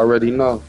Already know.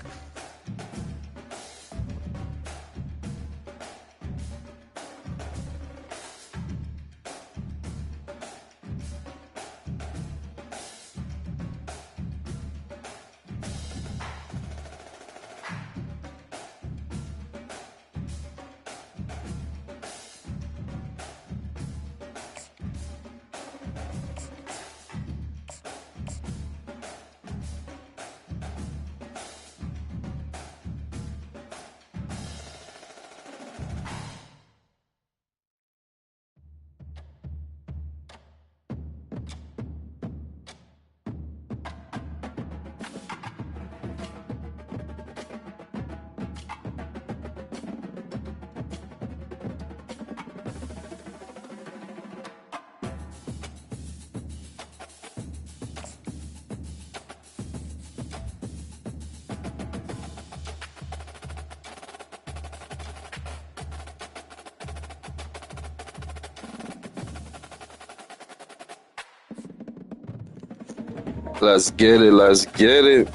Let's get it. Let's get it.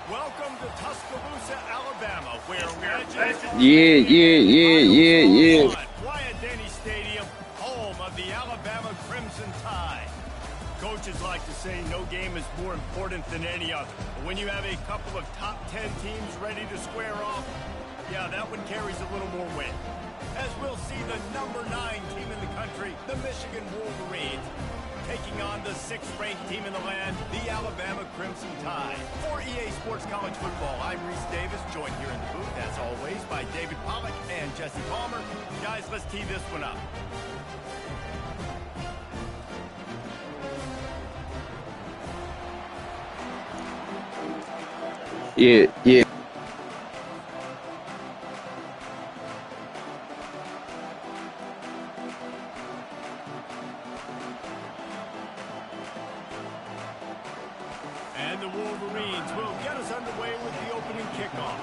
Welcome to Tuscaloosa, Alabama, where legends... Yeah. Bryant-Denny Stadium, home of the Alabama Crimson Tide. Coaches like to say no game is more important than any other. But when you have a couple of top 10 teams ready to square off, yeah, that one carries a little more weight. As we'll see the number 9 team in the country, the Michigan Wolverines, taking on the 6th-ranked team in the land, the Alabama Crimson Tide. For EA Sports College Football, I'm Reese Davis, joined here in the booth, as always, by David Pollack and Jesse Palmer. Guys, let's tee this one up. Yeah. And the Wolverines will get us underway with the opening kickoff.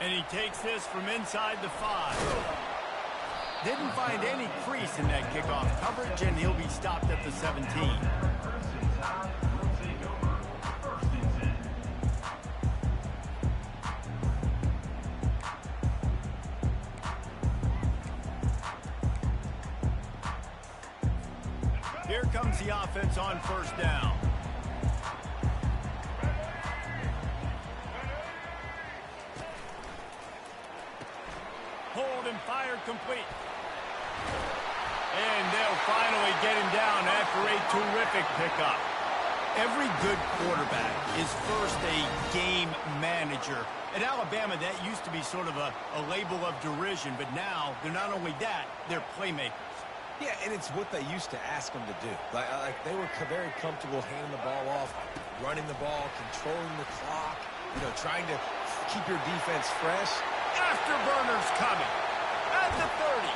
And he takes this from inside the 5. Didn't find any crease in that kickoff coverage, and he'll be stopped at the 17. Here comes the offense on first down. Hold and fire complete. And they'll finally get him down after a terrific pickup. Every good quarterback is first a game manager. At Alabama, that used to be sort of a label of derision, but now they're not only that, they're playmakers. Yeah, and it's what they used to ask them to do. Like they were very comfortable handing the ball off, running the ball, controlling the clock, trying to keep your defense fresh. Afterburners coming at the 30.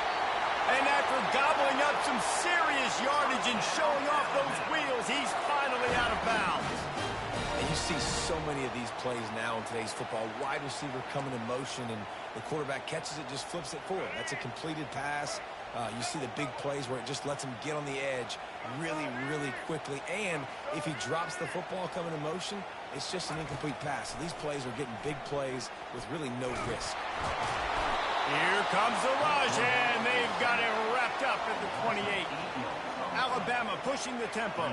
And after gobbling up some serious yardage and showing off those wheels, he's finally out of bounds. And you see so many of these plays now in today's football. Wide receiver coming in motion, and the quarterback catches it, just flips it forward. That's a completed pass. You see the big plays where it just lets him get on the edge really, really quickly. And if he drops the football coming in motion, it's just an incomplete pass. So these plays are getting big plays with really no risk. Here comes the rush, and they've got it wrapped up at the 28. Alabama pushing the tempo.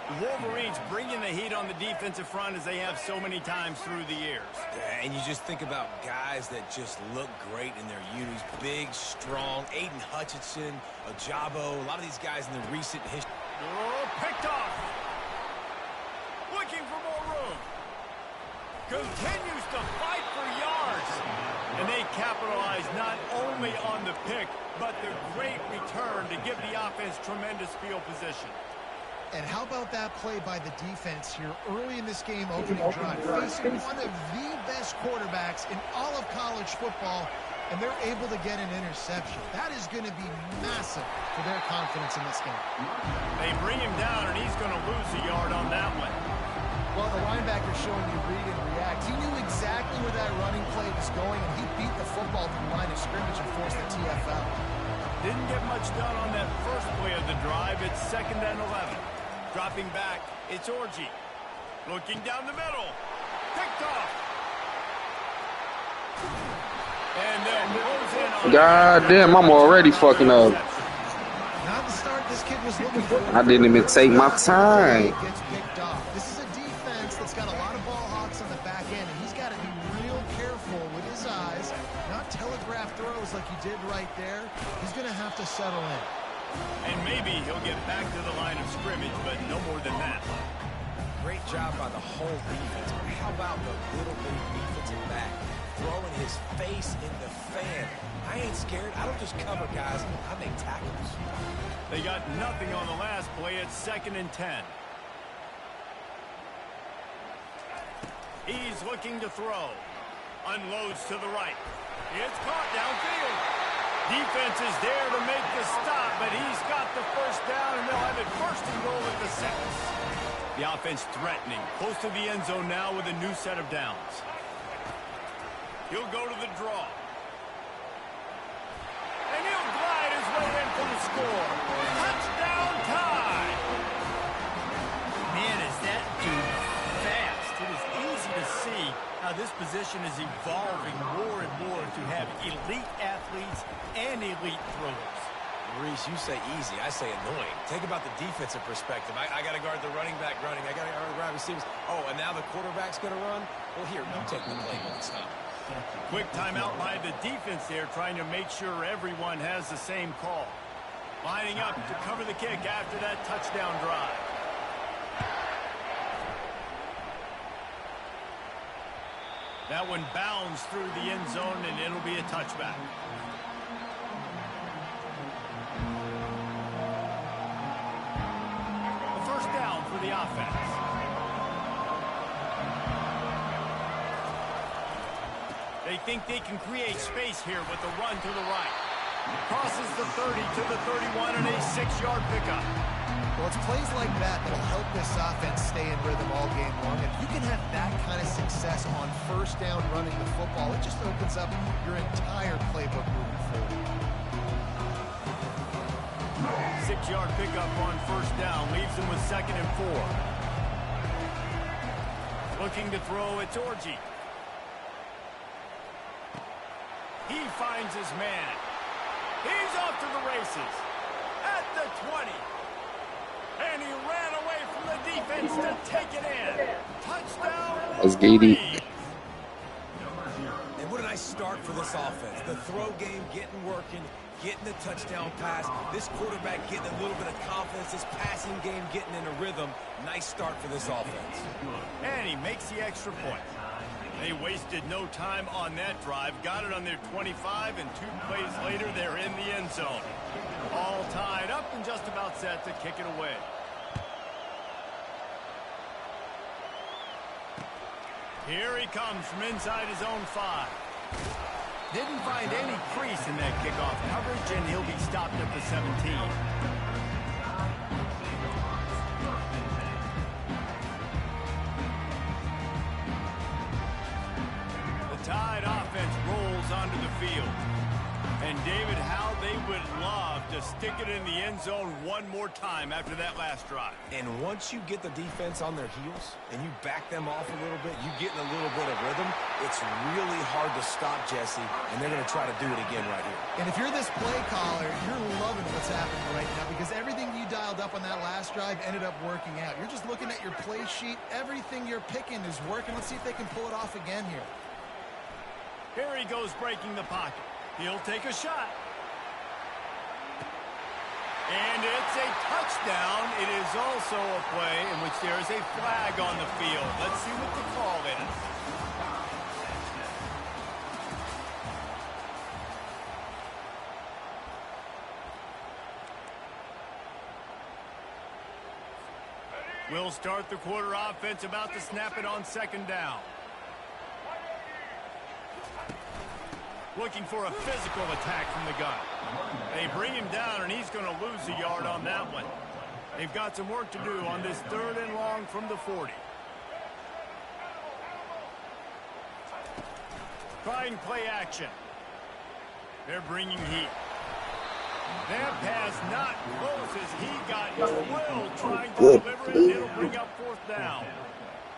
The Wolverines bringing the heat on the defensive front as they have so many times through the years. Yeah, and you just think about guys that just look great in their unis. Big, strong, Aiden Hutchinson, Ojabo, a lot of these guys in the recent history. Oh, picked off. Looking for more room. Continues to fight for yards. And they capitalize not only on the pick, but the great return to give the offense tremendous field position. And how about that play by the defense here early in this game, opening drive, facing one of the best quarterbacks in all of college football. and they're able to get an interception. That is going to be massive for their confidence in this game. They bring him down, and he's going to lose a yard on that one. Well, the linebacker's showing you read and react. He knew exactly where that running play was going, and he beat the football to the line of scrimmage and forced the TFL. Didn't get much done on that first play of the drive. It's 2nd and 11. Dropping back, it's Orji. Looking down the middle. Picked off. And they'll close in on God damn, I'm already fucking up. Not the start this kid was looking for. I didn't even take my time. Gets picked off. This is a defense that's got a lot of ball hawks on the back end, and he's got to be real careful with his eyes, not telegraph throws like he did right there. He's going to have to settle in. And maybe he'll get back to the line of scrimmage, but no more than that. Great job by the whole defense. But how about the little bitty defensive back throwing his face in the fan? I ain't scared. I don't just cover guys. I make tackles. They got nothing on the last play. It's 2nd and 10. He's looking to throw. Unloads to the right. It's caught downfield. Defense is there to make the stop, but he's got the first down, and they'll have it 1st and goal at the 6. The offense threatening. Close to the end zone now with a new set of downs. He'll go to the draw. And he'll glide his way in for the score. Touchdown tie. Man, is that dude fast. It is easy to see how this position is evolving more and more to have elite athletes and elite throwers. Reese, you say easy. I say annoying. Think about the defensive perspective. I got to guard the running back running. I got to guard the wide receivers. Oh, and now the quarterback's going to run? Well, here, you take the play when it's time. Quick timeout by the defense there, trying to make sure everyone has the same call. Lining up to cover the kick after that touchdown drive. That one bounds through the end zone, and it'll be a touchback. A 1st down for the offense. They think they can create space here with the run to the right. Crosses the 30 to the 31 and a 6-yard pickup. Well, it's plays like that that'll help this offense stay in rhythm all game long. If you can have that kind of success on 1st down running the football, it just opens up your entire playbook moving forward. 6-yard pickup on 1st down leaves them with 2nd and 4. Looking to throw, it's Orji. He finds his man. He's off to the races. At the 20. And he ran away from the defense to take it in. Touchdown. Let's get it. And what a nice start for this offense. The throw game getting working, getting the touchdown pass. This quarterback getting a little bit of confidence. This passing game getting in a rhythm. Nice start for this offense. And he makes the extra point. They wasted no time on that drive. Got it on their 25, and 2 plays later, they're in the end zone. All tied up and just about set to kick it away. Here he comes from inside his own 5. Didn't find any crease in that kickoff coverage, and he'll be stopped at the 17. Tide offense rolls onto the field. And David, how they would love to stick it in the end zone one more time after that last drive. And once you get the defense on their heels and you back them off a little bit, you get in a little bit of rhythm, it's really hard to stop, Jesse, and they're going to try to do it again right here. And if you're this play caller, you're loving what's happening right now because everything you dialed up on that last drive ended up working out. You're just looking at your play sheet. Everything you're picking is working. Let's see if they can pull it off again here. Here he goes breaking the pocket. He'll take a shot. And it's a touchdown. It is also a play in which there is a flag on the field. Let's see what the call is. We'll start the quarter offense about to snap it on 2nd down. Looking for a physical attack from the gun. They bring him down, and he's going to lose a yard on that one. They've got some work to do on this 3rd and long from the 40. Trying play action. They're bringing heat. That pass not close as he got drilled trying to deliver it. It'll bring up 4th down.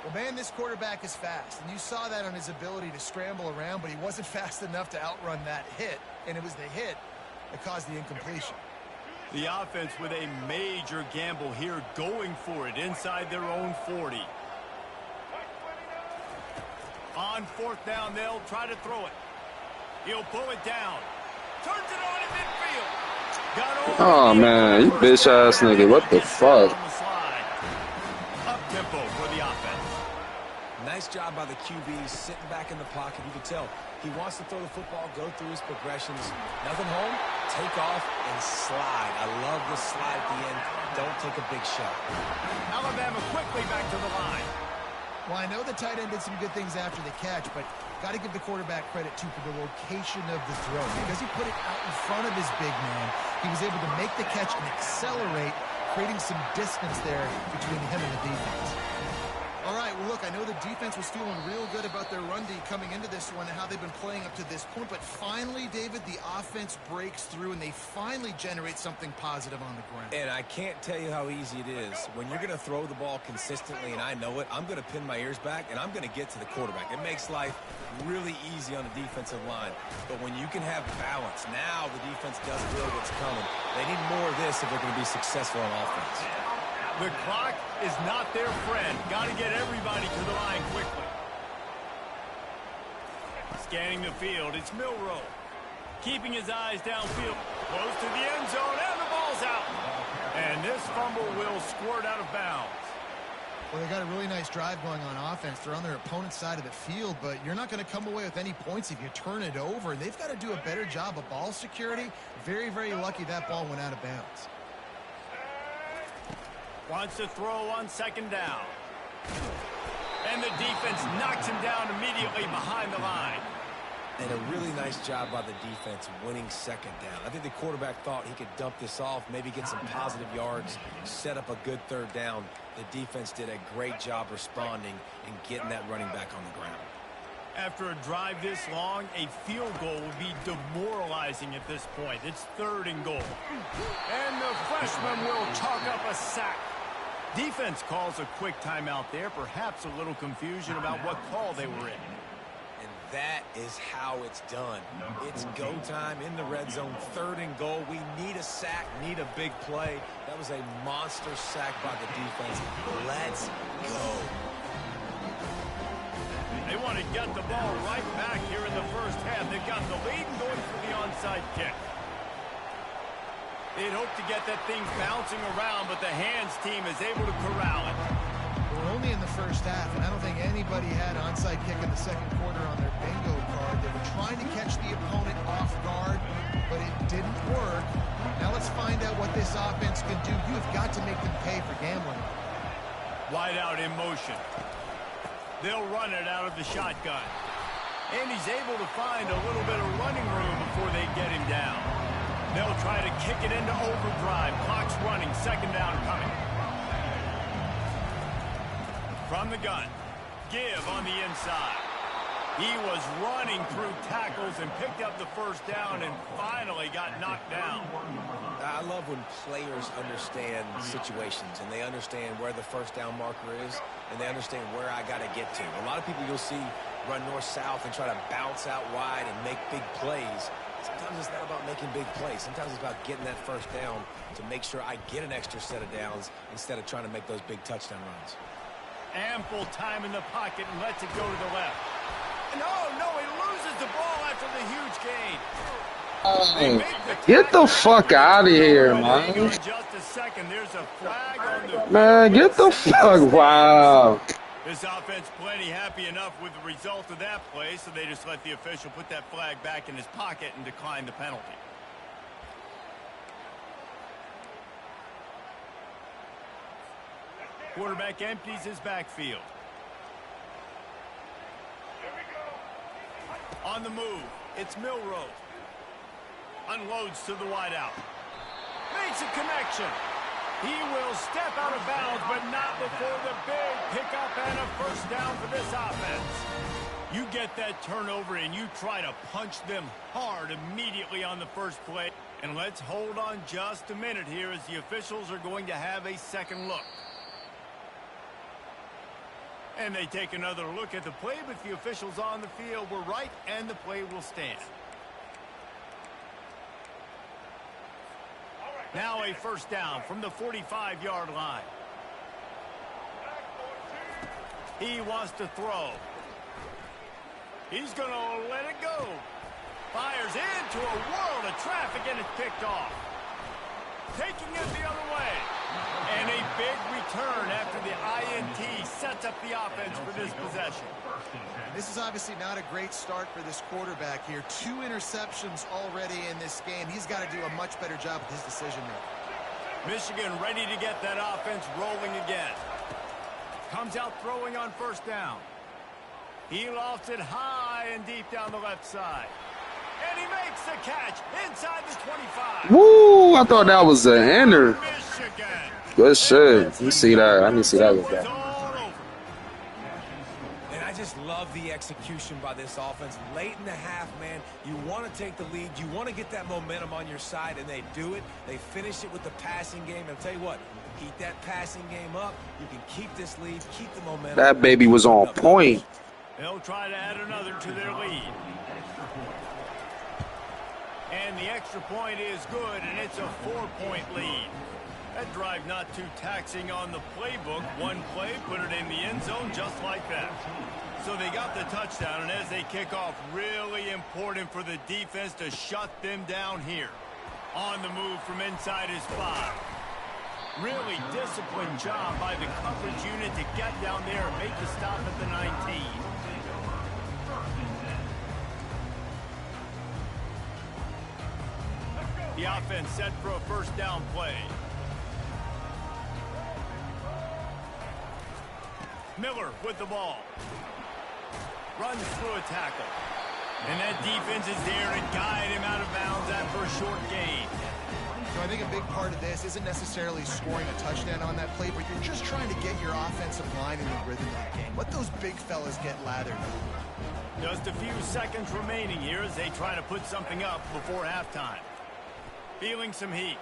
Well, man, this quarterback is fast, and you saw that on his ability to scramble around, but he wasn't fast enough to outrun that hit, and it was the hit that caused the incompletion. The offense with a major gamble here, going for it inside their own 40. On 4th down, they'll try to throw it. He'll pull it down. Turns it on in midfield. Oh, man, you bitch-ass nigga. What the fuck? Up-tempo for the offense. Nice job by the QB sitting back in the pocket. You can tell he wants to throw the football, go through his progressions. Nothing home, take off, and slide. I love the slide at the end. Don't take a big shot. Alabama quickly back to the line. Well, I know the tight end did some good things after the catch, but got to give the quarterback credit, too, for the location of the throw. Because he put it out in front of his big man, he was able to make the catch and accelerate, creating some distance there between him and the defense. All right, well, look, I know the defense was feeling real good about their run D coming into this one and how they've been playing up to this point. But finally, David, the offense breaks through, and they finally generate something positive on the ground. And I can't tell you how easy it is. When you're going to throw the ball consistently, and I know it, I'm going to pin my ears back, and I'm going to get to the quarterback. It makes life really easy on the defensive line. But when you can have balance, now the defense doesn't know what's coming. They need more of this if they're going to be successful on offense. The clock is not their friend. Got to get everybody to the line quickly. Scanning the field, it's Milroe. Keeping his eyes downfield. Close to the end zone, and the ball's out. And this fumble will squirt out of bounds. Well, they got a really nice drive going on offense. They're on their opponent's side of the field, but you're not going to come away with any points if you turn it over. And they've got to do a better job of ball security. Very, very lucky that ball went out of bounds. Wants to throw on 2nd down. And the defense knocks him down immediately behind the line. And a really nice job by the defense winning 2nd down. I think the quarterback thought he could dump this off, maybe get some positive yards, set up a good 3rd down. The defense did a great job responding and getting that running back on the ground. After a drive this long, a field goal would be demoralizing at this point. It's 3rd and goal. And the freshman will chalk up a sack. Defense calls a quick timeout there. Perhaps a little confusion about what call they were in. And that is how it's done. It's go time in the red zone, 3rd and goal. We need a sack, need a big play. That was a monster sack by the defense. Let's go. They want to get the ball right back here in the first half. They've got the lead and going for the onside kick. They'd hope to get that thing bouncing around, but the hands team is able to corral it. We're only in the first half, and I don't think anybody had onside kick in the 2nd quarter on their bingo card. They were trying to catch the opponent off guard, but it didn't work. Now let's find out what this offense can do. You have got to make them pay for gambling. Wide out in motion. They'll run it out of the shotgun. And he's able to find a little bit of running room before they get him down. They'll try to kick it into overdrive. Clock's running. 2nd down coming. From the gun. Give on the inside. He was running through tackles and picked up the 1st down and finally got knocked down. I love when players understand situations and they understand where the 1st down marker is and they understand where I got to get to. A lot of people you'll see run north-south and try to bounce out wide and make big plays. Sometimes it's not about making big plays. Sometimes it's about getting that 1st down to make sure I get an extra set of downs instead of trying to make those big touchdown runs. Ample time in the pocket and lets it go to the left. No, he loses the ball after the huge gain. Get the fuck out of here, man. Just a second, there's a flag on the Man, get the fuck. Wow. This offense plenty happy enough with the result of that play, so they just let the official put that flag back in his pocket and decline the penalty. Quarterback empties his backfield. On the move, It's Milrow. Unloads to the wideout. Makes a connection. He will step out of bounds, but not before the big pickup and a first down for this offense. You get that turnover and you try to punch them hard immediately on the first play. And let's hold on just a minute here as the officials are going to have a second look. And they take another look at the play, but the officials on the field were right, and the play will stand. Now a first down from the 45-yard line. He wants to throw. He's going to let it go. Fires into a world of traffic, and it's picked off. Taking it the other way. And a big return after the INT sets up the offense for this possession. This is obviously not a great start for this quarterback here. 2 interceptions already in this game. He's got to do a much better job with his decision-making. Michigan ready to get that offense rolling again. Comes out throwing on first down. He lofts it high and deep down the left side. And he makes the catch inside the 25. Woo! I thought that was an ender. Michigan. Good shit. You see that? I need to see that with that. And I just love the execution by this offense. Late in the half, man, you want to take the lead. You want to get that momentum on your side, and they do it. They finish it with the passing game. And I'll tell you what, keep that passing game up. You can keep this lead, keep the momentum. That baby was on point. They'll try to add another to their lead. And the extra point is good, and it's a 4-point lead. That drive not too taxing on the playbook. One play, put it in the end zone just like that. So they got the touchdown, and as they kick off, really important for the defense to shut them down here. On the move from inside his 5. Really disciplined job by the coverage unit to get down there and make the stop at the 19. The offense set for a first down play. Miller with the ball. Runs through a tackle. And that defense is there to guide him out of bounds after a short gain. So I think a big part of this isn't necessarily scoring a touchdown on that play, but you're just trying to get your offensive line in the rhythm of the game. Let those big fellas get lathered. Just a few seconds remaining here as they try to put something up before halftime. Feeling some heat.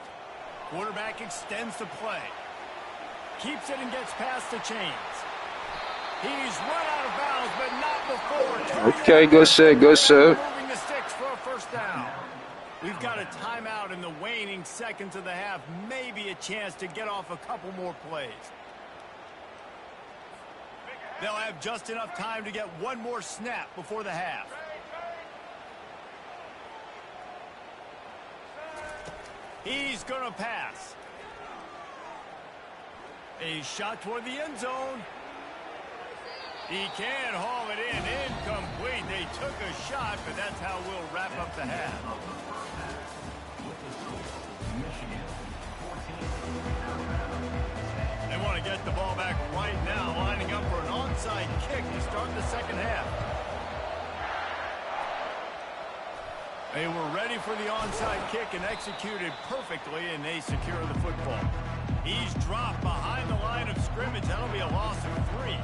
Quarterback extends the play. Keeps it and gets past the chains. He's run out of bounds, but not before. Okay, good shit, good shit. Moving the sticks for a first down. We've got a timeout in the waning seconds of the half. Maybe a chance to get off a couple more plays. They'll have just enough time to get one more snap before the half. He's going to pass. A shot toward the end zone. He can haul it in. Incomplete. They took a shot, but that's how we'll wrap up the half. They want to get the ball back right now, lining up for an onside kick to start the second half. They were ready for the onside kick and executed perfectly, and they secure the football. He's dropped behind the line of scrimmage. That'll be a loss of 3.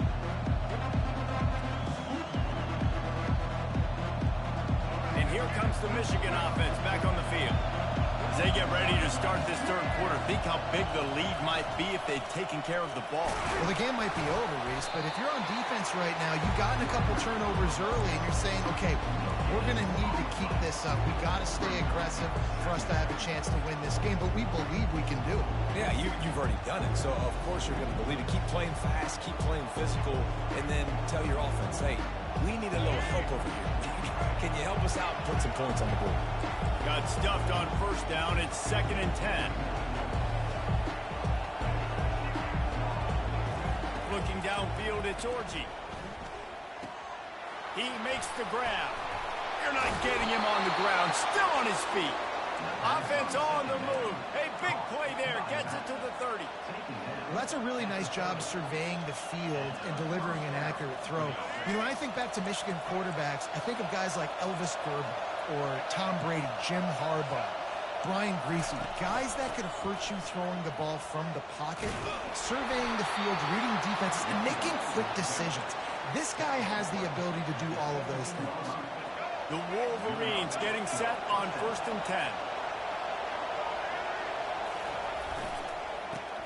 And here comes the Michigan offense back on the field. As they get ready to start this third quarter, think how big the lead might be if they'd taken care of the ball. Well, the game might be over, Reese, but if you're on defense right now, you've gotten a couple turnovers early, and you're saying, okay, we're going to need to keep this up. We've got to stay aggressive for us to have a chance to win this game, but we believe we can do it. Yeah, you've already done it, so of course you're going to believe it. Keep playing fast, keep playing physical, and then tell your offense, hey, we need a little help over here. Can you help us out and put some points on the board? Got stuffed on first down. It's 2nd and 10. Looking downfield, it's Orji. He makes the grab. You're not getting him on the ground. Still on his feet. Offense on the move. A big play there. Gets it to the 30. Well, that's a really nice job surveying the field and delivering an accurate throw. You know, when I think back to Michigan quarterbacks, I think of guys like Elvis Gerber or Tom Brady, Jim Harbaugh, Brian Griese, guys that could hurt you throwing the ball from the pocket, surveying the field, reading defenses, and making quick decisions. This guy has the ability to do all of those things. The Wolverines getting set on 1st and 10.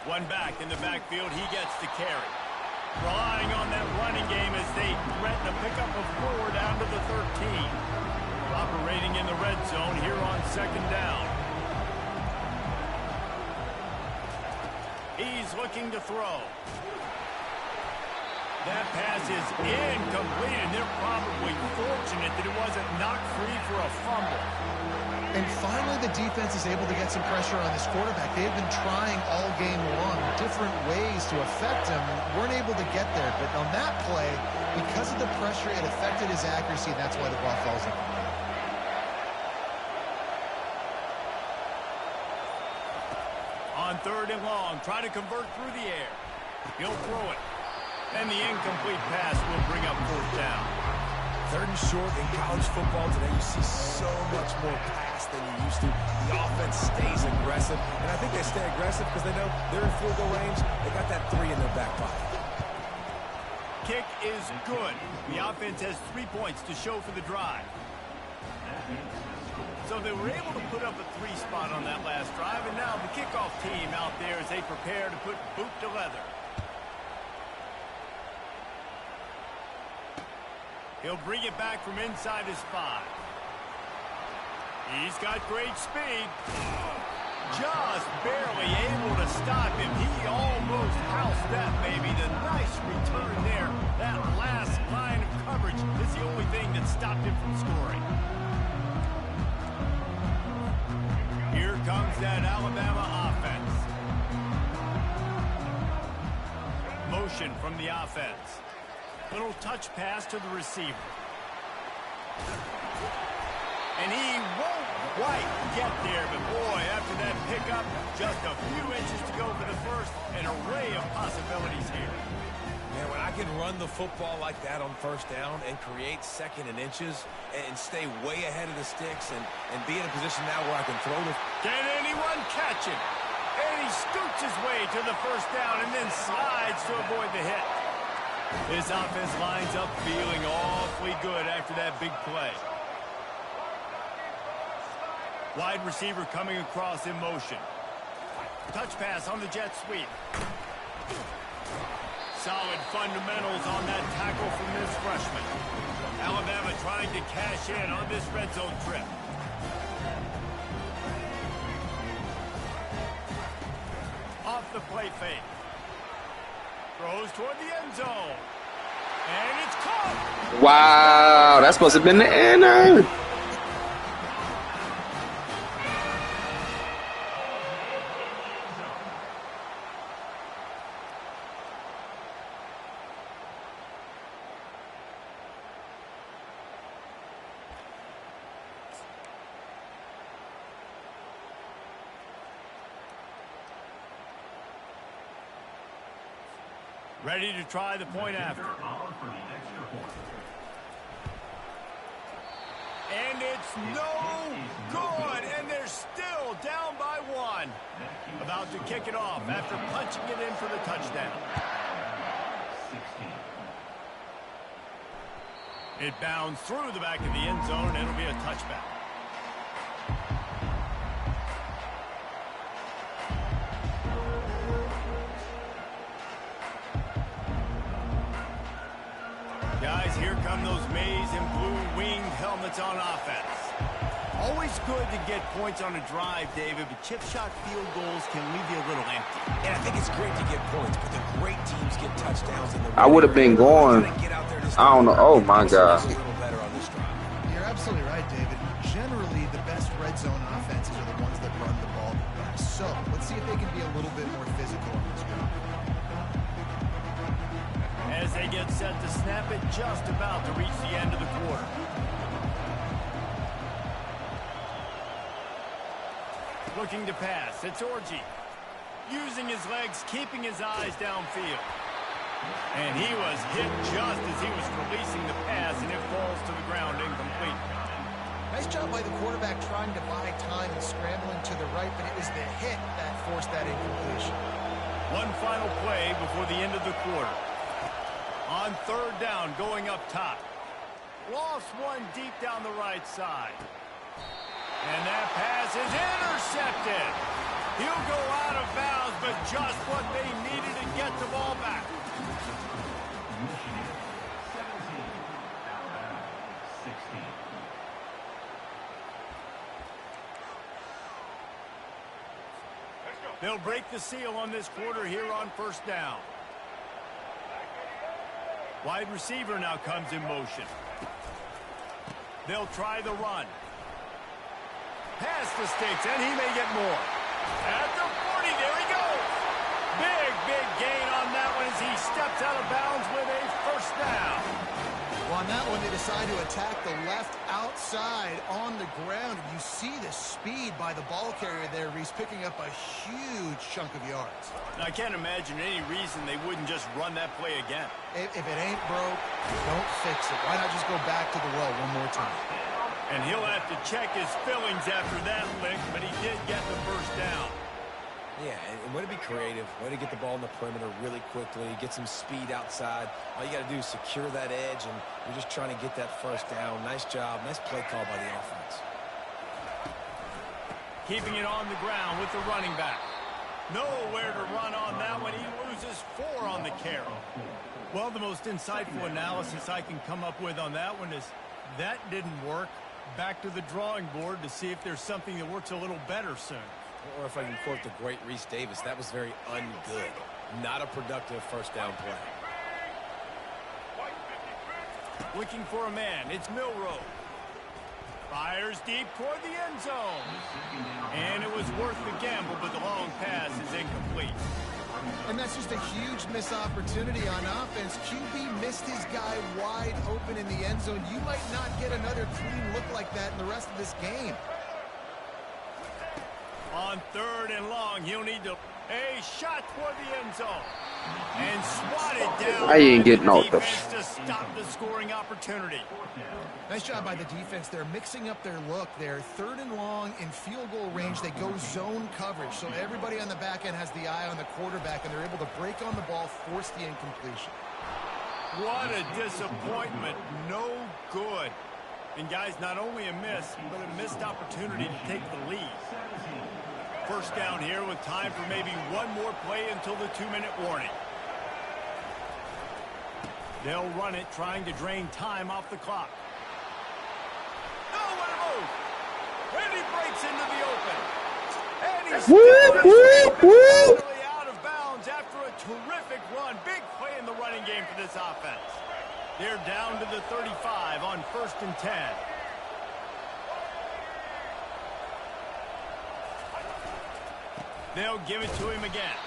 One back in the backfield, he gets to carry. Relying on that running game as they threaten a pickup of 4 down to the 13. Operating in the red zone here on 2nd down. He's looking to throw. That pass is incomplete, and they're probably fortunate that it wasn't knocked free for a fumble. And finally, the defense is able to get some pressure on this quarterback. They've been trying all game long different ways to affect him. Weren't able to get there. But on that play, because of the pressure, it affected his accuracy, and that's why the ball falls in. On 3rd and long, trying to convert through the air. He'll throw it. And the incomplete pass will bring up 4th down. 3rd and short in college football today. You see so much more pass than you used to. The offense stays aggressive, and I think they stay aggressive because they know they're in field goal range. They got that 3 in their back pocket. Kick is good. The offense has 3 points to show for the drive. So they were able to put up a 3 spot on that last drive, and now the kickoff team out there as they prepare to put boot to leather. He'll bring it back from inside his 5. He's got great speed. Just barely able to stop him. He almost housed that, baby. The nice return there. That last line of coverage is the only thing that stopped him from scoring. Here comes that Alabama offense. Motion from the offense. Little touch pass to the receiver. And he won't quite get there, but boy, after that pickup, just a few inches to go for the first. An array of possibilities here. Man, when I can run the football like that on 1st down and create 2nd and inches and stay way ahead of the sticks and be in a position now where I can throw the... Can anyone catch him? And he scoots his way to the 1st down and then slides to avoid the hit. This offense lines up feeling awfully good after that big play. Wide receiver coming across in motion. Touch pass on the jet sweep. Solid fundamentals on that tackle from this freshman. Alabama trying to cash in on this red zone trip. Off the play fake. Throws toward the end zone. And it's caught. Wow, that's supposed to have been the inner. Ready to try the point after. And it's no good. And they're still down by 1. About to kick it off after punching it in for the touchdown. It bounds through the back of the end zone, and it'll be a touchback. Guys, here come those maize and blue winged helmets on offense. Always good to get points on a drive, David, but chip shot field goals can leave you a little empty. And I think it's great to get points, but the great teams get touchdowns in the I would have been going. I don't know. Oh, my God. You're absolutely right, David. Generally, the best red zone offenses are the ones that run the ball the best. So, let's see if they can be a little bit more physical on this drive. As they get set to snap it, just about to reach the end of the quarter. Looking to pass, it's Orji. Using his legs, keeping his eyes downfield. And he was hit just as he was releasing the pass, and it falls to the ground incomplete. Nice job by the quarterback trying to buy time and scrambling to the right, but it was the hit that forced that incompletion. One final play before the end of the quarter. On third down, going up top. Lost one deep down the right side. And that pass is intercepted. He'll go out of bounds, but just what they needed to get the ball back. They'll break the seal on this quarter here on first down. Wide receiver now comes in motion. They'll try the run. Pass the sticks, and he may get more. At the 40, there he goes. Big gain on that one as he steps out of bounds with a first down. Well, on that one, they decide to attack the left outside on the ground. And you see the speed by the ball carrier there, Reese, picking up a huge chunk of yards. Now, I can't imagine any reason they wouldn't just run that play again. If it ain't broke, don't fix it. Why not just go back to the well one more time? And he'll have to check his fillings after that lick, but he did get the first down. Yeah, and way to be creative, way to get the ball in the perimeter really quickly, get some speed outside. All you got to do is secure that edge, and you're just trying to get that first down. Nice job, nice play call by the offense. Keeping it on the ground with the running back. Nowhere to run on that one. He loses 4 on the carry. Well, the most insightful analysis I can come up with on that one is that didn't work. Back to the drawing board to see if there's something that works a little better soon. Or if I can quote the great Reese Davis, that was very ungood. Not a productive first down play. Looking for a man. It's Milroe. Fires deep toward the end zone. And it was worth the gamble, but the long pass is incomplete. And that's just a huge missed opportunity on offense. QB missed his guy wide open in the end zone. You might not get another clean look like that in the rest of this game. On third and long, he'll need to a shot toward the end zone. And swatted down. I ain't getting out the to stop the scoring opportunity. Nice job by the defense. They're mixing up their look. They're third and long in field goal range. They go zone coverage. So everybody on the back end has the eye on the quarterback, and they're able to break on the ball, force the incompletion. What a disappointment. No good. And guys, not only a miss, but a missed opportunity to take the lead. First down here with time for maybe one more play until the 2-minute warning. They'll run it, trying to drain time off the clock. Oh, what a move! And he breaks into the open. And he's out of bounds after a terrific run. Big play in the running game for this offense. They're down to the 35 on 1st and 10. They'll give it to him again.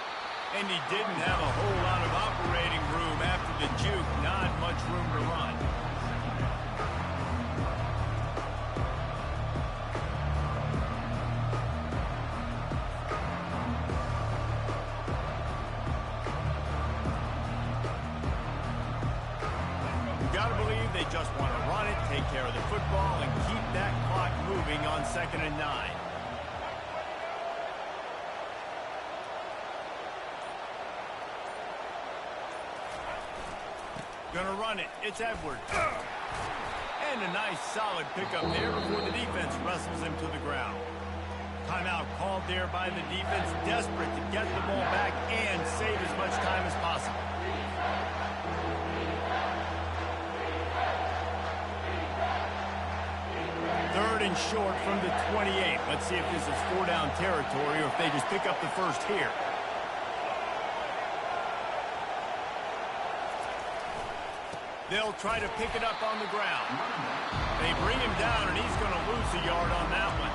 And he didn't have a whole lot of operating room after the juke. Not much room to run. You got to believe they just want to run it, take care of the football, and keep that clock moving on 2nd and 9. Gonna run it. It's Edwards. And a nice solid pickup there before the defense wrestles him to the ground. Timeout called there by the defense, desperate to get the ball back and save as much time as possible. Third and short from the 28. Let's see if this is 4-down territory or if they just pick up the first here. They'll try to pick it up on the ground. They bring him down, and he's going to lose a yard on that one.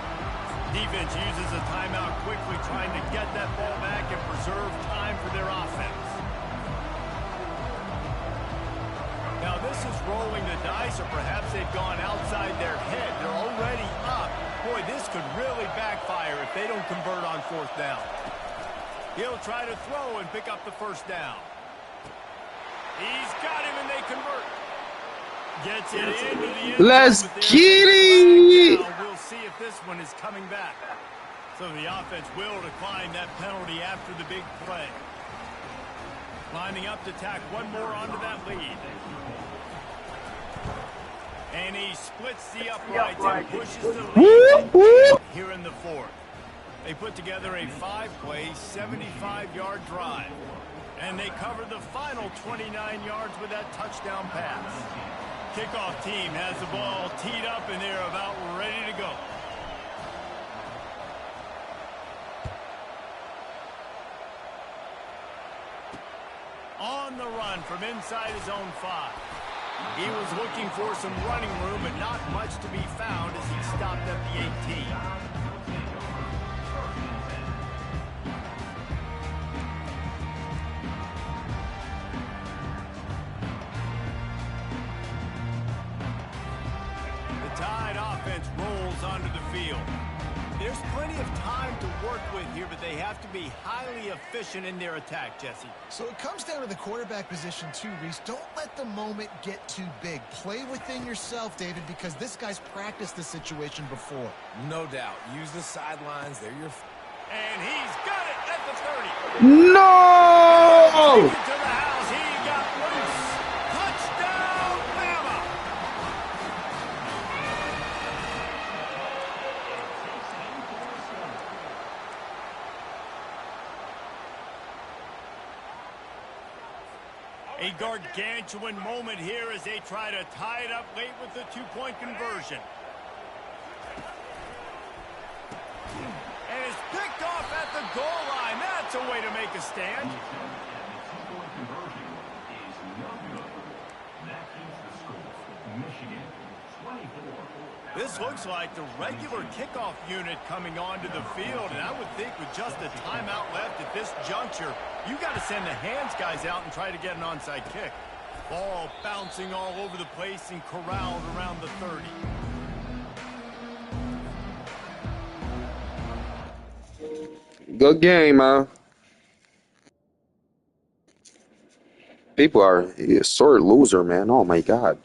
Defense uses a timeout quickly, trying to get that ball back and preserve time for their offense. Now, this is rolling the dice, or perhaps they've gone outside their head. They're already up. Boy, this could really backfire if they don't convert on 4th down. He'll try to throw and pick up the first down. He's got him, and they convert. Gets it into the end Let's zone, but get there's a it. flag down. We'll see if this one is coming back. So the offense will decline that penalty after the big play. Lining up to tack one more onto that lead. And he splits the uprights and pushes the lead here in the fourth. They put together a 5-play, 75-yard drive. And they cover the final 29 yards with that touchdown pass. Kickoff team has the ball teed up, and they're about ready to go. On the run from inside his own 5. He was looking for some running room, but not much to be found as he stopped at the 18. The Tide offense rolls onto the field. There's plenty of time to work with here, but they have to be highly efficient in their attack, Jesse. So it comes down to the quarterback position too, Reese. Don't let the moment get too big. Play within yourself, David, because this guy's practiced this situation before. No doubt. Use the sidelines. They're your... And he's got it at the 30. No! Take it to the house. He got loose. Touchdown, Bama! A gargantuan moment here as they try to tie it up late with the two-point conversion. And it's picked off at the goal line. That's a way to make a stand. This looks like the regular kickoff unit coming onto the field, and I would think with just a timeout left at this juncture, you got to send the hands guys out and try to get an onside kick. Ball bouncing all over the place and corralled around the 30. Good game, man. People are a sore loser, man. Oh my God.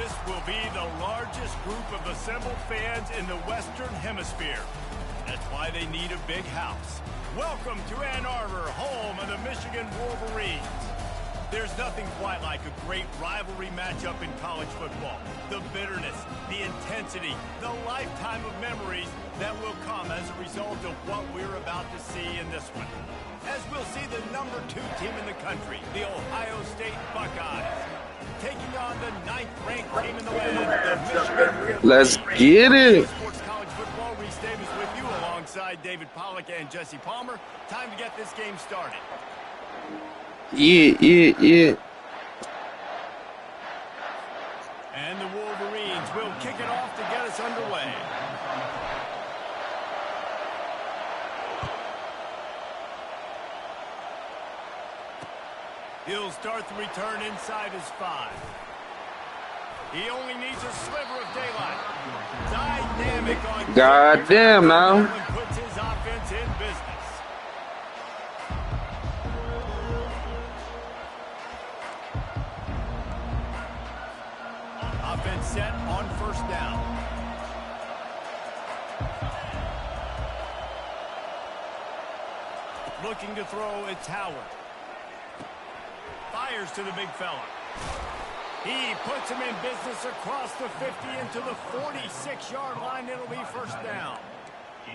This will be the largest group of assembled fans in the Western Hemisphere. That's why they need a big house. Welcome to Ann Arbor, home of the Michigan Wolverines. There's nothing quite like a great rivalry matchup in college football. The bitterness, the intensity, the lifetime of memories that will come as a result of what we're about to see in this one. As we'll see the number 2 team in the country, the Ohio State Buckeyes, taking on the 9th-ranked team in the land, the Michigan Wolverines. Let's get it. Sports College Football, Reese Davis with you alongside David Pollack and Jesse Palmer. Time to get this game started. Yeah. And the Wolverines will kick it off to get us underway. He'll start the return inside his 5. He only needs a sliver of daylight. Dynamic on Goddamn now. puts his offense in business. Offense set on first down. Looking to throw, it's Howard. Fires to the big fella. He puts him in business across the 50 into the 46-yard line. It'll be first down.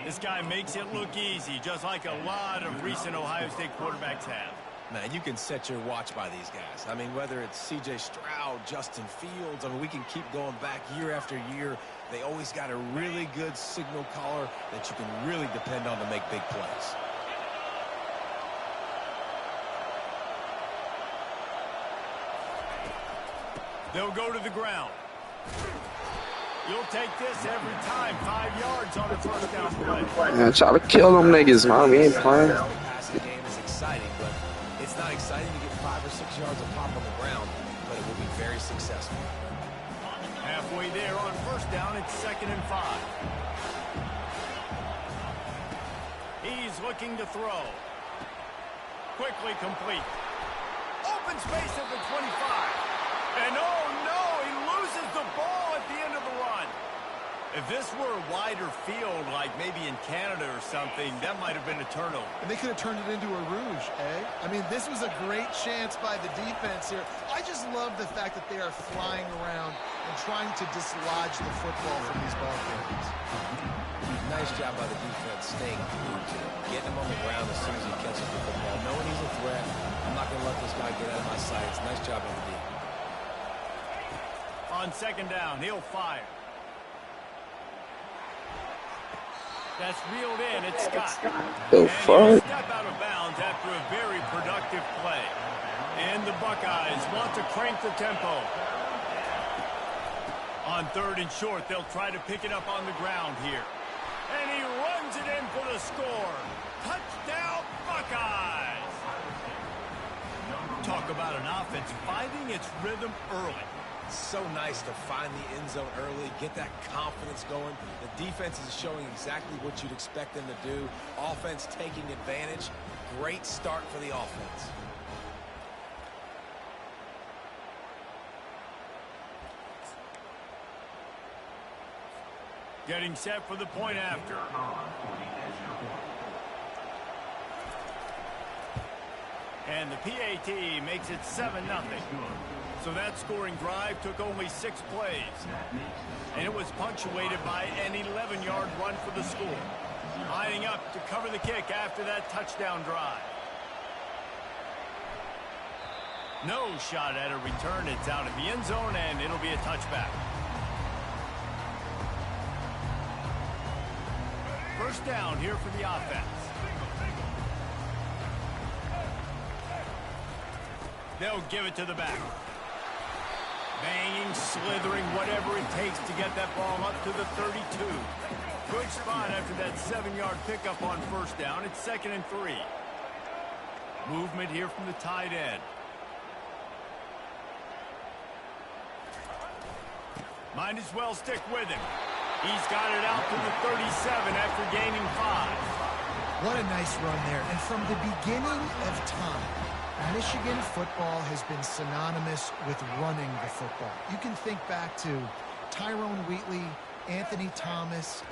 This guy makes it look easy, just like a lot of recent Ohio State quarterbacks have. Man, you can set your watch by these guys. I mean, whether it's C.J. Stroud, Justin Fields, I mean, we can keep going back year after year. They always got a really good signal caller that you can really depend on to make big plays. They'll go to the ground. You'll take this every time. 5 yards on the first down play. Man, try to kill them niggas, man. We ain't playing. The passing game is exciting, but it's not exciting to get 5 or 6 yards of pop on the ground, but it will be very successful. Halfway there on first down, it's 2nd and 5. He's looking to throw. Quickly complete. Open space at the 25. And oh no, he loses the ball at the end of the run. If this were a wider field, like maybe in Canada or something, that might have been a turnover. And they could have turned it into a rouge, eh? I mean, this was a great chance by the defense here. I just love the fact that they are flying around and trying to dislodge the football from these ball carriers. Nice job by the defense staying glued to him, getting him on the ground as soon as he catches the football, knowing he's a threat. I'm not going to let this guy get out of my sights. Nice job by the defense. On 2nd down, he'll fire. That's reeled in. It's Scott. The fuck? Step out of bounds after a very productive play. And the Buckeyes want to crank the tempo. On 3rd and short, they'll try to pick it up on the ground here. And he runs it in for the score. Touchdown, Buckeyes! Talk about an offense finding its rhythm early. So nice to find the end zone early, get that confidence going. The defense is showing exactly what you'd expect them to do. Offense taking advantage. Great start for the offense. Getting set for the point after. And the PAT makes it 7-0. So that scoring drive took only 6 plays. And it was punctuated by an 11-yard run for the score. Lining up to cover the kick after that touchdown drive. No shot at a return. It's out of the end zone, and it'll be a touchback. First down here for the offense. They'll give it to the back. Banging, slithering, whatever it takes to get that ball up to the 32. Good spot after that 7-yard pickup on first down. It's 2nd and 3. Movement here from the tight end. Might as well stick with him. He's got it out to the 37 after gaining 5. What a nice run there. And from the beginning of time, Michigan football has been synonymous with running the football. You can think back to Tyrone Wheatley, Anthony Thomas,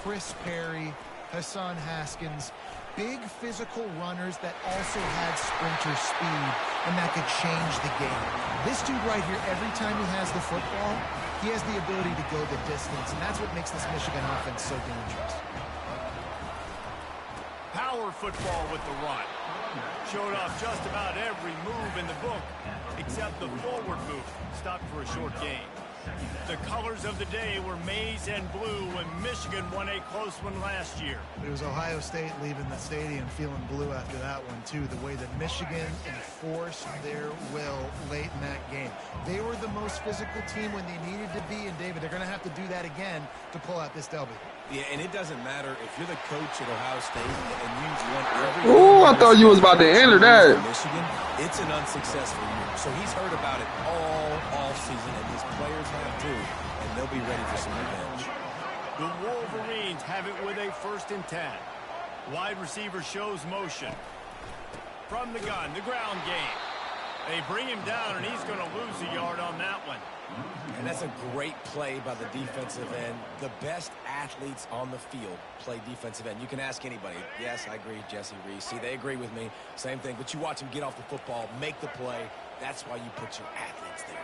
Chris Perry, Hassan Haskins. Big physical runners that also had sprinter speed and that could change the game. This dude right here, every time he has the football, he has the ability to go the distance, and that's what makes this Michigan offense so dangerous. Power football with the run. Showed off just about every move in the book, except the forward move. Stopped for a short gain. The colors of the day were maize and blue when Michigan won a close one last year. It was Ohio State leaving the stadium feeling blue after that one, too. The way that Michigan enforced their will late in that game. They were the most physical team when they needed to be, and David, they're going to have to do that again to pull out this W. Yeah, and it doesn't matter if you're the coach at Ohio State and you've won every Ooh, I thought you was about to enter that. Michigan, it's an unsuccessful year. So he's heard about it all season, and his players have too, and they'll be ready for some revenge. The Wolverines have it with a 1st and 10. Wide receiver shows motion. From the gun, the ground game. They bring him down, and he's going to lose a yard on that one. And that's a great play by the defensive end. The best athletes on the field play defensive end. You can ask anybody. Yes, I agree, Jesse Reese. See, they agree with me. Same thing. But you watch them get off the football, make the play. That's why you put your athletes there.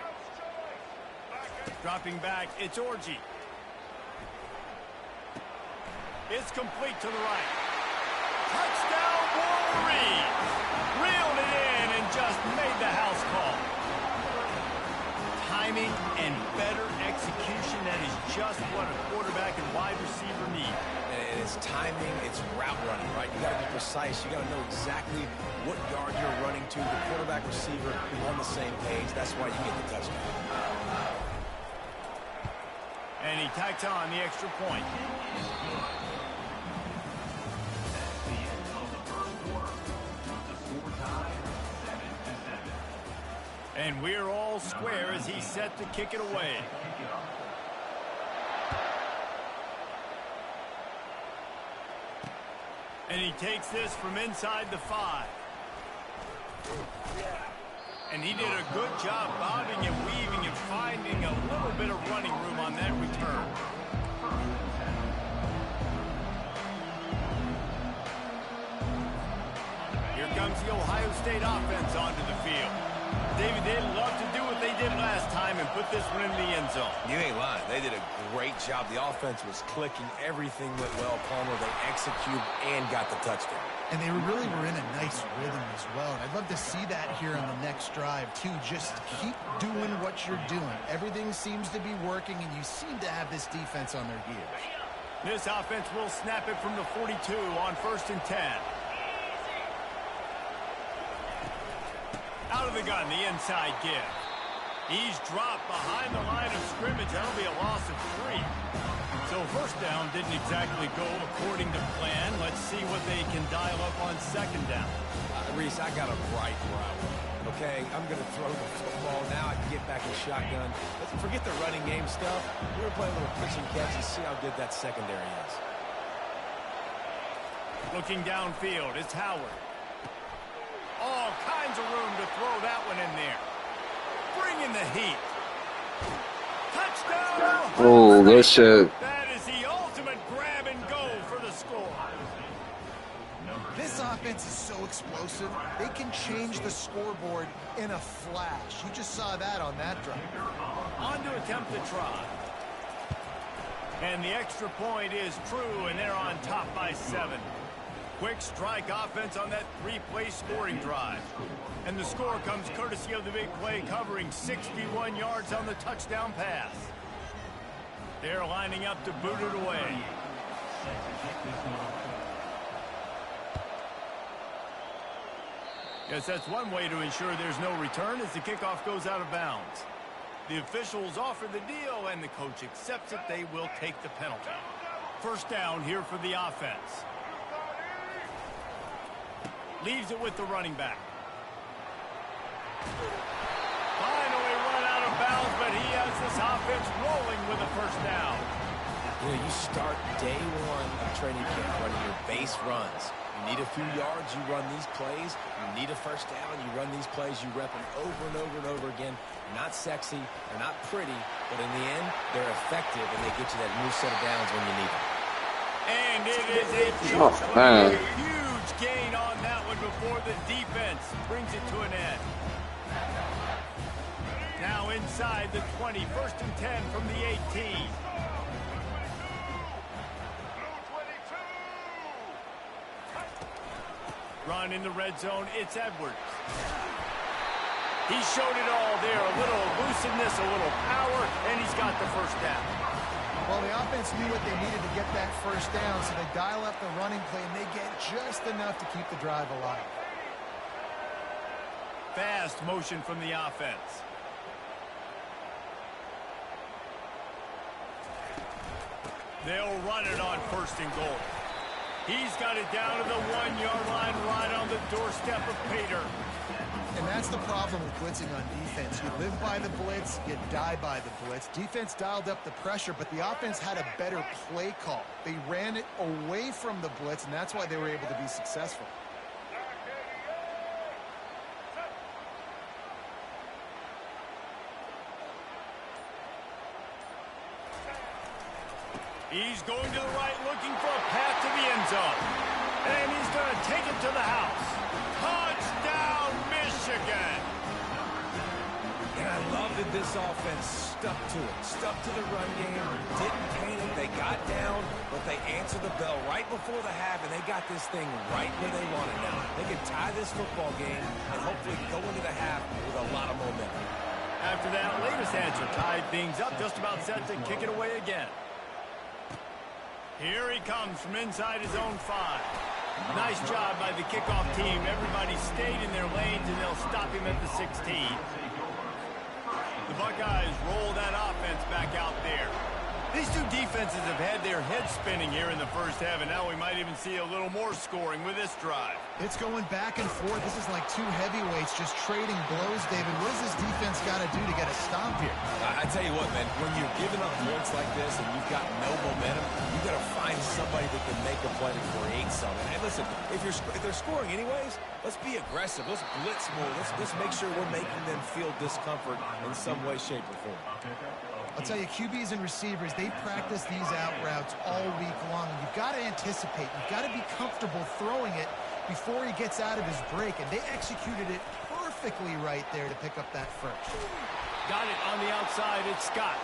Dropping back, it's Orji. It's complete to the right. Touchdown, Wolverines! Reeled it in and just made the house call. Timing and better execution, that is just what a quarterback and wide receiver need. And it's timing, it's route running, right? You got to be precise. You got to know exactly what yard you're running to. The quarterback receiver on the same page. That's why you get the touchdown. And he tacks on the extra point. And we're all square as he's set to kick it away. And he takes this from inside the 5. And he did a good job bobbing and weaving and finding a little bit of running room on that return. Here comes the Ohio State offense onto the field. David, they'd love to do what they did last time and put this one in the end zone. You ain't lying. They did a great job. The offense was clicking. Everything went well, Palmer. They executed and got the touchdown. And they really were in a nice rhythm as well. And I'd love to see that here on the next drive, too. Just keep doing what you're doing. Everything seems to be working, and you seem to have this defense on their heels. This offense will snap it from the 42 on 1st and 10. Out of the gun, the inside give. He's dropped behind the line of scrimmage. That'll be a loss of 3. So 1st down didn't exactly go according to plan. Let's see what they can dial up on 2nd down. Reese, I got a right where I want. Okay, I'm going to throw the football. Now I can get back in shotgun. Let's forget the running game stuff. We're playing a little pitch and catch and see how good that secondary is. Looking downfield, it's Howard. All kinds of room to throw that one in there. Bring in the heat. Touchdown! Oh, good shit. That is the ultimate grab and go for the score. This offense is so explosive, they can change the scoreboard in a flash. You just saw that on that drive. On to attempt the try. And the extra point is true, and they're on top by 7. Quick strike offense on that 3-play scoring drive. And the score comes courtesy of the big play covering 61 yards on the touchdown pass. They're lining up to boot it away. Yes, that's one way to ensure there's no return as the kickoff goes out of bounds. The officials offer the deal, and the coach accepts it. They will take the penalty. 1st down here for the offense. Leaves it with the running back. Finally run out of bounds, but he has this offense rolling with a 1st down. You know, you start day 1 of training camp running your base runs. You need a few yards, you run these plays. You need a first down, you run these plays. You rep them over and over and over again. They're not sexy, they're not pretty, but in the end, they're effective, and they get you that new set of downs when you need them. And it is a Oh, man. huge gain on that one before the defense brings it to an end. Now inside the 20, 1st and 10 from the 18. Run in the red zone, it's Edwards. He showed it all there, a little elusiveness, a little power, and he's got the first down. Well, the offense knew what they needed to get that first down, so they dial up the running play, and they get just enough to keep the drive alive. Fast motion from the offense. They'll run it on 1st and goal. He's got it down to the 1-yard line, right on the doorstep of Pater. And that's the problem with blitzing on defense. You live by the blitz, you die by the blitz. Defense dialed up the pressure, but the offense had a better play call. They ran it away from the blitz, and that's why they were able to be successful. He's going to the right, looking for a path to the end zone. And he's going to take it to the house. Touchdown, Michigan! And I love that this offense stuck to it, stuck to the run game, didn't panic, they got down, but they answered the bell right before the half, and they got this thing right where they want it now. They can tie this football game and hopefully go into the half with a lot of momentum. After that latest answer tied things up, just about set to kick it away again. Here he comes from inside his own 5. Nice job by the kickoff team. Everybody stayed in their lanes, and they'll stop him at the 16. The Buckeyes roll that offense back out there. These two defenses have had their heads spinning here in the first half, and now we might even see a little more scoring with this drive. It's going back and forth. This is like two heavyweights just trading blows, David. What does this defense got to do to get a stop here? I tell you what, man, when you're giving up points like this and you've got no momentum, you've got to find somebody that can make a play to create something. And listen, if they're scoring anyways, let's be aggressive. Let's blitz more. Let's make sure we're making them feel discomfort in some way, shape, or form. I'll tell you, QBs and receivers, they practice these out routes all week long. You've got to anticipate. You've got to be comfortable throwing it before he gets out of his break. And they executed it perfectly right there to pick up that first. Got it on the outside. It's Scott.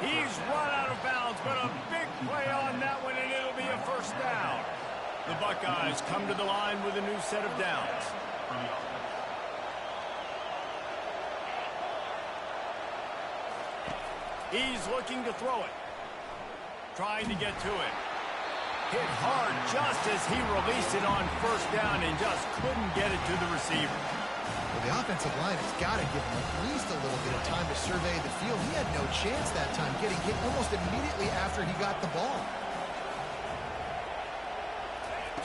He's run out of bounds, but a big play on that one, and it'll be a first down. The Buckeyes come to the line with a new set of downs. He's looking to throw it. Trying to get to it. Hit hard just as he released it on 1st down and just couldn't get it to the receiver. Well, the offensive line has got to give him at least a little bit of time to survey the field. He had no chance that time, getting hit almost immediately after he got the ball.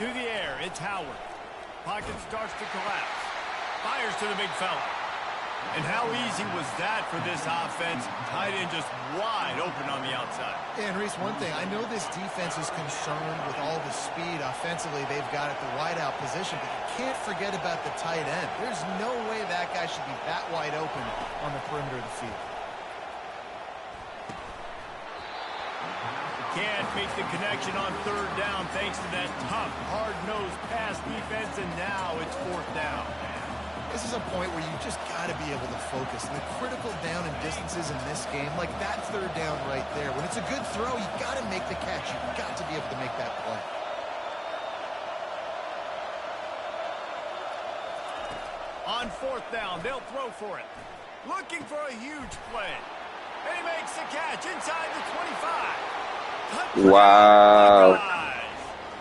To the air, it's Howard. Pocket starts to collapse. Fires to the big fella. And how easy was that for this offense? Tight end just wide open on the outside. And Reese, one thing, I know this defense is concerned with all the speed offensively they've got at the wideout position, but you can't forget about the tight end. There's no way that guy should be that wide open on the perimeter of the field. Can't make the connection on 3rd down thanks to that tough, hard-nosed pass defense, and now it's 4th down. This is a point where you just got to be able to focus. And the critical down and distances in this game, like that 3rd down right there. When it's a good throw, you got to make the catch. You've got to be able to make that play. On 4th down, they'll throw for it. Looking for a huge play. And he makes the catch inside the 25. Wow.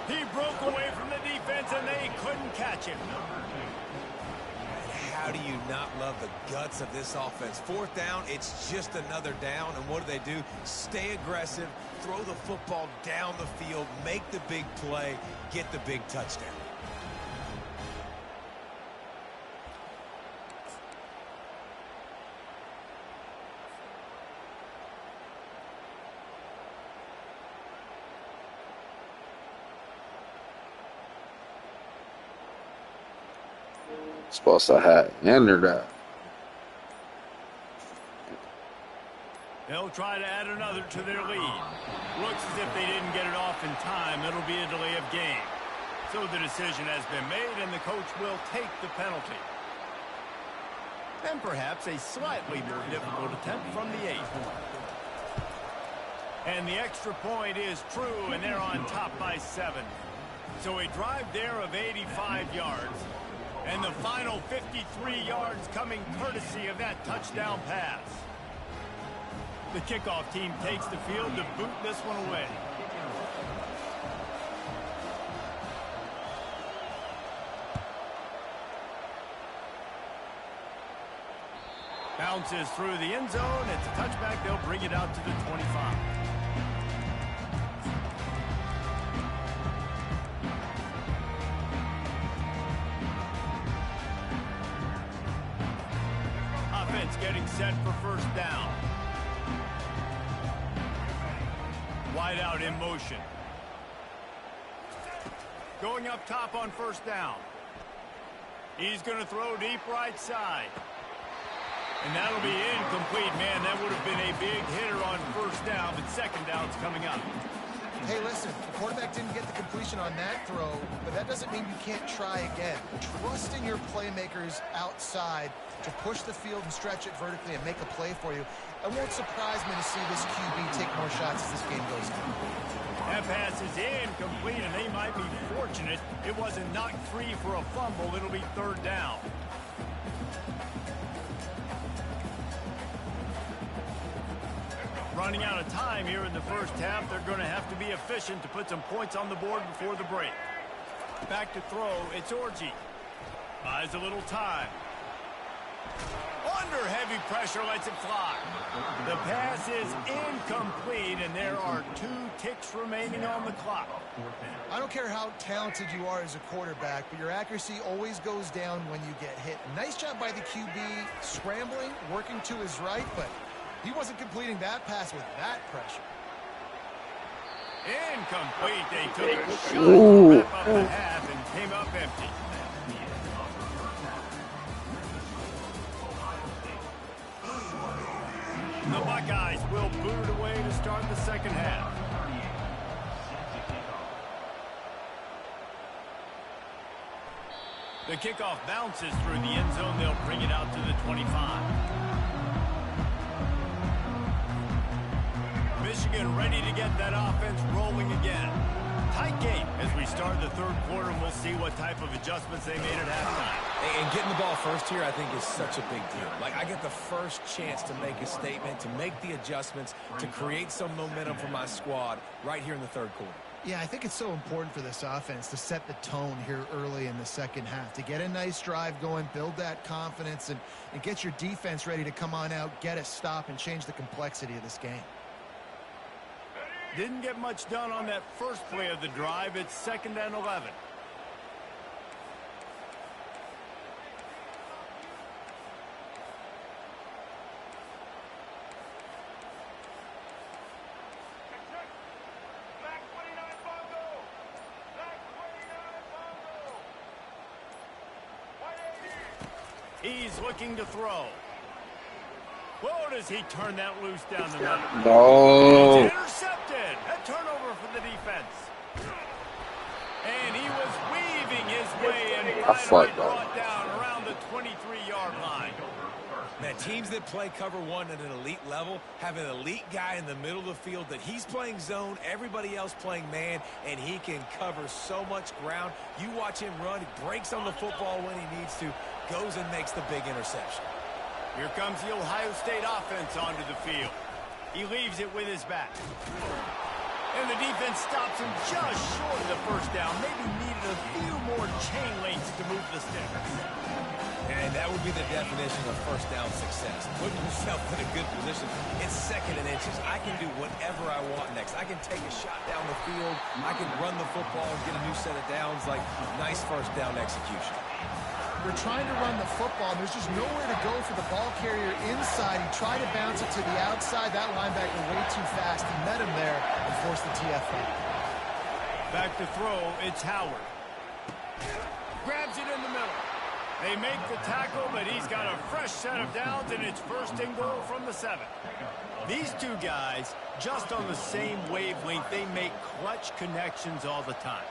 He broke away from the defense, and they couldn't catch him. How do you not love the guts of this offense? 4th down, it's just another down, and what do? Stay aggressive, throw the football down the field, make the big play, get the big touchdown. Supposed to have entered that. They'll try to add another to their lead. Looks as if they didn't get it off in time. It'll be a delay of game. So the decision has been made, and the coach will take the penalty. And perhaps a slightly more difficult attempt from the 8. And the extra point is true, and they're on top by 7. So a drive there of 85 yards. And the final 53 yards coming courtesy of that touchdown pass. The kickoff team takes the field to boot this one away. Bounces through the end zone. It's a touchback. They'll bring it out to the 25. Offense getting set for first down. Wide out in motion. Going up top on first down. He's going to throw deep right side. And that'll be incomplete, man. That would have been a big hitter on first down, but second down's coming up. Hey, listen, the quarterback didn't get the completion on that throw, but that doesn't mean you can't try again. Trust in your playmakers outside to push the field and stretch it vertically and make a play for you. It won't surprise me to see this QB take more shots as this game goes on. That pass is incomplete, and they might be fortunate it wasn't knocked free for a fumble. It'll be third down. Running out of time here in the first half. They're going to have to be efficient to put some points on the board before the break. Back to throw. It's Orji. Buys a little time. Under heavy pressure, lets it fly. The pass is incomplete, and there are 2 ticks remaining on the clock. I don't care how talented you are as a quarterback, but your accuracy always goes down when you get hit. Nice job by the QB scrambling, working to his right, but he wasn't completing that pass with that pressure. Incomplete. They took a shot to wrap up the half and came up empty. The Buckeyes will boot it away to start the second half. The kickoff bounces through the end zone. They'll bring it out to the 25. Michigan ready to get that offense rolling again. Tight game as we start the third quarter, and we'll see what type of adjustments they made at halftime. And getting the ball first here, I think, is such a big deal. Like, I get the first chance to make a statement, to make the adjustments, to create some momentum for my squad right here in the third quarter. Yeah, I think it's so important for this offense to set the tone here early in the second half, to get a nice drive going, build that confidence, and get your defense ready to come on out, get a stop, and change the complexity of this game. Didn't get much done on that first play of the drive. It's 2nd and 11. He's looking to throw. Whoa, does he turn that loose down the middle? No. It's intercepted. A turnover for the defense. And he was weaving his way and finally brought down around the 23-yard line. Man, teams that play cover one at an elite level have an elite guy in the middle of the field that he's playing zone, everybody else playing man, and he can cover so much ground. You watch him run, he breaks on the football when he needs to, goes and makes the big interception. Here comes the Ohio State offense onto the field. He leaves it with his back. And the defense stops him just short of the first down. Maybe needed a few more chain links to move the sticks. And that would be the definition of first down success. Putting yourself in a good position. It's 2nd and inches. I can do whatever I want next. I can take a shot down the field. I can run the football and get a new set of downs. Like, nice first down execution. They're trying to run the football. There's just nowhere to go for the ball carrier inside. He tried to bounce it to the outside. That linebacker way too fast. He met him there and forced the TFL. Back to throw. It's Howard. Grabs it in the middle. They make the tackle, but he's got a fresh set of downs, and it's first and goal from the 7. These two guys, just on the same wavelength, they make clutch connections all the time.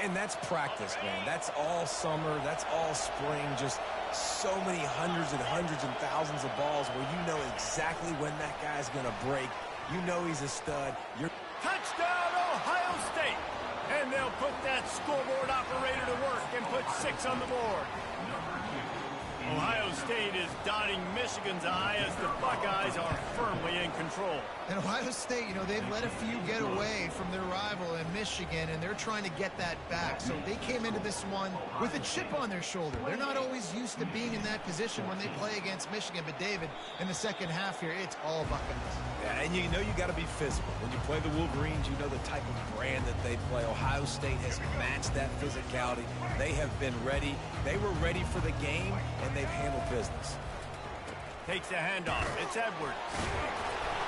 And that's practice, man. That's all summer. That's all spring. Just so many hundreds and thousands of balls where you know exactly when that guy's going to break. You know he's a stud. Touchdown, Ohio State! And they'll put that scoreboard operator to work and put 6 on the board. Ohio State is dotting Michigan's eye as the Buckeyes are firmly in control. And Ohio State, you know, they've let a few get away from their rival in Michigan, and they're trying to get that back. So they came into this one with a chip on their shoulder. They're not always used to being in that position when they play against Michigan. But, David, in the second half here, it's all Buckeyes. Yeah, and you know you got to be physical. When you play the Wolverines, you know the type of brand that they play. Ohio State has matched that physicality. They have been ready. They were ready for the game, and they've handled business. Takes the handoff. It's Edwards.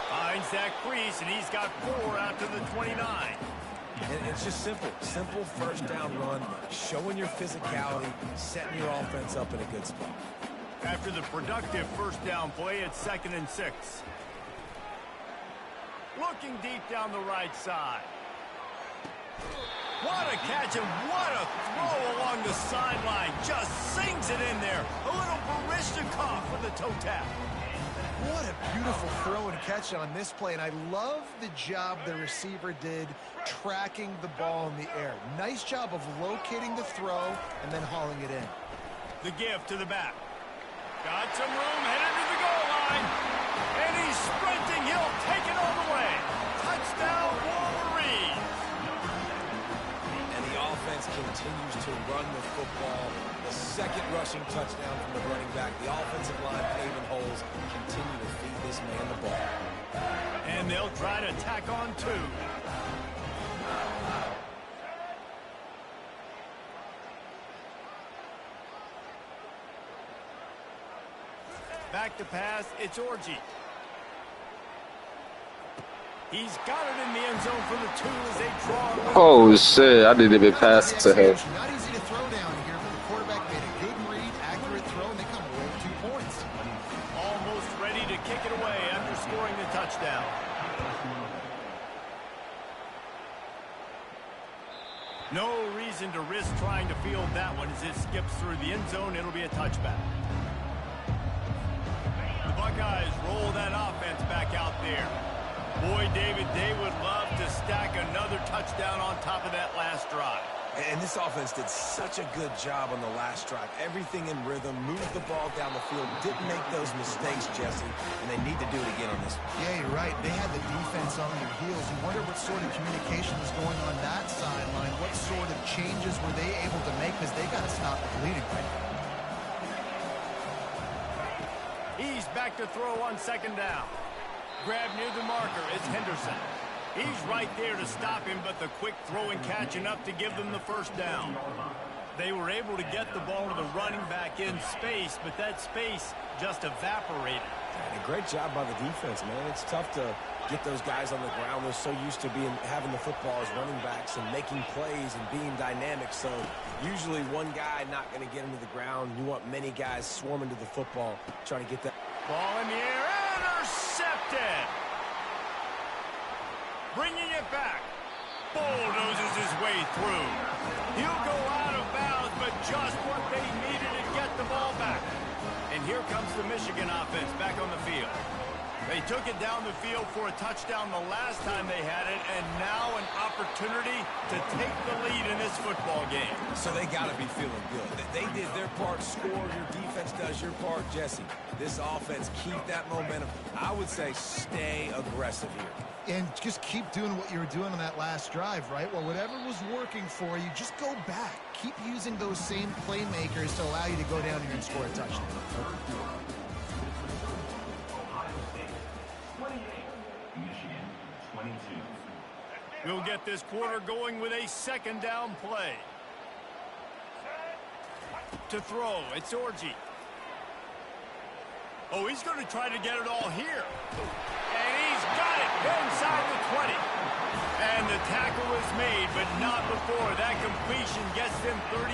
Finds that crease, and he's got 4 out to the 29. And it's just simple. Simple first down run, showing your physicality, setting your offense up in a good spot. After the productive first down play, it's 2nd and 6. Looking deep down the right side. What a catch and what a throw along the sideline. Just sings it in there. A little Barishnikov with a toe tap. What a beautiful throw and catch on this play. And I love the job the receiver did tracking the ball in the air. Nice job of locating the throw and then hauling it in. The give to the back. Got some room, headed to the goal line. And he's sprinting. He'll take it all the way. Touchdown, Wolverines. And the offense continues to run the football. The second rushing touchdown from the running back. The offensive line paving holes. Continue to feed this man the ball. And they'll try to tack on 2. Back to pass, it's Orji. He's got it in the end zone for the 2 as they draw. Oh shit, I didn't even pass it to him. Not easy to throw down here, but the quarterback made a good read, accurate throw, and they come away with 2 points. Almost ready to kick it away after scoring the touchdown. No reason to risk trying to field that one as it skips through the end zone. It'll be a touchback. The Buckeyes roll that offense back out there. Boy, David, they would love to stack another touchdown on top of that last drive. And this offense did such a good job on the last drive. Everything in rhythm, moved the ball down the field, didn't make those mistakes, Jesse, and they need to do it again on this one. Yeah, you're right. They had the defense on their heels. You wonder what sort of communication was going on that sideline. What sort of changes were they able to make because they got to stop the bleeding, right? He's back to throw on 2nd down. Grab near the marker is Henderson. He's right there to stop him, but the quick throw and catch enough to give them the first down. They were able to get the ball to the running back in space, but that space just evaporated. And a great job by the defense, man. It's tough to get those guys on the ground. They're so used to having the football as running backs and making plays and being dynamic. So usually one guy not going to get him to the ground. You want many guys swarming to the football, trying to get that. Ball in the air, intercepted. Bringing it back. Bulldozes his way through. He'll go out of bounds, but just what they needed to get the ball back. And here comes the Michigan offense back on the field. They took it down the field for a touchdown the last time they had it, and now an opportunity to take the lead in this football game. So they got to be feeling good. They did their part, score. Your defense does your part, Jesse. This offense, keep that momentum. I would say stay aggressive here. And just keep doing what you were doing on that last drive, right? Well, whatever was working for you, just go back. Keep using those same playmakers to allow you to go down here and score a touchdown. We'll get this quarter going with a 2nd down play. To throw, it's Orji. Oh, he's going to try to get it all here. And he's got it inside the 20. And the tackle is made, but not before that completion gets them 30+.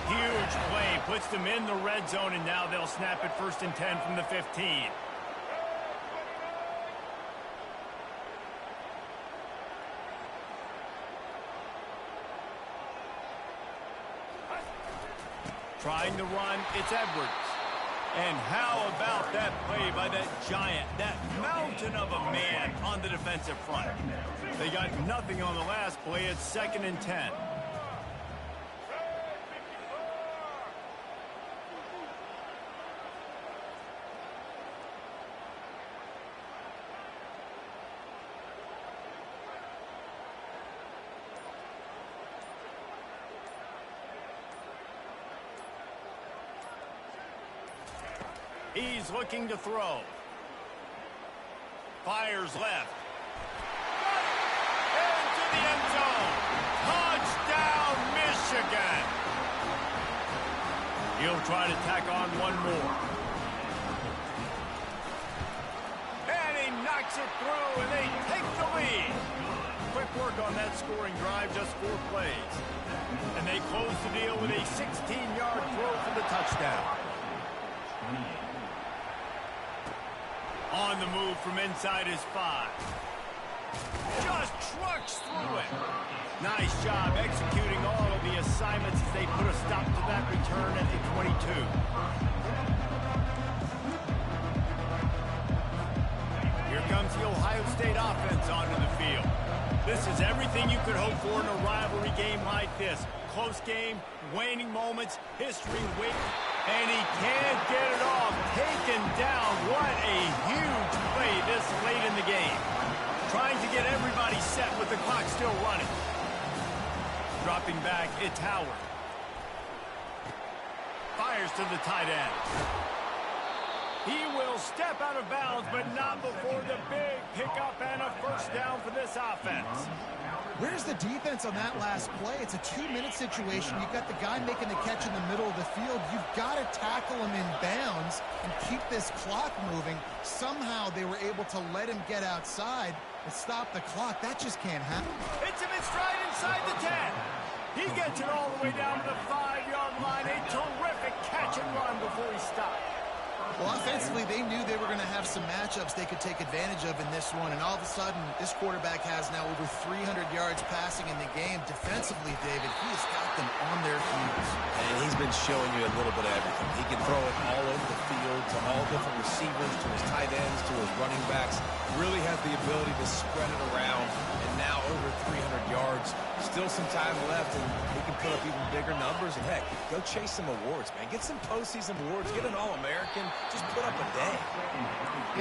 huge play. Puts them in the red zone, and now they'll snap it 1st and 10 from the 15. Trying to run, it's Edwards. And how about that play by that giant, that mountain of a man on the defensive front? They got nothing on the last play. It's 2nd and 10. He's looking to throw. Fires left. Into the end zone. Touchdown, Michigan. He'll try to tack on one more. And he knocks it through, and they take the lead. Quick work on that scoring drive, just 4 plays. And they close the deal with a 16-yard throw for the touchdown. On the move from inside his 5. Just trucks through it. Nice job executing all of the assignments as they put a stop to that return at the 22. Here comes the Ohio State offense onto the field. This is everything you could hope for in a rivalry game like this. Close game, waning moments, history waiting. And he can't get it off. Taken down. What a huge play this late in the game. Trying to get everybody set with the clock still running. Dropping back, it's Howard. Fires to the tight end. He will step out of bounds, but not before the big pickup and a 1st down for this offense. Where's the defense on that last play? It's a 2-minute situation. You've got the guy making the catch in the middle of the field. You've got to tackle him in bounds and keep this clock moving. Somehow they were able to let him get outside and stop the clock. That just can't happen. Hits him in stride inside the 10. He gets it all the way down to the 5-yard line. A terrific catch and run before he stopped. Well, offensively, they knew they were going to have some matchups they could take advantage of in this one, and all of a sudden, this quarterback has now over 300 yards passing in the game. Defensively, David, he has got them on their heels. And he's been showing you a little bit of everything. He can throw it all over the field to all different receivers, to his tight ends, to his running backs. Really has the ability to spread it around, and now over 300 yards. Still some time left, and he can put up even bigger numbers. And, heck, go chase some awards, man. Get some postseason awards. Get an All-American. Just put up a day.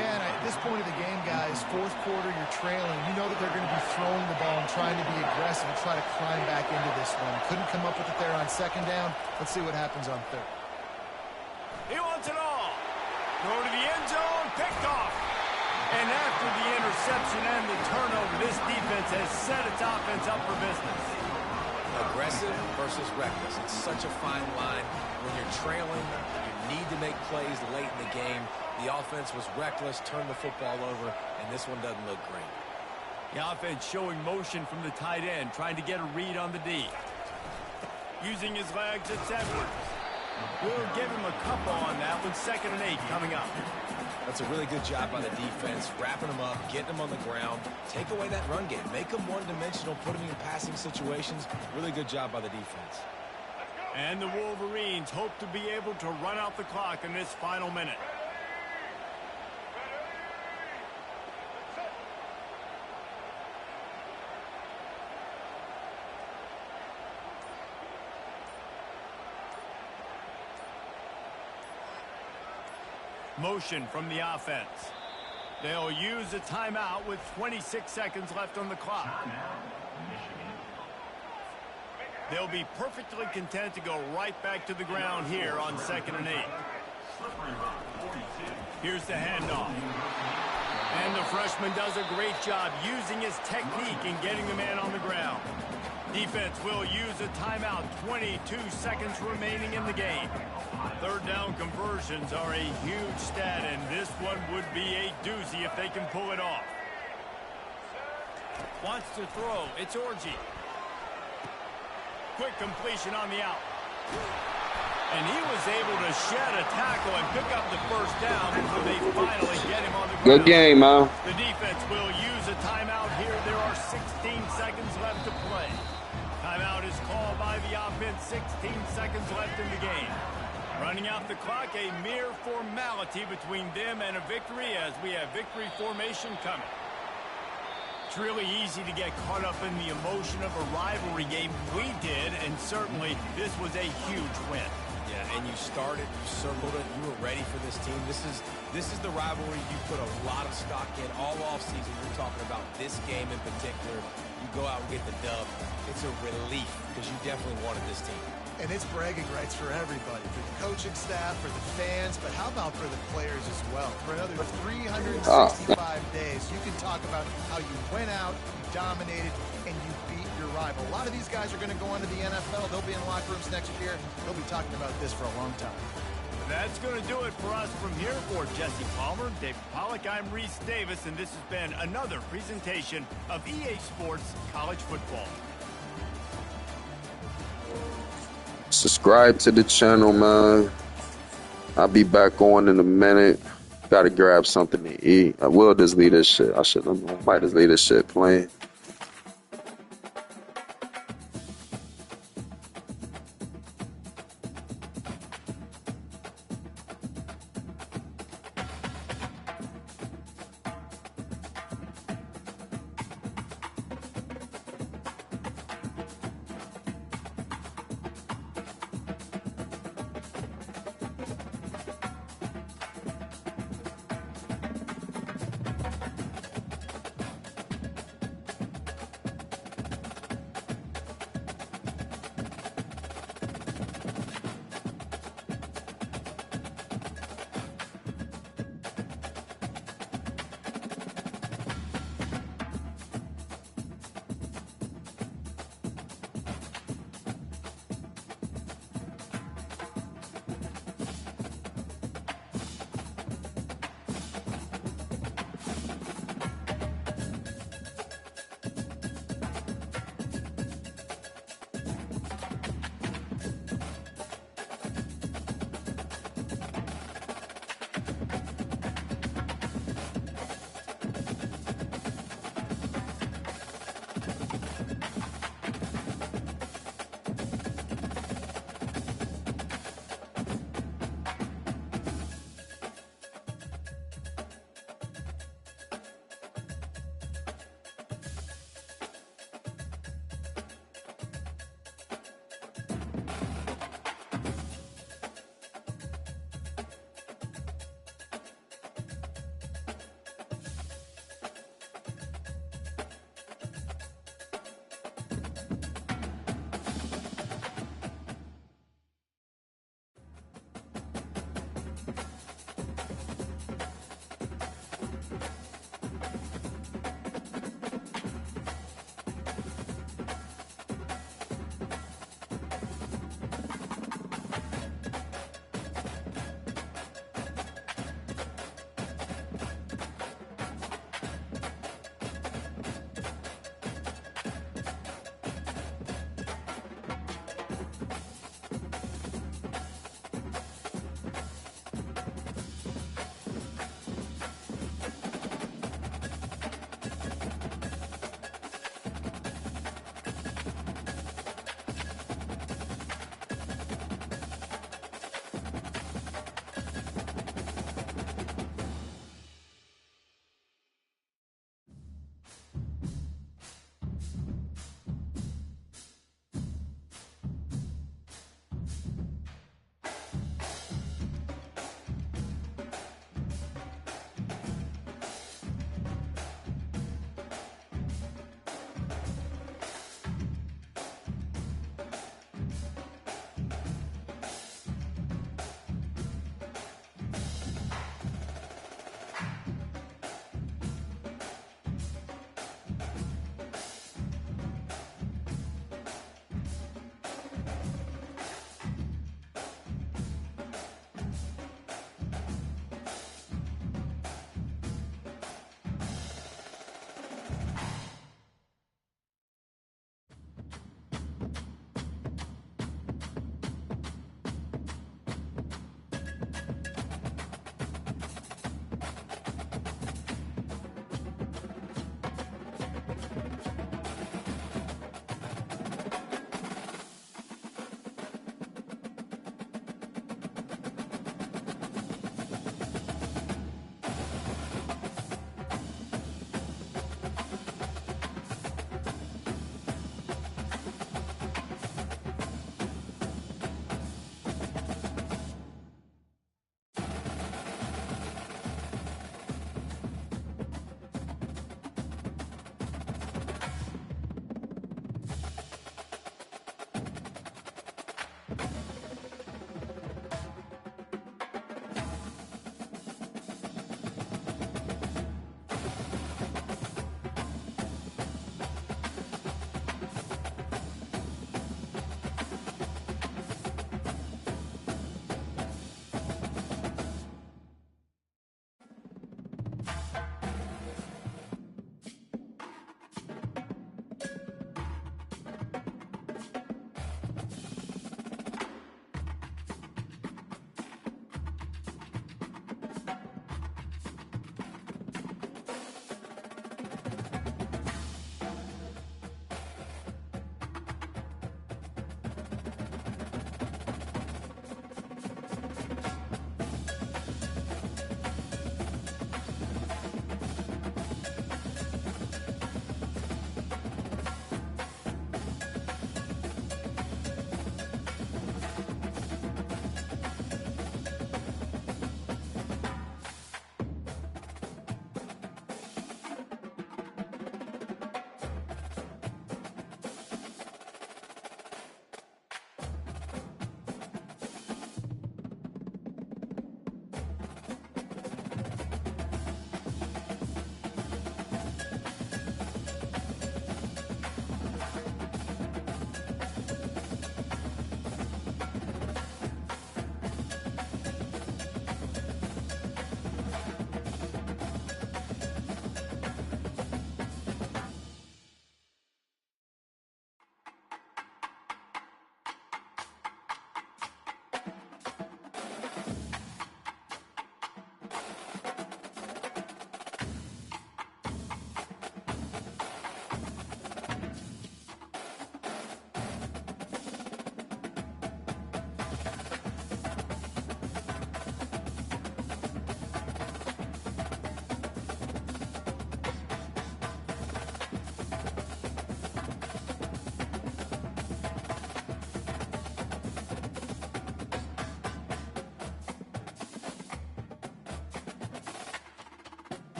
Yeah, and at this point of the game, guys, 4th quarter, you're trailing. You know that they're going to be throwing the ball and trying to be aggressive and try to climb back into this one. Couldn't come up with it there on 2nd down. Let's see what happens on 3rd. He wants it all. Throw to the end zone, picked off. And after the interception and the turnover, this defense has set its offense up for business. Aggressive versus reckless. It's such a fine line. When you're trailing, you need to make plays late in the game. The offense was reckless, turned the football over, and this one doesn't look great. The offense showing motion from the tight end, trying to get a read on the D. Using his legs, it's Edwards. We'll give him a couple on that one. 2nd and 8 coming up. That's a really good job by the defense, wrapping them up, getting them on the ground. Take away that run game. Make them one-dimensional, put them in passing situations. Really good job by the defense. And the Wolverines hope to be able to run out the clock in this final minute. Motion from the offense. They'll use a timeout with 26 seconds left on the clock. They'll be perfectly content to go right back to the ground here on 2nd and 8. Here's the handoff. And the freshman does a great job using his technique and getting the man on the ground. Defense will use a timeout. 22 seconds remaining in the game. 3rd down conversions are a huge stat, and this one would be a doozy if they can pull it off. Wants to throw. It's Orji. Quick completion on the out. And he was able to shed a tackle and pick up the first down until they finally get him on the ground. Good game, man. The defense will use a timeout here. There are 16 seconds left to play. Timeout is called by the offense. 16 seconds left in the game. Running out the clock, a mere formality between them and a victory as we have victory formation coming. It's really easy to get caught up in the emotion of a rivalry game. We did, and certainly this was a huge win. Yeah, and you started, you circled it, you were ready for this team. This is the rivalry you put a lot of stock in all offseason. You're talking about this game in particular. You go out and get the dub. It's a relief because you definitely wanted this team. And it's bragging rights for everybody, for the coaching staff, for the fans, but how about for the players as well? For another 365 days, you can talk about how you went out, you dominated, and you beat your rival. A lot of these guys are going to go on to the NFL. They'll be in locker rooms next year. They'll be talking about this for a long time. That's going to do it for us from here. For Jesse Palmer, Dave Pollack, I'm Reese Davis, and this has been another presentation of EA Sports College Football. Subscribe to the channel, man. I'll be back on in a minute. Gotta grab something to eat. I will just leave this shit. I might just leave this shit playing.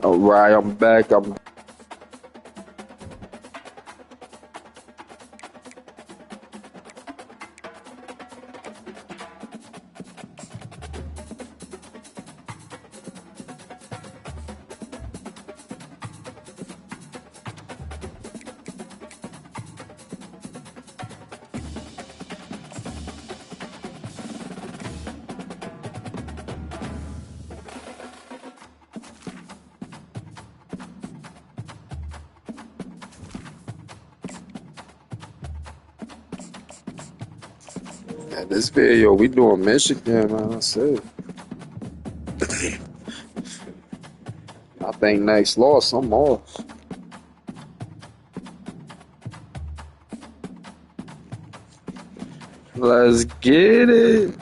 All right, I'm back. Yeah, this video, we doing Michigan, man. I said. I think next loss, I'm off. Let's get it.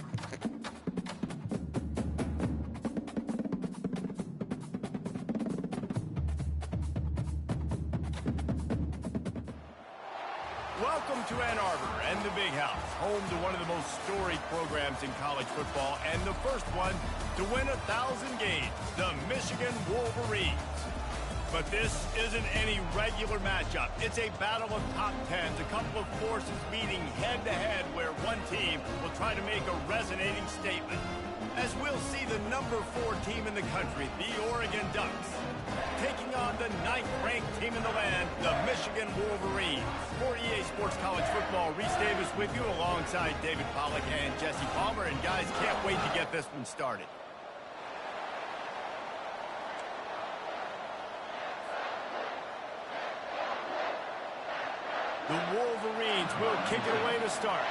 Welcome to Ann Arbor and the Big House, home to one of the most storied programs in college football and the first one to win 1,000 games, the Michigan Wolverines. But this isn't any regular matchup. It's a battle of top tens, a couple of forces meeting head-to-head where one team will try to make a resonating statement. As we'll see the number 4 team in the country, the Oregon Ducks, taking on the 9th-ranked team in the land, the Michigan Wolverines. For EA Sports College Football, Reese Davis with you alongside David Pollack and Jesse Palmer. And guys, can't wait to get this one started. The Wolverines will kick it away to start.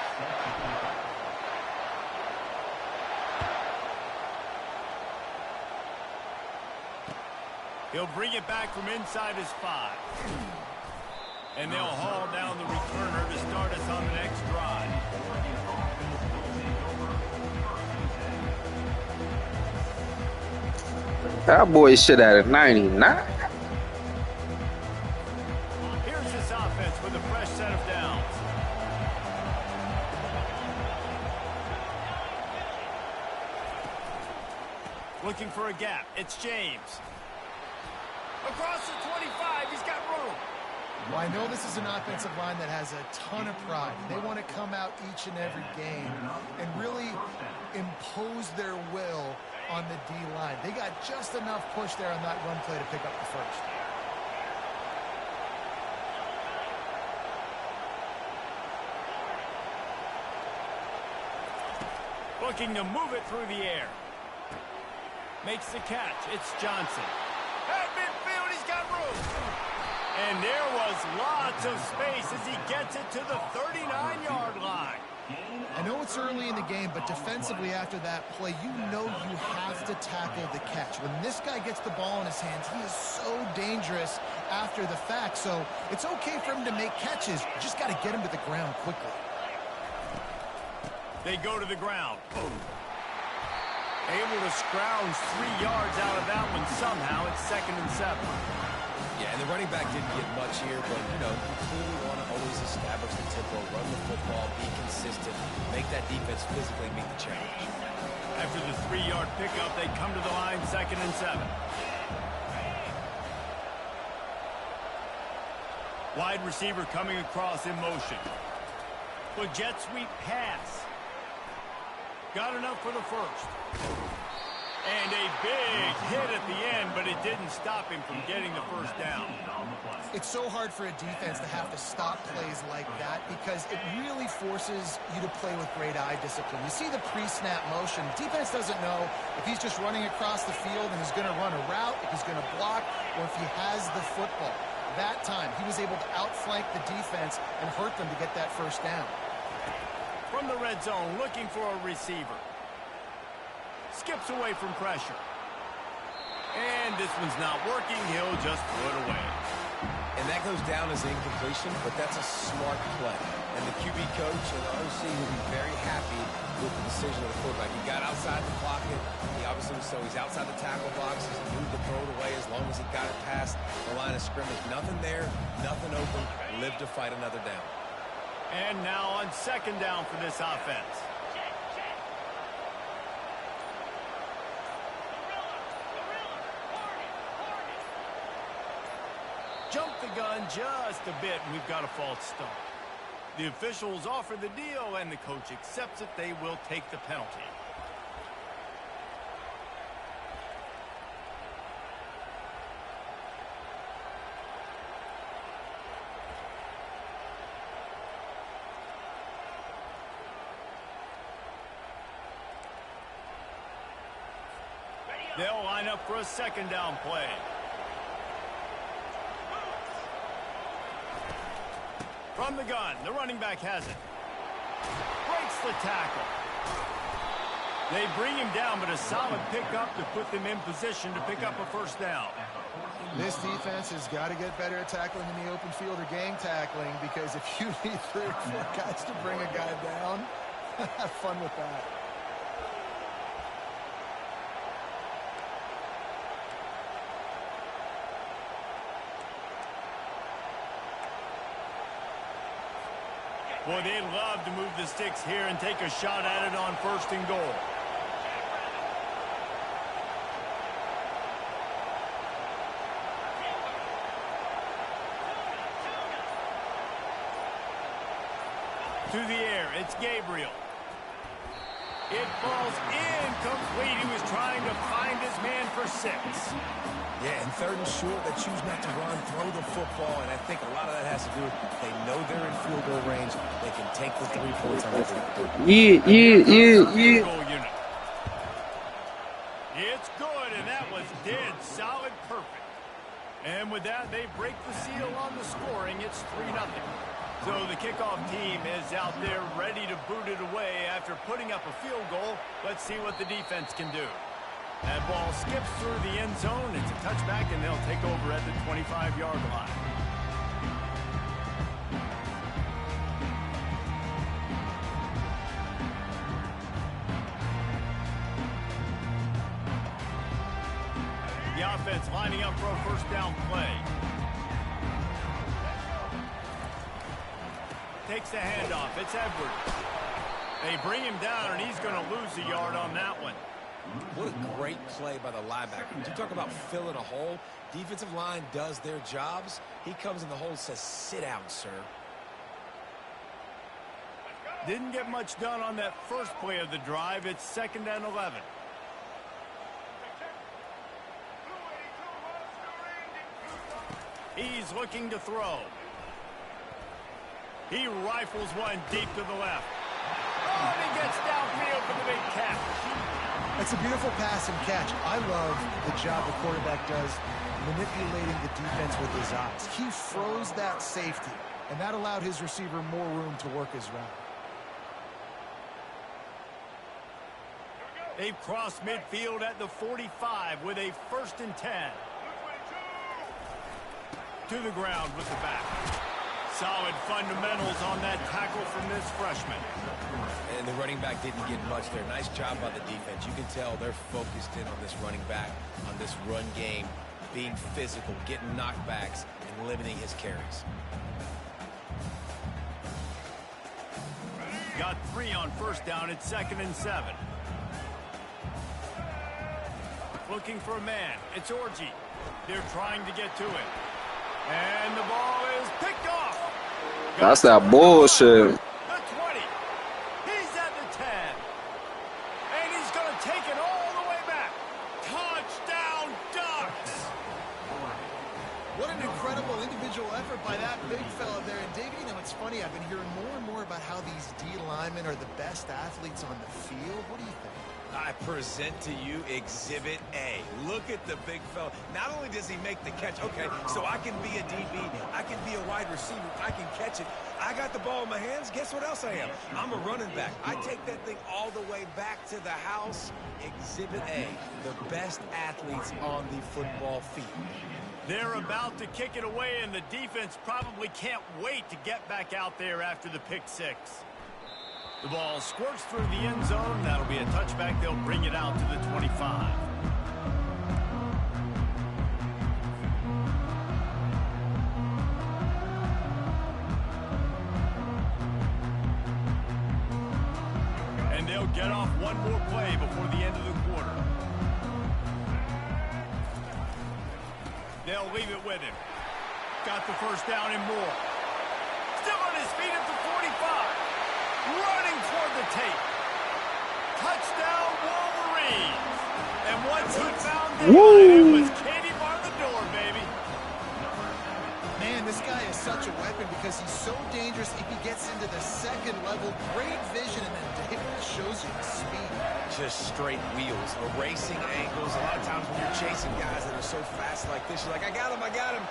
He'll bring it back from inside his 5. And they'll haul down the returner to start us on the next drive. Cowboys shit at a 99. Here's this offense with a fresh set of downs. Looking for a gap. It's James. Across the 25, he's got room. Well, I know this is an offensive line that has a ton of pride. They want to come out each and every game and really impose their will on the D-line. They got just enough push there on that run play to pick up the first. Looking to move it through the air. Makes the catch. It's Johnson. At midfield, he's got room. And there was lots of space as he gets it to the 39-yard line. I know it's early in the game, but defensively after that play, you know you have to tackle the catch. When this guy gets the ball in his hands, he is so dangerous after the fact. So it's okay for him to make catches. You just got to get him to the ground quickly. They go to the ground. Boom. Able to scrounge 3 yards out of that one somehow. It's 2nd and 7. Yeah, and the running back didn't get much here, but, you know, you clearly want to always establish the tempo, run the football, be consistent, make that defense physically meet the challenge. After the 3-yard pickup, they come to the line, 2nd and 7. Wide receiver coming across in motion. With jet sweep pass. Got enough for the first. And a big hit at the end, but it didn't stop him from getting the first down. It's so hard for a defense to have to stop plays like that because it really forces you to play with great eye discipline. You see the pre-snap motion. Defense doesn't know if he's just running across the field and he's going to run a route, if he's going to block, or if he has the football. That time, he was able to outflank the defense and hurt them to get that first down. From the red zone, looking for a receiver. Skips away from pressure. And this one's not working. He'll just put away. And that goes down as incompletion, but that's a smart play. And the QB coach and the OC will be very happy with the decision of the quarterback. He got outside the pocket. He obviously was so he's outside the tackle box. He's moved to throw it away as long as he got it past the line of scrimmage. Nothing there, nothing open. Live to fight another down. And now on 2nd down for this offense. Jumped the gun just a bit, and we've got a false start. The officials offer the deal, and the coach accepts it. They will take the penalty. They'll line up for a second down play. From the gun, the running back has it. Breaks the tackle. They bring him down, but a solid pickup to put them in position to pick up a first down. This defense has got to get better at tackling in the open field or gang tackling, because if you need 3 or 4 guys to bring a guy down, have fun with that. Boy, they'd love to move the sticks here and take a shot at it on 1st and goal. To the air, it's Gabriel. It falls incomplete. He was trying to find his man for 6. Yeah, and 3rd and short, they choose not to run, throw the football, and I think a lot of that has to do with they know they're in field goal range. They can take the 3 points on that. Yeah. It's good, and that was dead solid perfect. And with that, they break the seal on the scoring. It's 3-0. So the kickoff team is out there ready to boot it away after putting up a field goal. Let's see what the defense can do. That ball skips through the end zone. It's a touchback, and they'll take over at the 25-yard line. The offense lining up for a first down play. Takes the handoff. It's Edwards. They bring him down, and he's going to lose a yard on that one. What a great play by the linebacker. You talk about filling a hole. Defensive line does their jobs. He comes in the hole and says, sit down, sir. Didn't get much done on that first play of the drive. It's 2nd and 11. He's looking to throw. He rifles one deep to the left. Oh, and he gets downfield for the big catch. It's a beautiful pass and catch. I love the job the quarterback does manipulating the defense with his eyes. He froze that safety, and that allowed his receiver more room to work his route. They've crossed midfield at the 45 with a 1st and 10. To the ground with the back. Solid fundamentals on that tackle from this freshman. And the running back didn't get much there. Nice job by the defense. You can tell they're focused in on this running back, on this run game, being physical, getting knockbacks, and limiting his carries. Got 3 on first down. It's 2nd and 7. Looking for a man. It's Orji. They're trying to get to it. And the ball is picked off. That's that bullshit. The 20. He's at the 10. And he's going to take it all the way back. Touchdown, Ducks. What an incredible individual effort by that big fella there. And David, you know, it's funny. I've been hearing more and more about how these D linemen are the best athletes on the field. What do you think? I present to you Exhibit A. Look at the big fella. Not only does he make the catch, okay, so I can be a DB, I can be a wide receiver, I can catch it. I got the ball in my hands. Guess what else I am? I'm a running back. I take that thing all the way back to the house. Exhibit A, the best athletes on the football field. They're about to kick it away, and the defense probably can't wait to get back out there after the pick 6. The ball squirts through the end zone. That'll be a touchback. They'll bring it out to the 25. And they'll get off one more play before the end of the quarter. They'll leave it with him. got the first down and more. Still on his feet at the 45. Running toward the tape. Touchdown, Wolverines. And once he found daylight, it was Katie bar the door, baby. Man, this guy is such a weapon because he's so dangerous if he gets into the second level. Great vision, and then David shows you the speed. Just straight wheels, erasing angles. A lot of times when you're chasing guys that are so fast like this, you're like, I got him, I got him.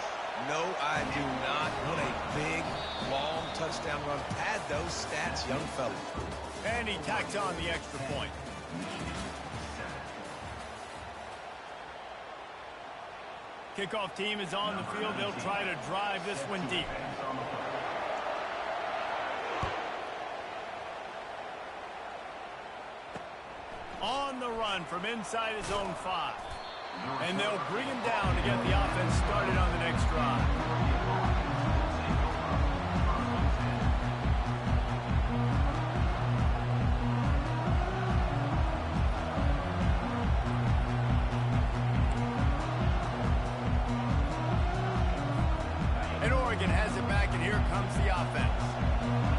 No, I do not. What a big, long touchdown run. Pad those stats, young fella. And he tacks on the extra point. Kickoff team is on the field. They'll try to drive this one deep. On the run from inside his own 5. And they'll bring him down to get the offense started on the next drive. And Oregon has it back, and here comes the offense.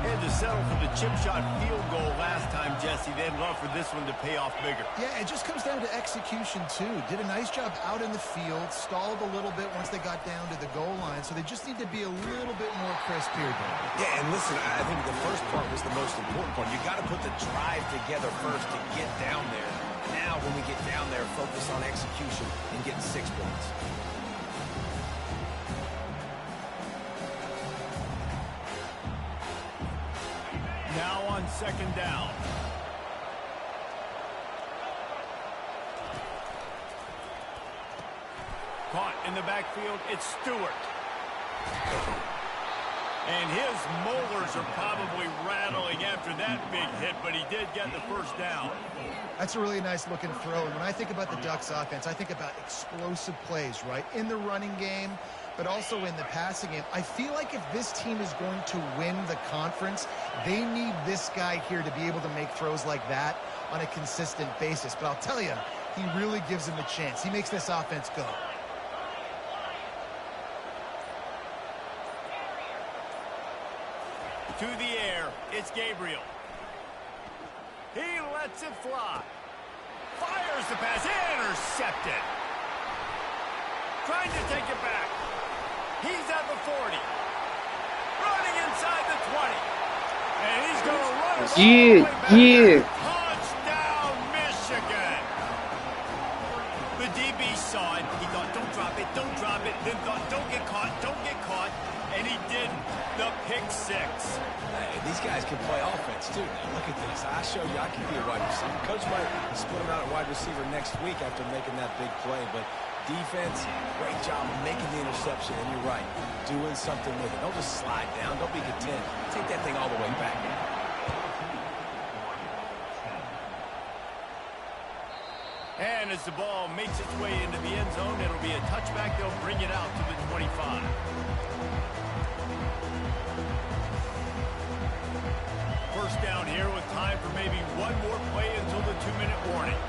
They had to settle for the chip shot field goal last time, Jesse. They'd love for this one to pay off bigger. Yeah, it just comes down to execution, too. Did a nice job out in the field, stalled a little bit once they got down to the goal line, so they just need to be a little bit more crisp here, David. Yeah, and listen, I think the first part was the most important part. You got to put the drive together first to get down there. Now, when we get down there, focus on execution and getting 6 points. Now on second down. Caught in the backfield, it's Stewart. And his molars are probably rattling after that big hit, but he did get the first down. That's a really nice looking throw. And when I think about the Ducks offense, I think about explosive plays, right? In the running game, but also in the passing game. I feel like if this team is going to win the conference, they need this guy here to be able to make throws like that on a consistent basis. But I'll tell you, he really gives them a chance. He makes this offense go. To the air, it's Gabriel. He lets it fly. Fires the pass, intercepted. Trying to take it back. He's at the 40. Running inside the 20. And he's going to run it all the way back. Touchdown, Michigan. The DB saw it. He thought, don't drop it, don't drop it. Then thought, don't get caught, don't get caught. And he didn't. The pick 6. Hey, these guys can play offense, too. Now, look at this. I showed you I can be a wide receiver. Coach might split him out at wide receiver next week after making that big play. But defense, great job of making the interception. And you're right, doing something with it. Don't just slide down. Don't be content. Take that thing all the way back. And as the ball makes its way into the end zone, it'll be a touchback. They'll bring it out to the 25. First down here with time for maybe one more play until the 2-minute warning.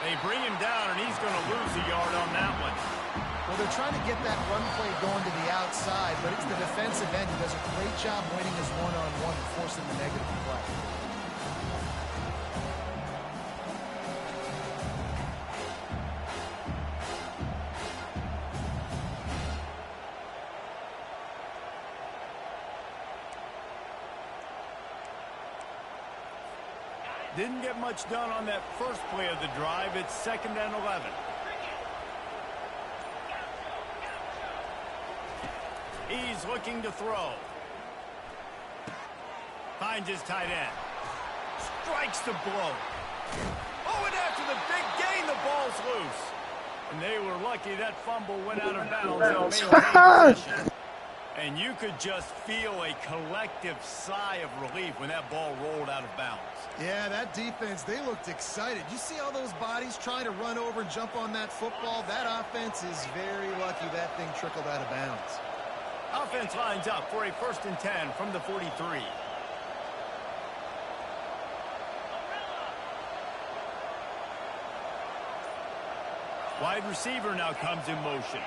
They bring him down, and he's going to lose a yard on that one. Well, they're trying to get that run play going to the outside, but it's the defensive end who does a great job winning his one-on-one and forcing the negative play. Didn't get much done on that first play of the drive. It's 2nd and 11. He's looking to throw. Finds his tight end. Strikes the blow. Oh, and after the big gain, the ball's loose. And they were lucky that fumble went out of bounds. They'll maintain possession. And you could just feel a collective sigh of relief when that ball rolled out of bounds. Yeah, that defense, they looked excited. You see all those bodies trying to run over and jump on that football? That offense is very lucky that thing trickled out of bounds. Offense lines up for a 1st and 10 from the 43. Wide receiver now comes in motion.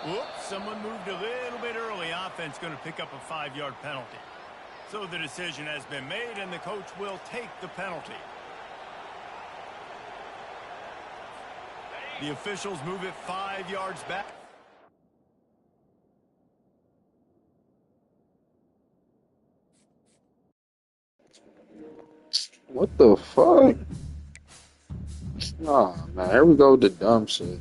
Whoops, someone moved a little bit early. Offense going to pick up a 5-yard penalty. So the decision has been made, and the coach will take the penalty. The officials move it 5 yards back. What the fuck? Oh, man, here we go with the dumb shit.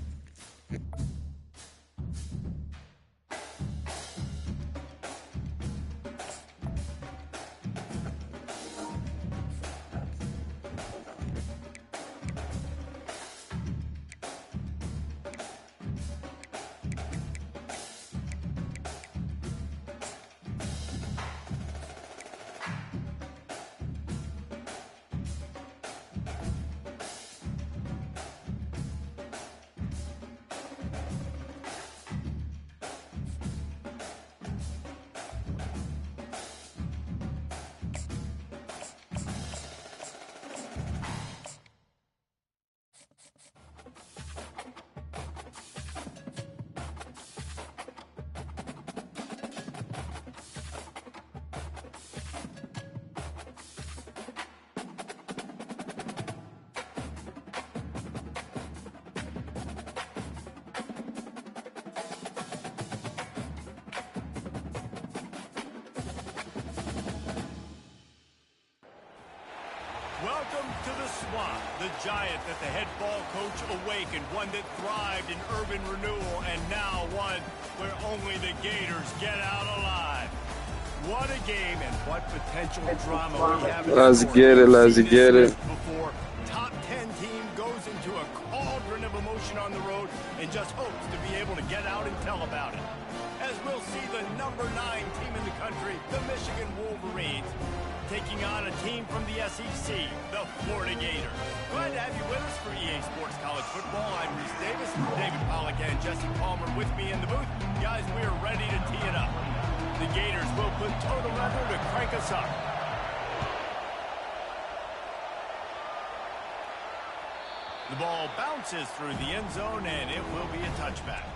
Welcome to the swamp, the giant that the head ball coach awakened, one that thrived in urban renewal, and now one where only the Gators get out alive. What a game and what potential drama we have. Let's get it, let's get it. Before top 10 team goes into a cauldron of emotion on the road and just hopes to be able to get out and tell about it. As we'll see the number 9 team in the country, the Michigan Wolverines, taking on a team from the SEC, the Florida Gators. Glad to have you with us for EA Sports College Football. I'm Reese Davis, David Pollack and Jesse Palmer with me in the booth. Guys, we are ready to tee it up. The Gators will put total leather to crank us up. The ball bounces through the end zone, and it will be a touchback.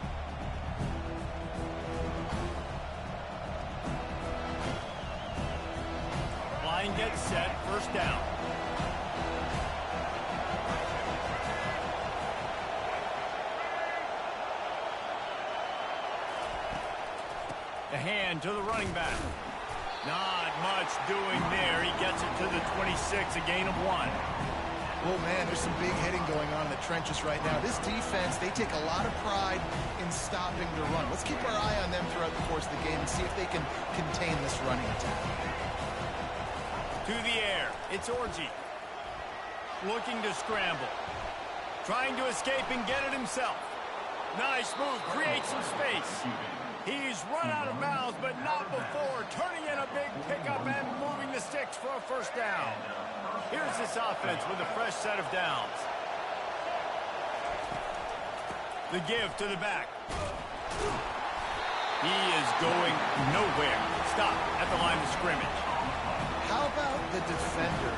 Line gets set, first down. The hand to the running back. Not much doing there. He gets it to the 26, a gain of 1. Oh, man, there's some big hitting going on in the trenches right now. This defense, they take a lot of pride in stopping the run. Let's keep our eye on them throughout the course of the game and see if they can contain this running attack. To the air, it's Orji. Looking to scramble. Trying to escape and get it himself. Nice move, creates some space. He's run out of bounds, but not before turning in a big pickup and moving the sticks for a first down. Here's this offense with a fresh set of downs. The give to the back. He is going nowhere. Stop at the line of scrimmage. How about the defender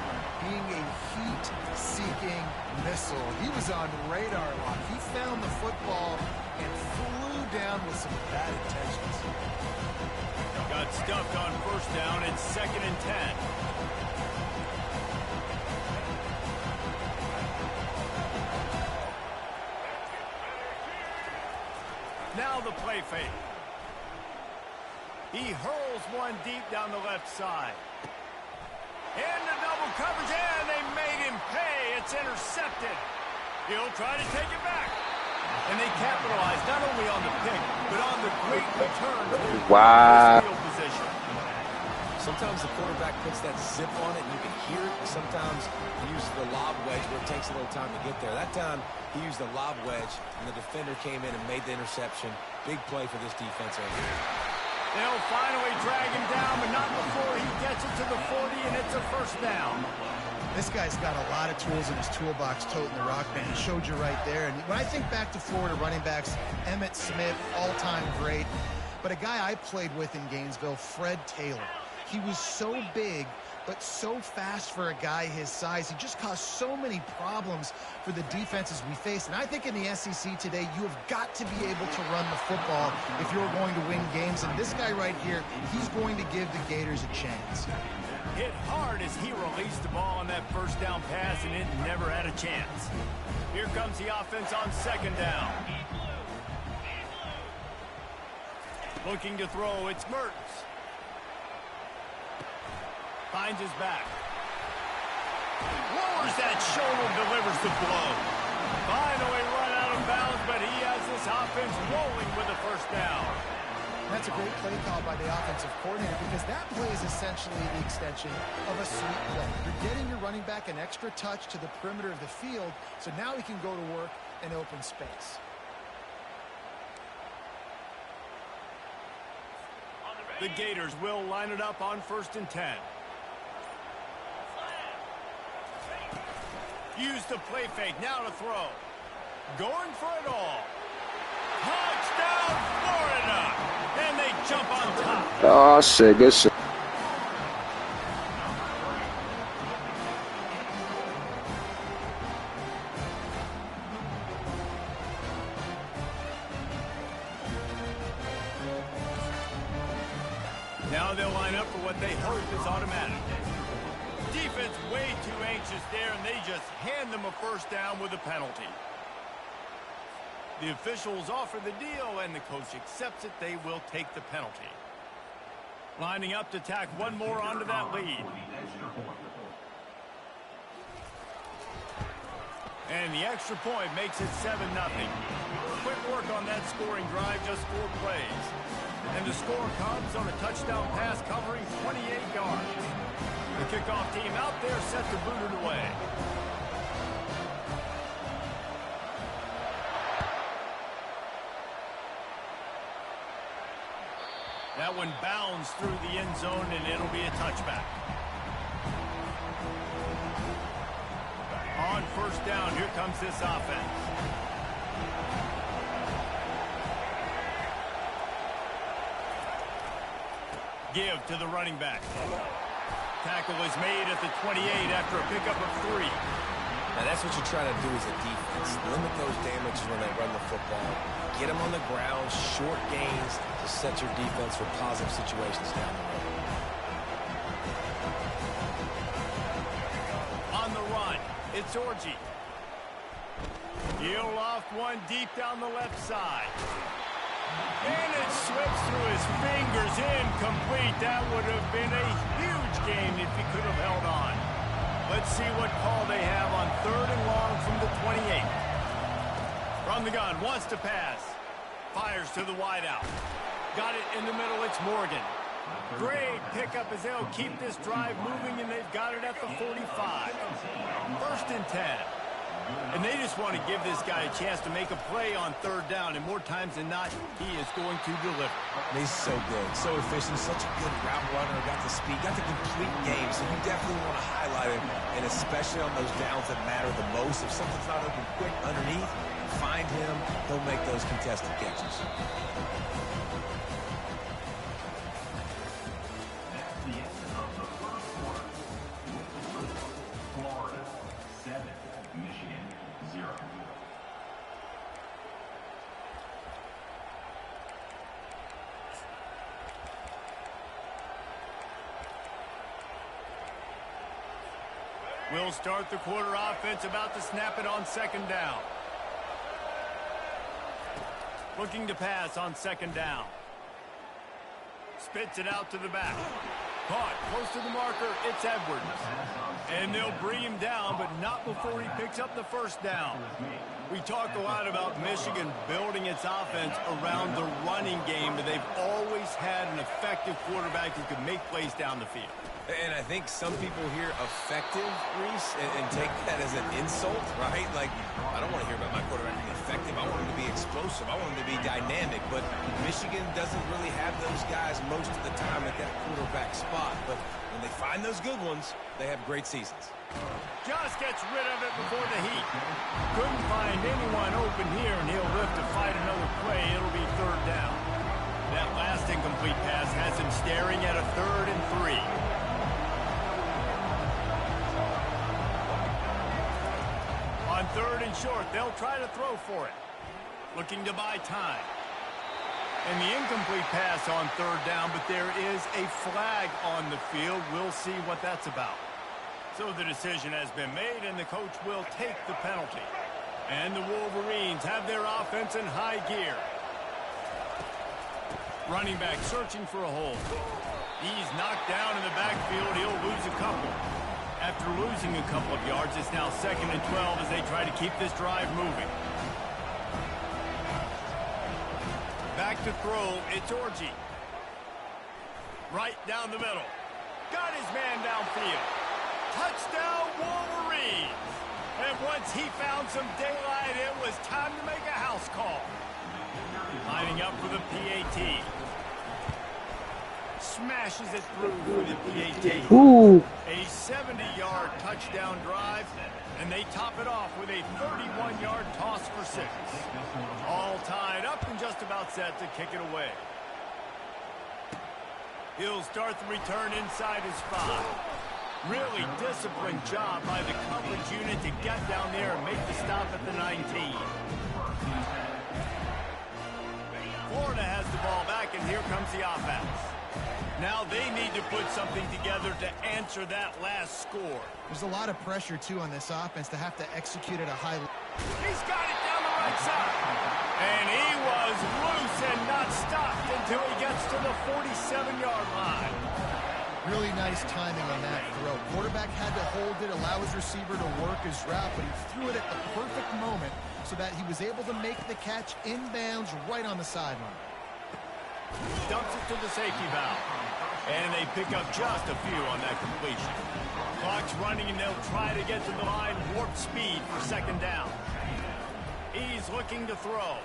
being a heat-seeking missile? He was on radar lock. He found the football and flew down with some bad intentions. Got stuffed on first down. It's 2nd and 10. Now the play fake. He hurls one deep down the left side. Into double coverage, and they made him pay. It's intercepted. He'll try to take it back. And they capitalize not only on the pick, but on the great return to their field position. Sometimes the quarterback puts that zip on it, and you can hear it. Sometimes he uses the lob wedge where it takes a little time to get there. That time, he used the lob wedge, and the defender came in and made the interception. Big play for this defense over here. They'll finally drag him down, but not before he gets it to the 40, and it's a first down. This guy's got a lot of tools in his toolbox toting the rock, man. He showed you right there. And when I think back to Florida running backs, Emmitt Smith, all-time great. But a guy I played with in Gainesville, Fred Taylor. He was so big but so fast for a guy his size. He just caused so many problems for the defenses we face. And I think in the SEC today, you have got to be able to run the football if you're going to win games. And this guy right here, he's going to give the Gators a chance. Hit hard as he released the ball on that first down pass, and it never had a chance. Here comes the offense on second down. Looking to throw, it's Mertens. Finds his back. Lowers that shoulder, delivers the blow. Finally run out of bounds, but he has this offense rolling with a first down. That's a great play call by the offensive coordinator because that play is essentially the extension of a sweep play. You're getting your running back an extra touch to the perimeter of the field, so now he can go to work in open space. The Gators will line it up on 1st and 10. Use the play fake, now to throw. Going for it all. Touchdown, Florida! And they jump on top. Oh, shit. Good shit. Now they'll line up for what they hope is automatic. Defense way too anxious there, and they just hand them a first down with a penalty. The officials offer the deal, and the coach accepts it. They will take the penalty. Lining up to tack one more onto that lead. And the extra point makes it 7-0. Quick work on that scoring drive, just 4 plays. And the score comes on a touchdown pass covering 28 yards. The kickoff team out there set to boot it away. That one bounds through the end zone, and it'll be a touchback. On 1st down, here comes this offense. Give to the running back. Tackle is made at the 28 after a pickup of 3. Now, that's what you're trying to do as a defense. Limit those damages when they run the football. Get them on the ground, short gains to set your defense for positive situations down the road. On the run, it's Orji. He'll off one deep down the left side. And it slips through his fingers, incomplete. That would have been a huge game if he could have held on. Let's see what call they have on 3rd and long from the 28. From the gun, wants to pass. Fires to the wideout. Got it in the middle, it's Morgan. Great pickup as they'll keep this drive moving, and they've got it at the 45. 1st and 10. And they just want to give this guy a chance to make a play on 3rd down, and more times than not, he is going to deliver. He's so good, so efficient, such a good route runner, got the speed, got the complete game, so you definitely want to highlight him, and especially on those downs that matter the most. If something's not open quick underneath, find him, he'll make those contested catches. We'll start the quarter offense, about to snap it on 2nd down. Looking to pass on 2nd down. Spits it out to the back. Caught close to the marker, it's Edwards. And they'll bring him down, but not before he picks up the 1st down. We talk a lot about Michigan building its offense around the running game, but they've always had an effective quarterback who can make plays down the field. And I think some people hear effective, Reese, and take that as an insult, right? Like, I don't want to hear about my quarterback being effective. I want him to be explosive. I want him to be dynamic. But Michigan doesn't really have those guys most of the time at that quarterback spot. But when they find those good ones, they have great seasons. Just gets rid of it before the heat. Couldn't find anyone open here, and he'll live to fight another play. It'll be 3rd down. That last incomplete pass has him staring at a 3rd and 3. On 3rd and short, they'll try to throw for it. Looking to buy time. And the incomplete pass on 3rd down, but there is a flag on the field. We'll see what that's about. So the decision has been made, and the coach will take the penalty. And the Wolverines have their offense in high gear. Running back searching for a hole. He's knocked down in the backfield. He'll lose a couple. After losing a couple of yards, it's now 2nd and 12 as they try to keep this drive moving. Back to throw, it's Orji. Right down the middle. Got his man downfield. Touchdown, Wolverines. And once he found some daylight, it was time to make a house call. Lining up for the PAT. Smashes it through for the PAT. Ooh. A 70-yard touchdown drive, and they top it off with a 31-yard toss for 6. All tied up and just about set to kick it away. He'll start the return inside his 5. Really disciplined job by the coverage unit to get down there and make the stop at the 19. Florida has the ball back, and here comes the offense. Now they need to put something together to answer that last score. There's a lot of pressure, too, on this offense to have to execute at a high level. He's got it down the right side. And he was loose and not stopped until he gets to the 47-yard line. Really nice timing on that throw. Quarterback had to hold it, allow his receiver to work his route, but he threw it at the perfect moment so that he was able to make the catch inbounds right on the sideline. Dumps it to the safety valve. And they pick up just a few on that completion. Clock's running, and they'll try to get to the line warp speed for 2nd down. He's looking to throw.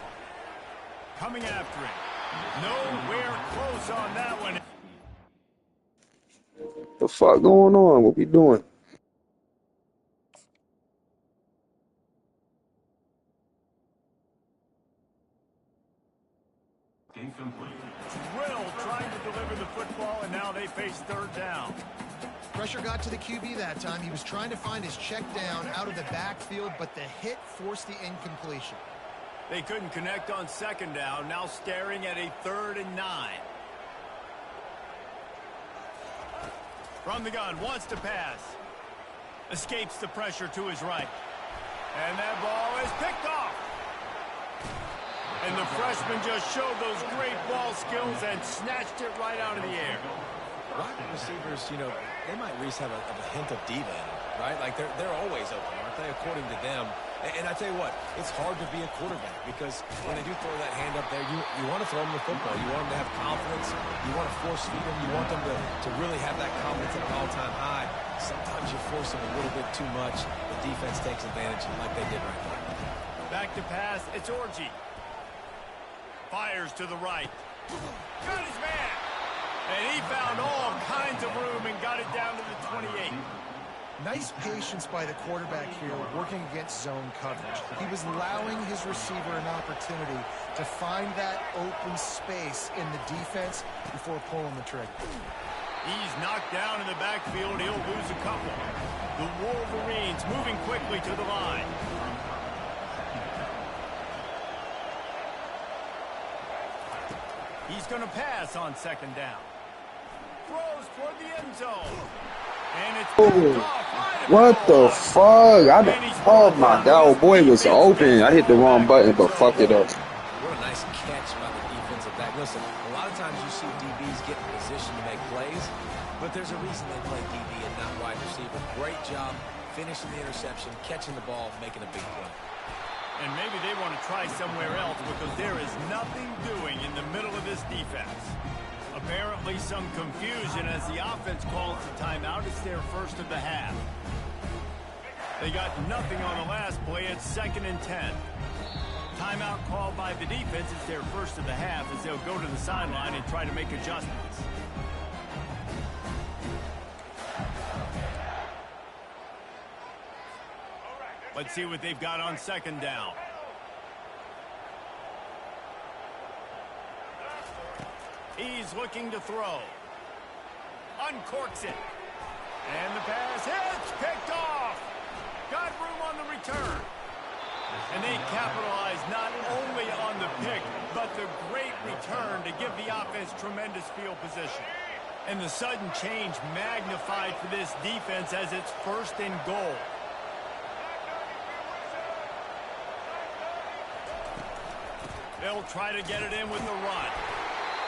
Coming after him. Nowhere close on that one. The fuck going on? What we doing? Drill trying to deliver the football, and now they face 3rd down. Pressure got to the QB that time. He was trying to find his check down out of the backfield, but the hit forced the incompletion. They couldn't connect on 2nd down, now staring at a 3rd and 9. From the gun, wants to pass. Escapes the pressure to his right. And that ball is picked off. And the freshman just showed those great ball skills and snatched it right out of the air. Wide receivers, you know, they might at least have a hint of diva in them, right? Like they're always open, aren't they, according to them? And I tell you what, it's hard to be a quarterback because when they do throw that hand up there, you want to throw them the football. You want them to have confidence. You want to force feed them. You want them to really have that confidence at an all-time high. Sometimes you force them a little bit too much. The defense takes advantage like they did right there. Back to pass, it's Orji. Fires to the right. Got his man. And he found all kinds of room and got it down to the 28. Nice patience by the quarterback here working against zone coverage. He was allowing his receiver an opportunity to find that open space in the defense before pulling the trigger. He's knocked down in the backfield. He'll lose a couple. The Wolverines moving quickly to the line. He's going to pass on 2nd down. Throws toward the end zone. And it's What the fuck? Oh my god, boy was open. I hit the wrong button, but fuck it up. What a nice catch by the defensive back. Listen, a lot of times you see DBs get in position to make plays, but there's a reason they play DB and not wide receiver. Great job finishing the interception, catching the ball, making a big play. And maybe they want to try somewhere else because there is nothing doing in the middle of this defense. Apparently some confusion as the offense calls the timeout. It's their first of the half. They got nothing on the last play. It's 2nd and 10. Timeout called by the defense. It's their first of the half as they'll go to the sideline and try to make adjustments. Let's see what they've got on 2nd down. He's looking to throw. Uncorks it. And the pass hits. Picked off. Got room on the return. And they capitalize not only on the pick, but the great return to give the offense tremendous field position. And the sudden change magnified for this defense as it's 1st and goal. They'll try to get it in with the run.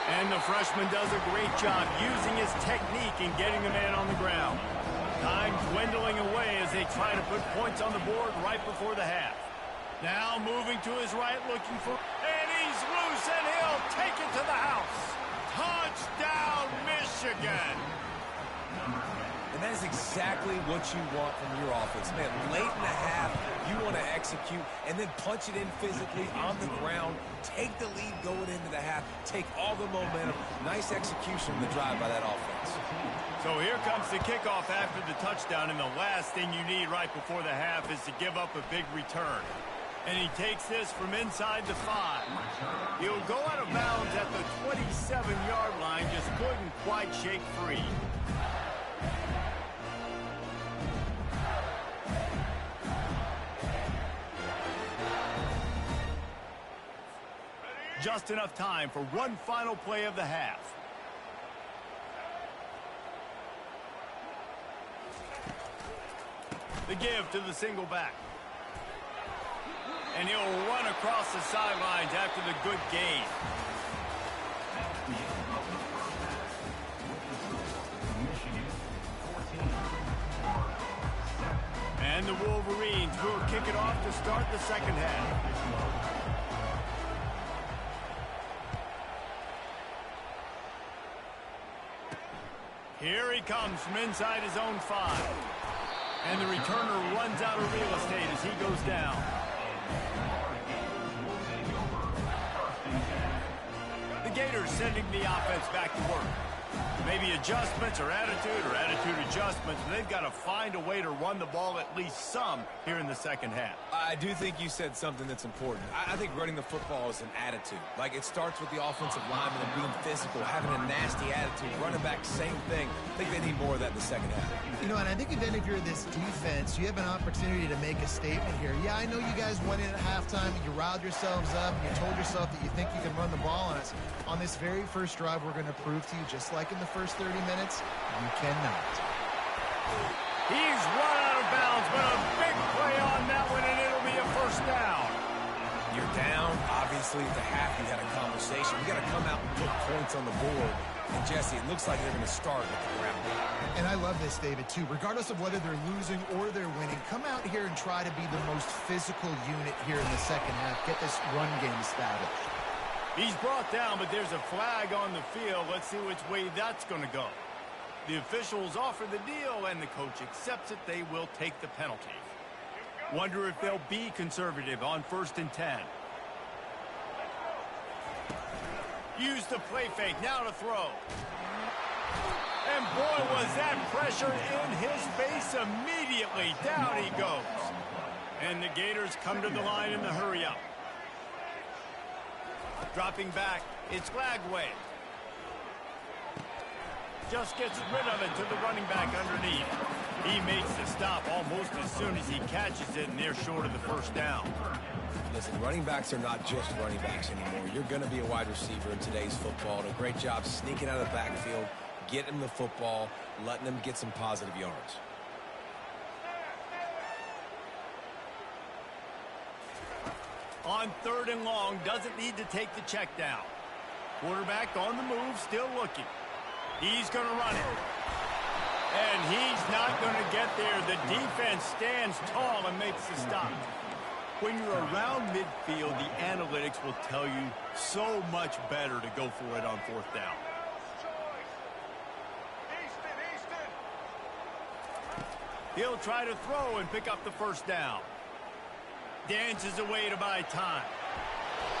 And the freshman does a great job using his technique and getting the man on the ground. Time dwindling away as they try to put points on the board right before the half. Now moving to his right, looking for... And he's loose, and he'll take it to the house. Touchdown, Michigan! And that is exactly what you want from your offense. Man, late in the half, you want to execute and then punch it in physically on the ground, take the lead going into the half, take all the momentum. Nice execution on the drive by that offense. So here comes the kickoff after the touchdown, and the last thing you need right before the half is to give up a big return. And he takes this from inside the 5. He'll go out of bounds at the 27-yard line, just couldn't quite shake free. Just enough time for one final play of the half. The give to the single back. And he'll run across the sidelines after the good gain. And the Wolverines will kick it off to start the second half. Here he comes from inside his own 5. And the returner runs out of real estate as he goes down. The Gators sending the offense back to work. Maybe adjustments or attitude adjustments. They've got to find a way to run the ball at least some here in the second half. I do think you said something that's important. I think running the football is an attitude. Like, it starts with the offensive lineman and being physical, having a nasty attitude. Running back, same thing. I think they need more of that in the second half. You know, and I think then if you're this defense, you have an opportunity to make a statement here. Yeah, I know you guys went in at halftime and you riled yourselves up and you told yourself that you think you can run the ball on us. On this very first drive, we're going to prove to you, just like in the first 30 minutes, you cannot. He's run out of bounds, but a big play on that one, and it'll be a first down. You're down. Obviously, at the half, you had a conversation. You got to come out and put points on the board. And, Jesse, it looks like they're going to start at the ground. And I love this, David, too. Regardless of whether they're losing or they're winning, come out here and try to be the most physical unit here in the second half. Get this run game established. He's brought down, but there's a flag on the field. Let's see which way that's going to go. The officials offer the deal, and the coach accepts it. They will take the penalty. Wonder if they'll be conservative on 1st and 10. Use the play fake, now to throw. And boy, was that pressure in his face immediately. Down he goes. And the Gators come to the line in the hurry up. Dropping back, it's Lagway. Just gets rid of it to the running back underneath. He makes the stop almost as soon as he catches it, and they're short of the first down. Listen, running backs are not just running backs anymore. You're going to be a wide receiver in today's football. And a great job sneaking out of the backfield, getting the football, letting them get some positive yards. On 3rd and long, doesn't need to take the check down. Quarterback on the move, still looking. He's going to run it. And he's not going to get there. The defense stands tall and makes the stop. When you're around midfield, the analytics will tell you so much better to go for it on 4th down. He'll try to throw and pick up the first down. Dances away to buy time.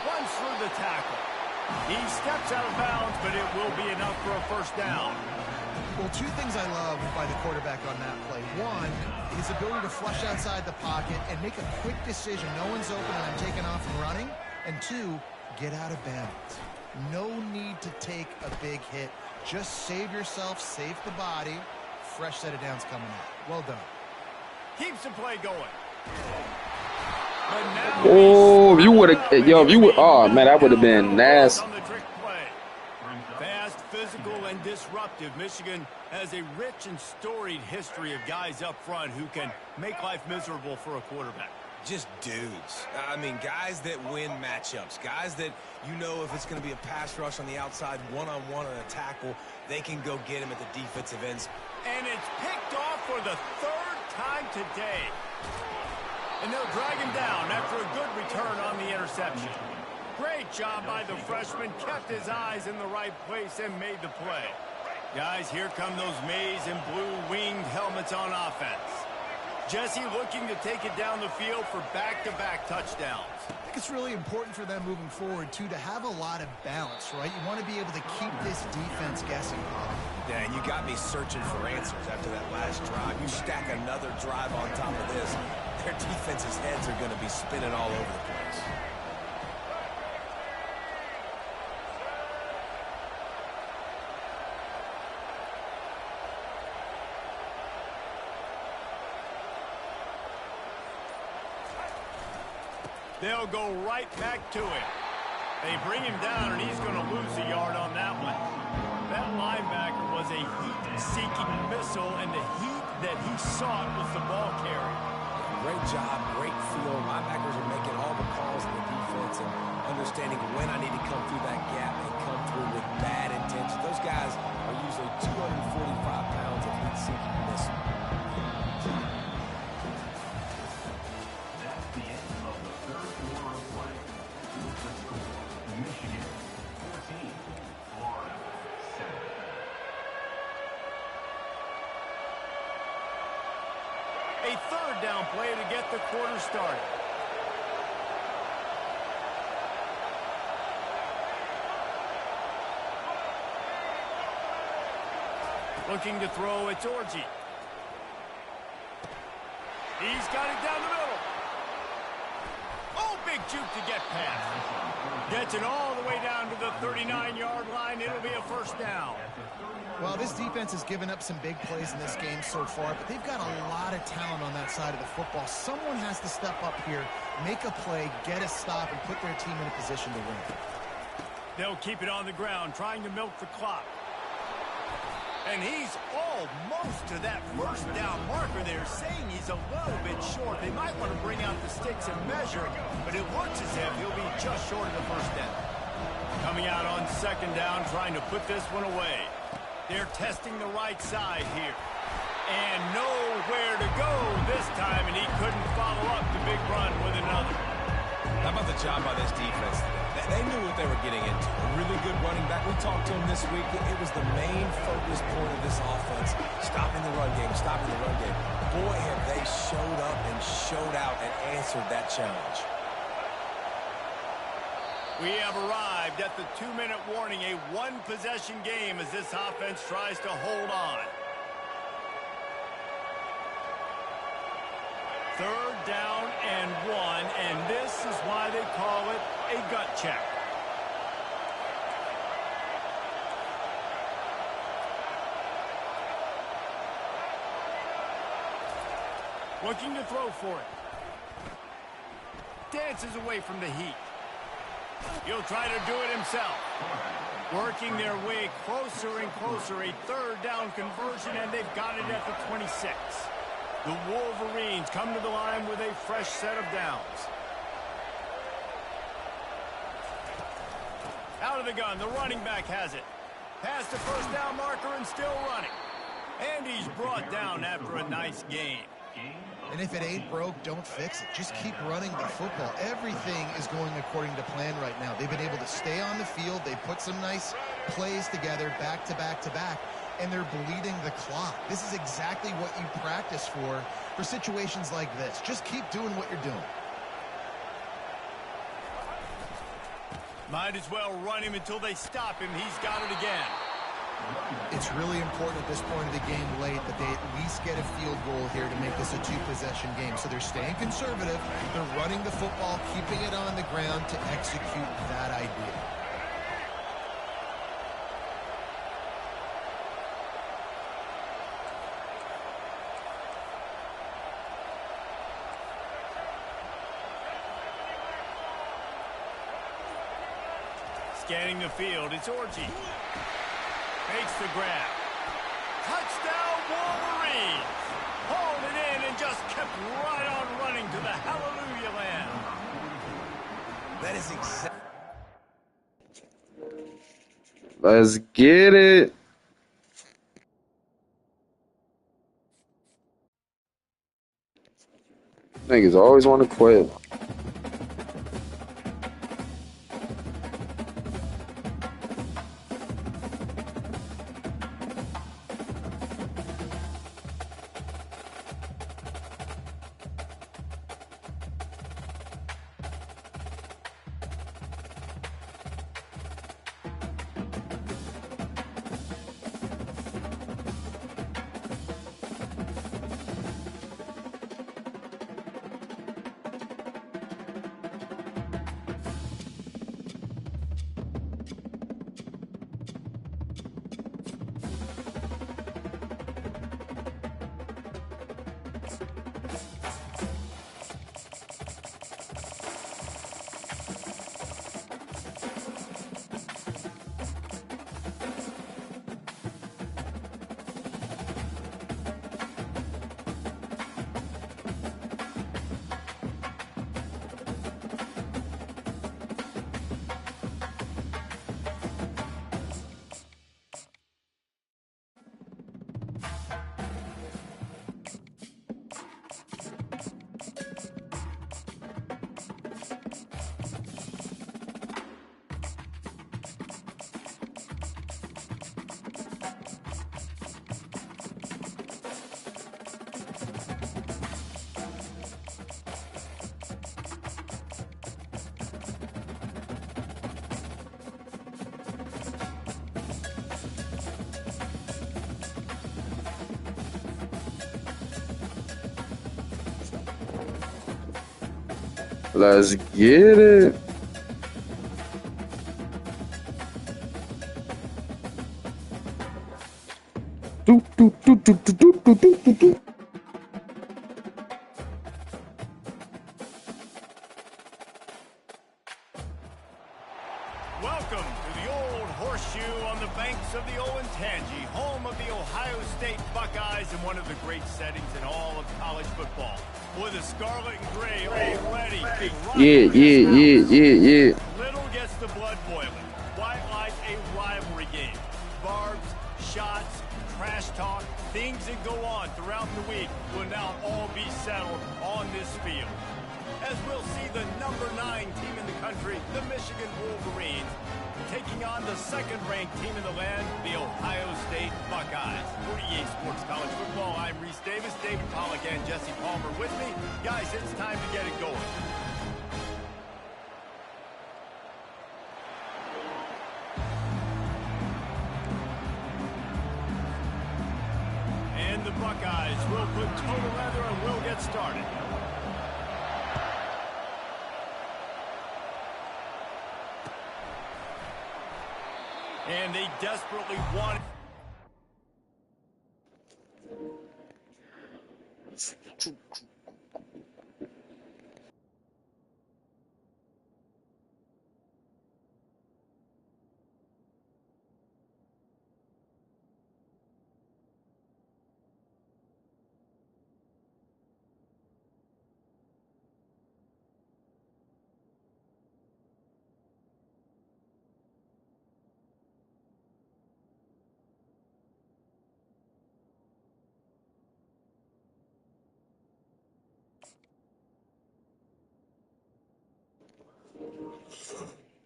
Runs through the tackle. He steps out of bounds, but it will be enough for a first down. Well, 2 things I love by the quarterback on that play. 1, his ability to flush outside the pocket and make a quick decision. No one's open and I'm taking off and running. And 2, get out of bounds. No need to take a big hit. Just save yourself, save the body. Fresh set of downs coming up. Well done. Keeps the play going. But now Oh, if you would have, yo, if you would, oh man, that would have been nasty. on the trick play. Fast, physical, and disruptive. Michigan has a rich and storied history of guys up front who can make life miserable for a quarterback. Just dudes. I mean, guys that win matchups. Guys that you know if it's going to be a pass rush on the outside, one-on-one on a tackle, they can go get him at the defensive ends. And it's picked off for the third time today. And they'll drag him down after a good return on the interception. Great job by the freshman. Kept his eyes in the right place and made the play. Guys, here come those maize and blue winged helmets on offense. Jesse looking to take it down the field for back-to-back touchdowns. I think it's really important for them moving forward, too, to have a lot of balance, right? You want to be able to keep this defense guessing. Dan, you got me searching for answers after that last drive. You stack another drive on top of this, their defense's heads are going to be spinning all over the place. They'll go right back to him. They bring him down, and he's going to lose a yard on that one. That linebacker was a heat-seeking missile, and the heat that he sought was the ball carrier. Great job, great feel. Linebackers are making all the calls in the defense and understanding when I need to come through that gap and come through with bad intention. Those guys are usually 245 pounds of heat-seeking missile. A third down play to get the quarter started. Looking to throw, it's Orji. He's got it down the middle. Oh, big juke to get past. Gets it all the way down to the 39-yard line. It'll be a first down. Well, this defense has given up some big plays in this game so far, but they've got a lot of talent on that side of the football. Someone has to step up here, make a play, get a stop, and put their team in a position to win. They'll keep it on the ground, trying to milk the clock. And he's almost to that first down marker. They're saying he's a little bit short. They might want to bring out the sticks and measure, but it looks as if he'll be just short of the first down. Coming out on second down, trying to put this one away. They're testing the right side here. And nowhere to go this time, and he couldn't follow up the big run with another. How about the job by this defense today? They knew what they were getting into. A really good running back. We talked to him this week. It was the main focus point of this offense. Stopping the run game, stopping the run game. Boy, have they showed up and showed out and answered that challenge. We have arrived at the 2-minute warning, a one-possession game as this offense tries to hold on. Third down and 1, and this is why they call it a gut check. Looking to throw for it. Dances away from the heat. He'll try to do it himself. Working their way closer and closer. A third down conversion, and they've got it at the 26. The Wolverines come to the line with a fresh set of downs. Out of the gun, the running back has it. Past the first down marker and still running. And he's brought down after a nice gain. And if it ain't broke, don't fix it. Just keep running the football. Everything is going according to plan right now. They've been able to stay on the field. They put some nice plays together back to back to back, and they're bleeding the clock. This is exactly what you practice for situations like this. Just keep doing what you're doing. Might as well run him until they stop him. He's got it again. It's really important at this point of the game late that they at least get a field goal here to make this a two-possession game. So they're staying conservative. They're running the football, keeping it on the ground to execute that idea. Scanning the field, it's Orji. Makes the grab. Touchdown, Wolverines! Hauled it in and just kept right on running to the hallelujah land. That is exactly. Let's get it. Niggas always want to quit. Let's get it. Do, do, do, do, do, do, do, do, do. Welcome to the old horseshoe on the banks of the Ncaa, home of the Ohio State Buckeyes and one of the great settings in all of college football. With the scarlet and gray already. Yeah. Little gets the blood boiling. Quite like a rivalry game. Barbs, shots, trash talk, things that go on throughout the week will now all be settled on this field. As we'll see the number 9 team in the country, the Michigan Wolverines, taking on the second-ranked team in the land, the Ohio State Buckeyes. 48 Sports College Football, I'm Reese Davis, David Pollack, and Jesse Palmer with me. Guys, it's time to get it going. And the Buckeyes will put total leather and will get started. And they desperately want it.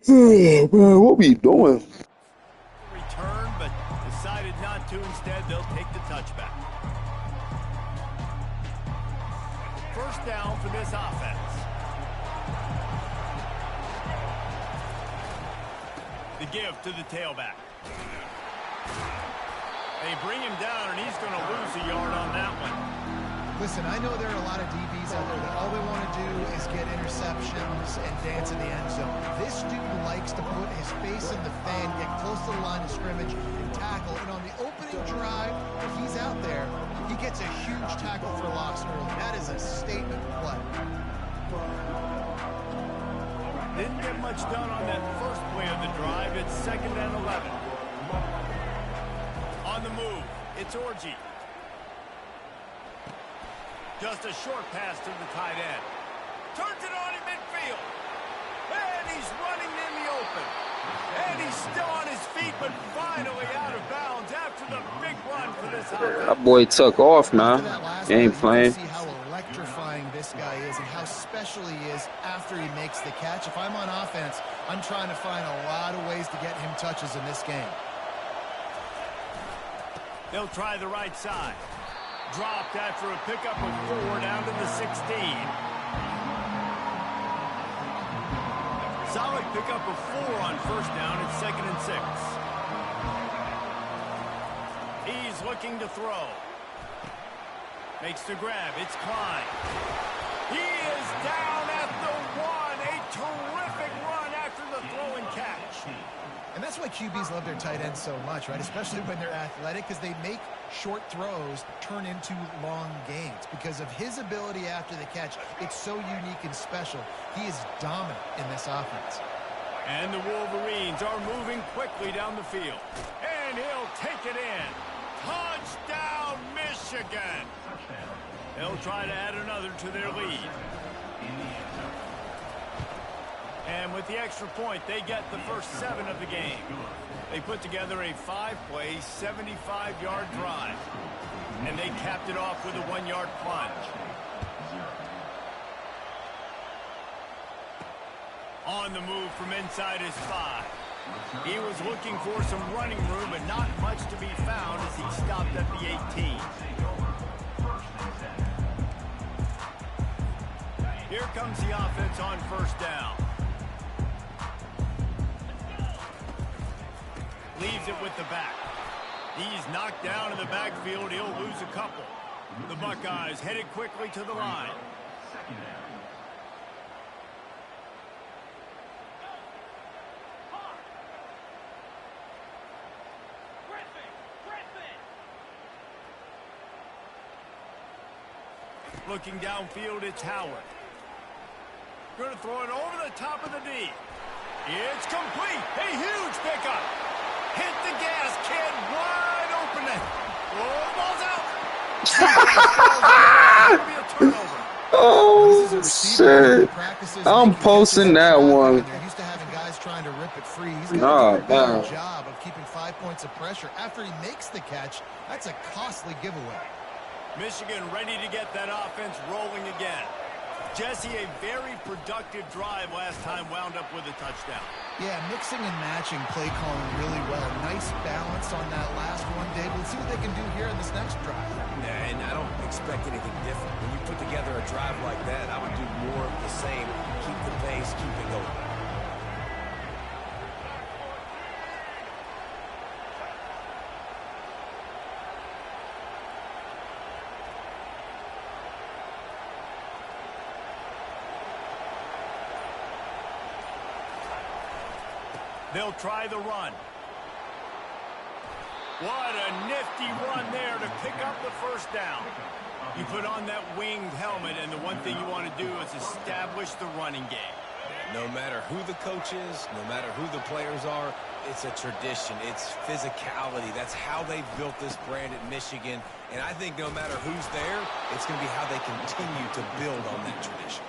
Man, what we doing? Return, but decided not to. Instead, they'll take the touchback. First down for this offense. The give to the tailback. They bring him down, and he's going to lose a yard on that one. Listen, I know there are a lot of DBs out there that all they want to do is get interceptions and dance in the end zone. This dude likes to put his face in the fan, get close to the line of scrimmage, and tackle. And on the opening drive, if he's out there, he gets a huge tackle for loss early. That is a statement play. Didn't get much done on that first play of the drive. It's 2nd and 11. On the move, it's Orji. Just a short pass to the tight end. Turns it on in midfield. And he's running in the open. And he's still on his feet, but finally out of bounds after the big run for this offense. That boy took off, man. He ain't playing. See how electrifying this guy is and how special he is after he makes the catch. If I'm on offense, I'm trying to find a lot of ways to get him touches in this game. They'll try the right side. Dropped after a pickup of 4 down to the 16. Solid pickup of 4 on first down. It's 2nd and 6. He's looking to throw. Makes the grab. It's Klein. He is down at the 1. A terrific run after the throw and catch. And that's why QBs love their tight ends so much, right? Especially when they're athletic, because they make short throws turn into long gains. Because of his ability after the catch, it's so unique and special. He is dominant in this offense. And the Wolverines are moving quickly down the field. And he'll take it in. Touchdown, Michigan! They'll try to add another to their lead. And with the extra point, they get the first 7 of the game. They put together a 5-play, 75-yard drive. And they capped it off with a 1-yard plunge. On the move from inside his 5. He was looking for some running room, but not much to be found as he stopped at the 18. Here comes the offense on first down. Leaves it with the back. He's knocked down in the backfield. He'll lose a couple. The Buckeyes headed quickly to the line. Looking downfield, it's Howard. Going to throw it over the top of the D. It's complete. A huge pickup. Hit the gas, kid. Wide open. Oh, ball's out. Oh, shit. I'm posting that one. They're used to having guys trying to rip it free. He's Nah, got to do a better job of keeping 5 points of pressure. After he makes the catch, that's a costly giveaway. Michigan ready to get that offense rolling again. Jesse, a very productive drive last time, wound up with a touchdown. Yeah, mixing and matching play calling really well. Nice balance on that last one, Dave. Let's see what they can do here in this next drive. Yeah, and I don't expect anything different. When you put together a drive like that, I would do more of the same. Keep the pace, keep it going. They'll try the run. What a nifty run there to pick up the first down. You put on that winged helmet, and the one thing you want to do is establish the running game. No matter who the coach is, no matter who the players are, it's a tradition. It's physicality. That's how they've built this brand at Michigan. And I think no matter who's there, it's going to be how they continue to build on that tradition.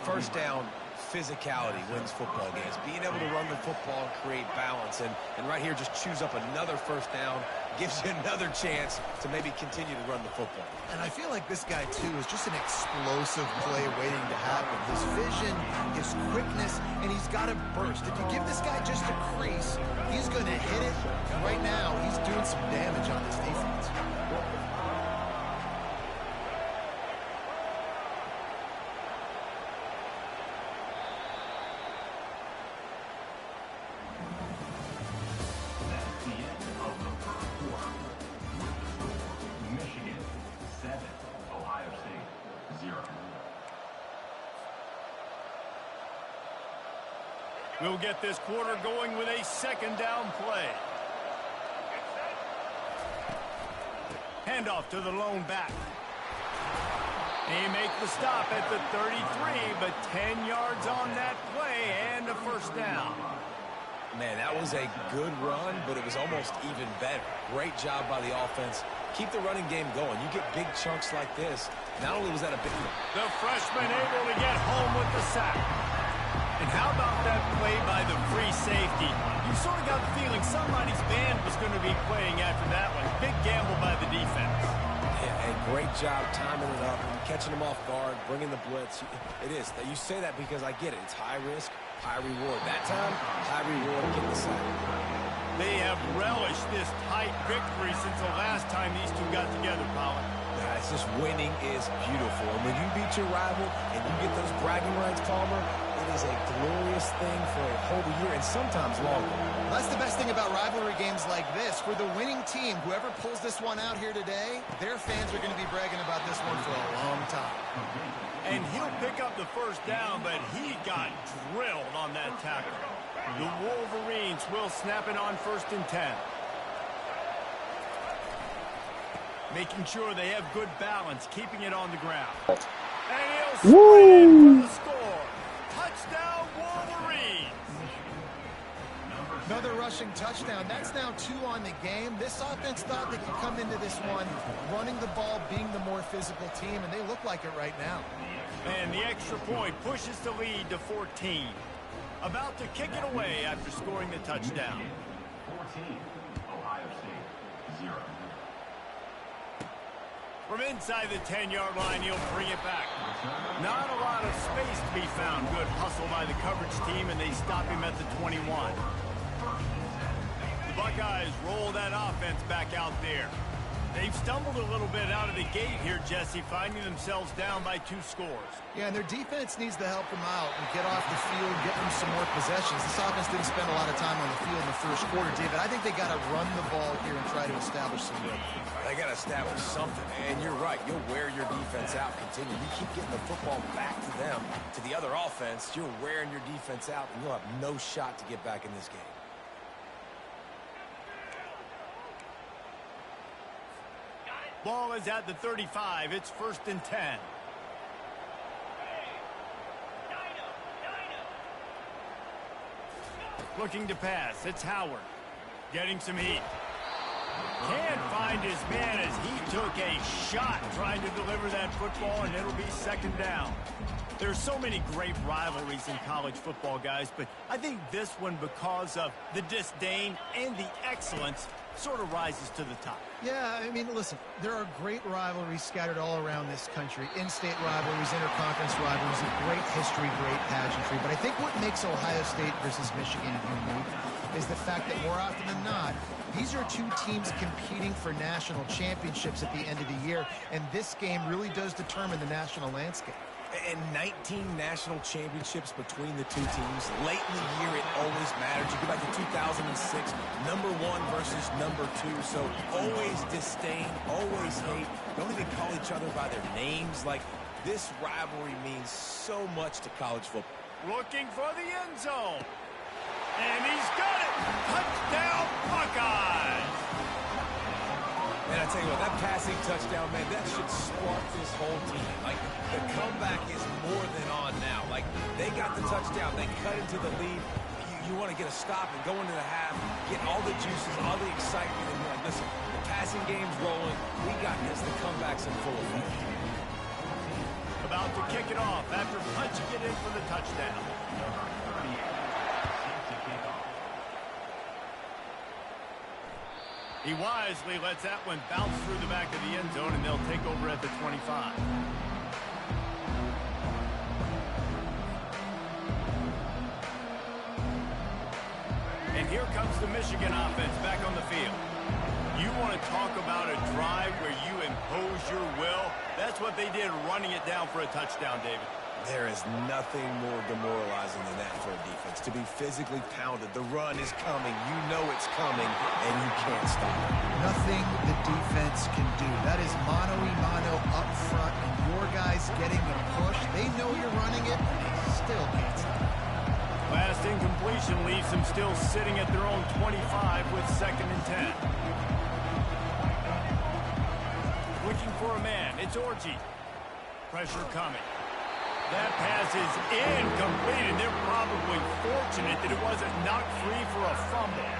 First down, physicality wins football games. Being able to run the football and create balance. And right here, just choose up another first down, gives you another chance to maybe continue to run the football. And I feel like this guy, too, is just an explosive play waiting to happen. His vision, his quickness, and he's got a burst. If you give this guy just a crease, he's going to hit it. And right now, he's doing some damage on this defense. We'll get this quarter going with a second down play. Handoff to the lone back. They make the stop at the 33, but 10 yards on that play and a first down. Man, that was a good run, but it was almost even better. Great job by the offense. Keep the running game going. You get big chunks like this. Not only was that a big one. The freshman able to get home with the sack. And how about that play by the free safety? You sort of got the feeling somebody's band was going to be playing after that one. Big gamble by the defense. Yeah, and great job timing it up and catching them off guard, bringing the blitz. It is. You say that because I get it. It's high risk, high reward. That time, high reward, get the sack. They have relished this tight victory since the last time these two got together, Pollard. Yeah, it's just winning is beautiful. And when you beat your rival and you get those bragging rights, Palmer, it is a glorious thing for a whole year and sometimes longer. That's the best thing about rivalry games like this. For the winning team, whoever pulls this one out here today, their fans are going to be bragging about this one for a long time. And he'll pick up the first down, but he got drilled on that tackle. The Wolverines will snap it on 1st and 10. Making sure they have good balance, keeping it on the ground. And he'll sprint for the score. Touchdown, Wolverines! Another rushing touchdown. That's now 2 on the game. This offense thought they could come into this one running the ball, being the more physical team, and they look like it right now. And the extra point pushes the lead to 14. About to kick it away after scoring the touchdown. 14, Ohio State, 0. From inside the 10-yard line, he'll bring it back. Not a lot of space to be found. Good hustle by the coverage team, and they stop him at the 21. The Buckeyes roll that offense back out there. They've stumbled a little bit out of the gate here, Jesse, finding themselves down by 2 scores. Yeah, and their defense needs to help them out and get off the field, get them some more possessions. This offense didn't spend a lot of time on the field in the first quarter, David. I think they got to run the ball here and try to establish some rhythm. They got to establish something, and you're right. You'll wear your defense out. Continue. You keep getting the football back to them, to the other offense. You're wearing your defense out, and you'll have no shot to get back in this game. Ball is at the 35. It's 1st and 10. Looking to pass. It's Howard. Getting some heat. Can't find his man as he took a shot trying to deliver that football, and it'll be 2nd down. There's so many great rivalries in college football, guys, but I think this one, because of the disdain and the excellence, sort of rises to the top. Yeah, I mean, listen, there are great rivalries scattered all around this country. In-state rivalries, interconference rivalries, of great history, great pageantry. But I think what makes Ohio State versus Michigan unique is the fact that more often than not, these are 2 teams competing for national championships at the end of the year, and this game really does determine the national landscape. And 19 national championships between the 2 teams. Late in the year, it always matters. You go back to 2006, number 1 versus number 2. So always disdain, always hate. Don't even call each other by their names. Like, this rivalry means so much to college football. Looking for the end zone. And he's got it. Touchdown, Buckeyes. And I tell you what, that passing touchdown, man, that should spark this whole team. Like, the comeback is more than on now. Like, they got the touchdown. They cut into the lead. You want to get a stop and go into the half, get all the juices, all the excitement, and you're like, listen, the passing game's rolling. We got this. The comeback's in full effect. About to kick it off after punching it in for the touchdown. He wisely lets that one bounce through the back of the end zone, and they'll take over at the 25. And here comes the Michigan offense back on the field. You want to talk about a drive where you impose your will? That's what they did, running it down for a touchdown, David. There is nothing more demoralizing than that for a defense. To be physically pounded. The run is coming. You know it's coming, and you can't stop it. Nothing the defense can do. That is mano-a-mano up front, and your guys getting the push. They know you're running it, and they still can't stop it. Last incompletion leaves them still sitting at their own 25 with 2nd and 10. Looking for a man. It's Orji. Pressure coming. That pass is incomplete, and they're probably fortunate that it wasn't knocked free for a fumble.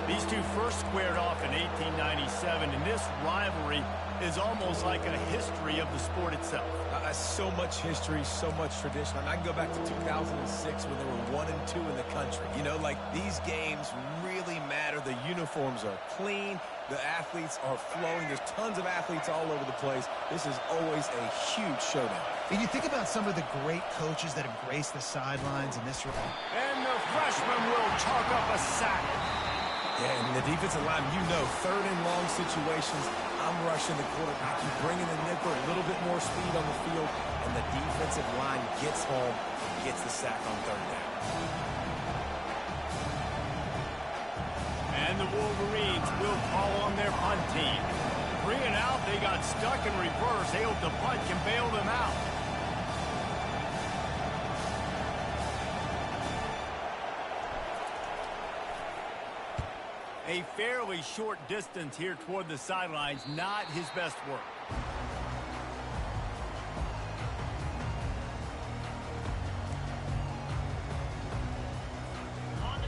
These two first squared off in 1897, and this rivalry is almost like a history of the sport itself. So much history, so much tradition. I can go back to 2006 when they were 1-2 in the country. You know, like, these games really matter. The uniforms are clean. The athletes are flowing. There's tons of athletes all over the place. This is always a huge showdown. And you think about some of the great coaches that have graced the sidelines in this regard. And the freshman will chalk up a sack. Yeah, and the defensive line, you know, third and long situations, I'm rushing the quarterback. You bring in the nickel, a little bit more speed on the field, and the defensive line gets home and gets the sack on third down. And the Wolverines will call on their punt team. 3 and out, they got stuck in reverse. They hope the punt can bail them out. A fairly short distance here toward the sidelines, not his best work.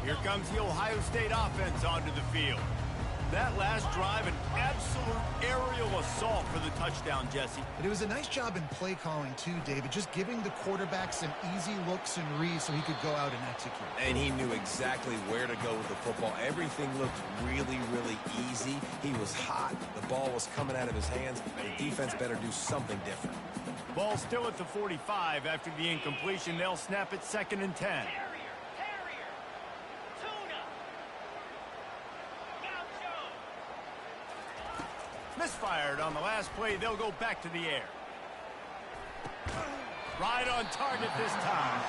Here comes the Ohio State offense onto the field. That last drive, an absolute aerial assault for the touchdown, Jesse. But it was a nice job in play calling too, David, just giving the quarterback some easy looks and reads so he could go out and execute. And he knew exactly where to go with the football. Everything looked really, really easy. He was hot. The ball was coming out of his hands. The defense better do something different. Ball still at the 45 after the incompletion. They'll snap it 2nd and 10. Misfired on the last play. They'll go back to the air. Right on target this time.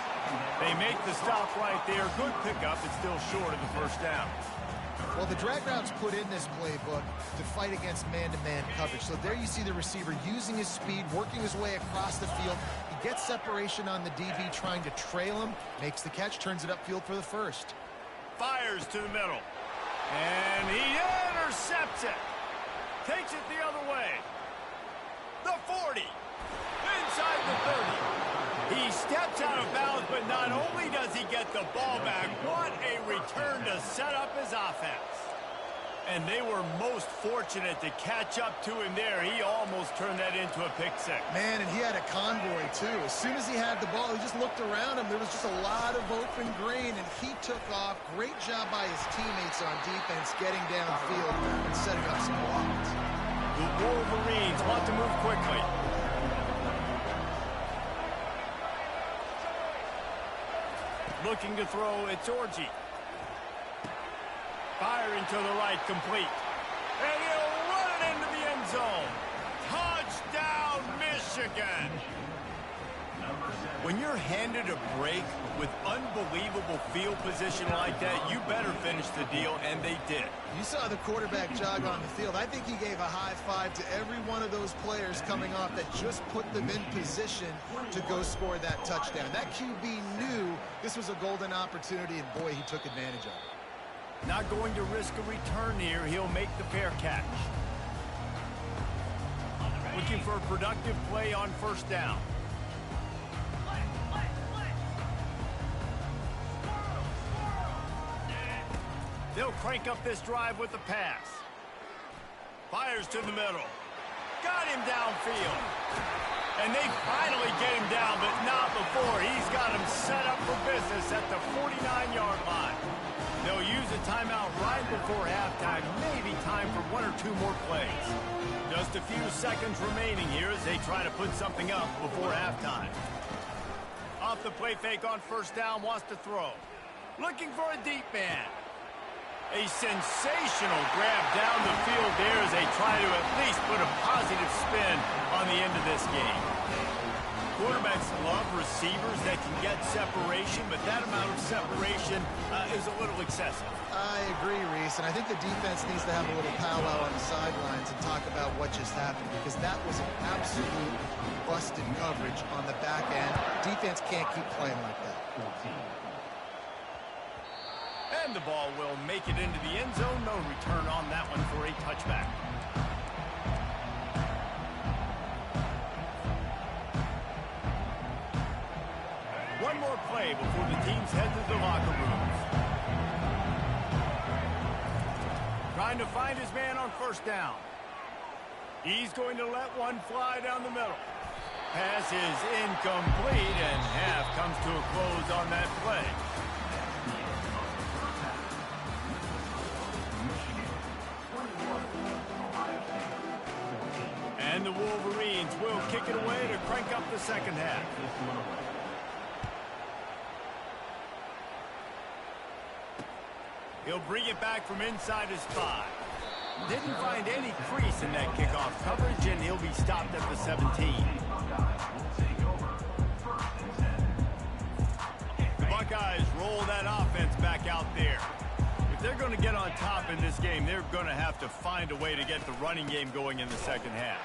They make the stop right there. Good pickup. It's still short of the first down. Well, the drag routes put in this playbook to fight against man-to-man coverage. So there you see the receiver using his speed, working his way across the field. He gets separation on the DB, trying to trail him, makes the catch, turns it upfield for the first. Fires to the middle. And he intercepts it. Takes it the other way. The 40. Inside the 30. He steps out of bounds, but not only does he get the ball back, what a return to set up his offense. And they were most fortunate to catch up to him there. He almost turned that into a pick six. Man, and he had a convoy, too. As soon as he had the ball, he just looked around him. There was just a lot of open green, and he took off. Great job by his teammates on defense getting downfield and setting up some blocks. The Wolverines want to move quickly. Looking to throw, it's Orji. Firing to the right, complete. And he'll run it into the end zone. Touchdown, Michigan! When you're handed a break with unbelievable field position like that, you better finish the deal, and they did. You saw the quarterback jog on the field. I think he gave a high five to every one of those players coming off that just put them in position to go score that touchdown. That QB knew this was a golden opportunity, and boy, he took advantage of it. Not going to risk a return here. He'll make the fair catch. Looking for a productive play on first down. They'll crank up this drive with the pass. Fires to the middle. Got him downfield. And they finally get him down, but not before. He's got him set up for business at the 49-yard line. They'll use a timeout right before halftime. Maybe time for 1 or 2 more plays. Just a few seconds remaining here as they try to put something up before halftime. Off the play fake on first down, wants to throw. Looking for a deep man. A sensational grab down the field there as they try to at least put a positive spin on the end of this game. Quarterbacks love receivers that can get separation, but that amount of separation is a little excessive. I agree, Reese, and I think the defense needs to have a little powwow on the sidelines and talk about what just happened, because that was an absolute busted coverage on the back end. Defense can't keep playing like that. And the ball will make it into the end zone. No return on that one for a touchback. One more play before the teams head to the locker rooms. Trying to find his man on first down. He's going to let one fly down the middle. Pass is incomplete, and half comes to a close on that play. And the Wolverines will kick it away to crank up the second half. He'll bring it back from inside his 5. Didn't find any crease in that kickoff coverage, and he'll be stopped at the 17. The Buckeyes roll that offense back out there. If they're going to get on top in this game, they're going to have to find a way to get the running game going in the second half.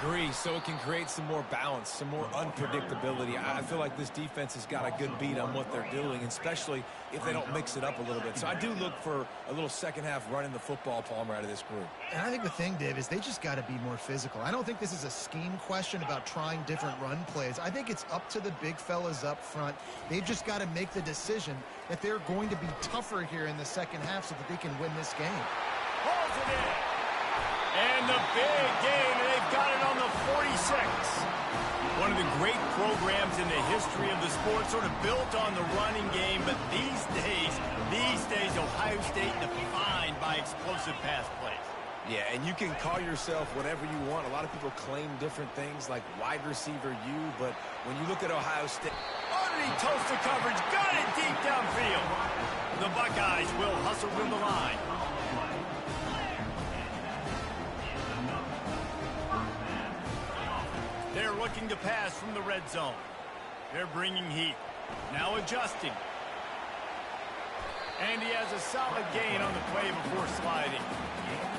Agree, so it can create some more balance, some more unpredictability. I feel like this defense has got a good beat on what they're doing, especially if they don't mix it up a little bit. So I do look for a little second half running the football, Palmer, out of this group. And I think the thing, Dave, is they just got to be more physical. I don't think this is a scheme question about trying different run plays. I think it's up to the big fellas up front. They've just got to make the decision that they're going to be tougher here in the second half so that they can win this game. Pulls it in. And the big game, and they've got it on the 46. One of the great programs in the history of the sport, sort of built on the running game, but these days, Ohio State defined by explosive pass plays. Yeah, and you can call yourself whatever you want. A lot of people claim different things like wide receiver U, but when you look at Ohio State... Underneath toasted coverage, got it deep downfield. The Buckeyes will hustle to the line. They're looking to pass from the red zone. They're bringing heat. Now adjusting. And he has a solid gain on the play before sliding.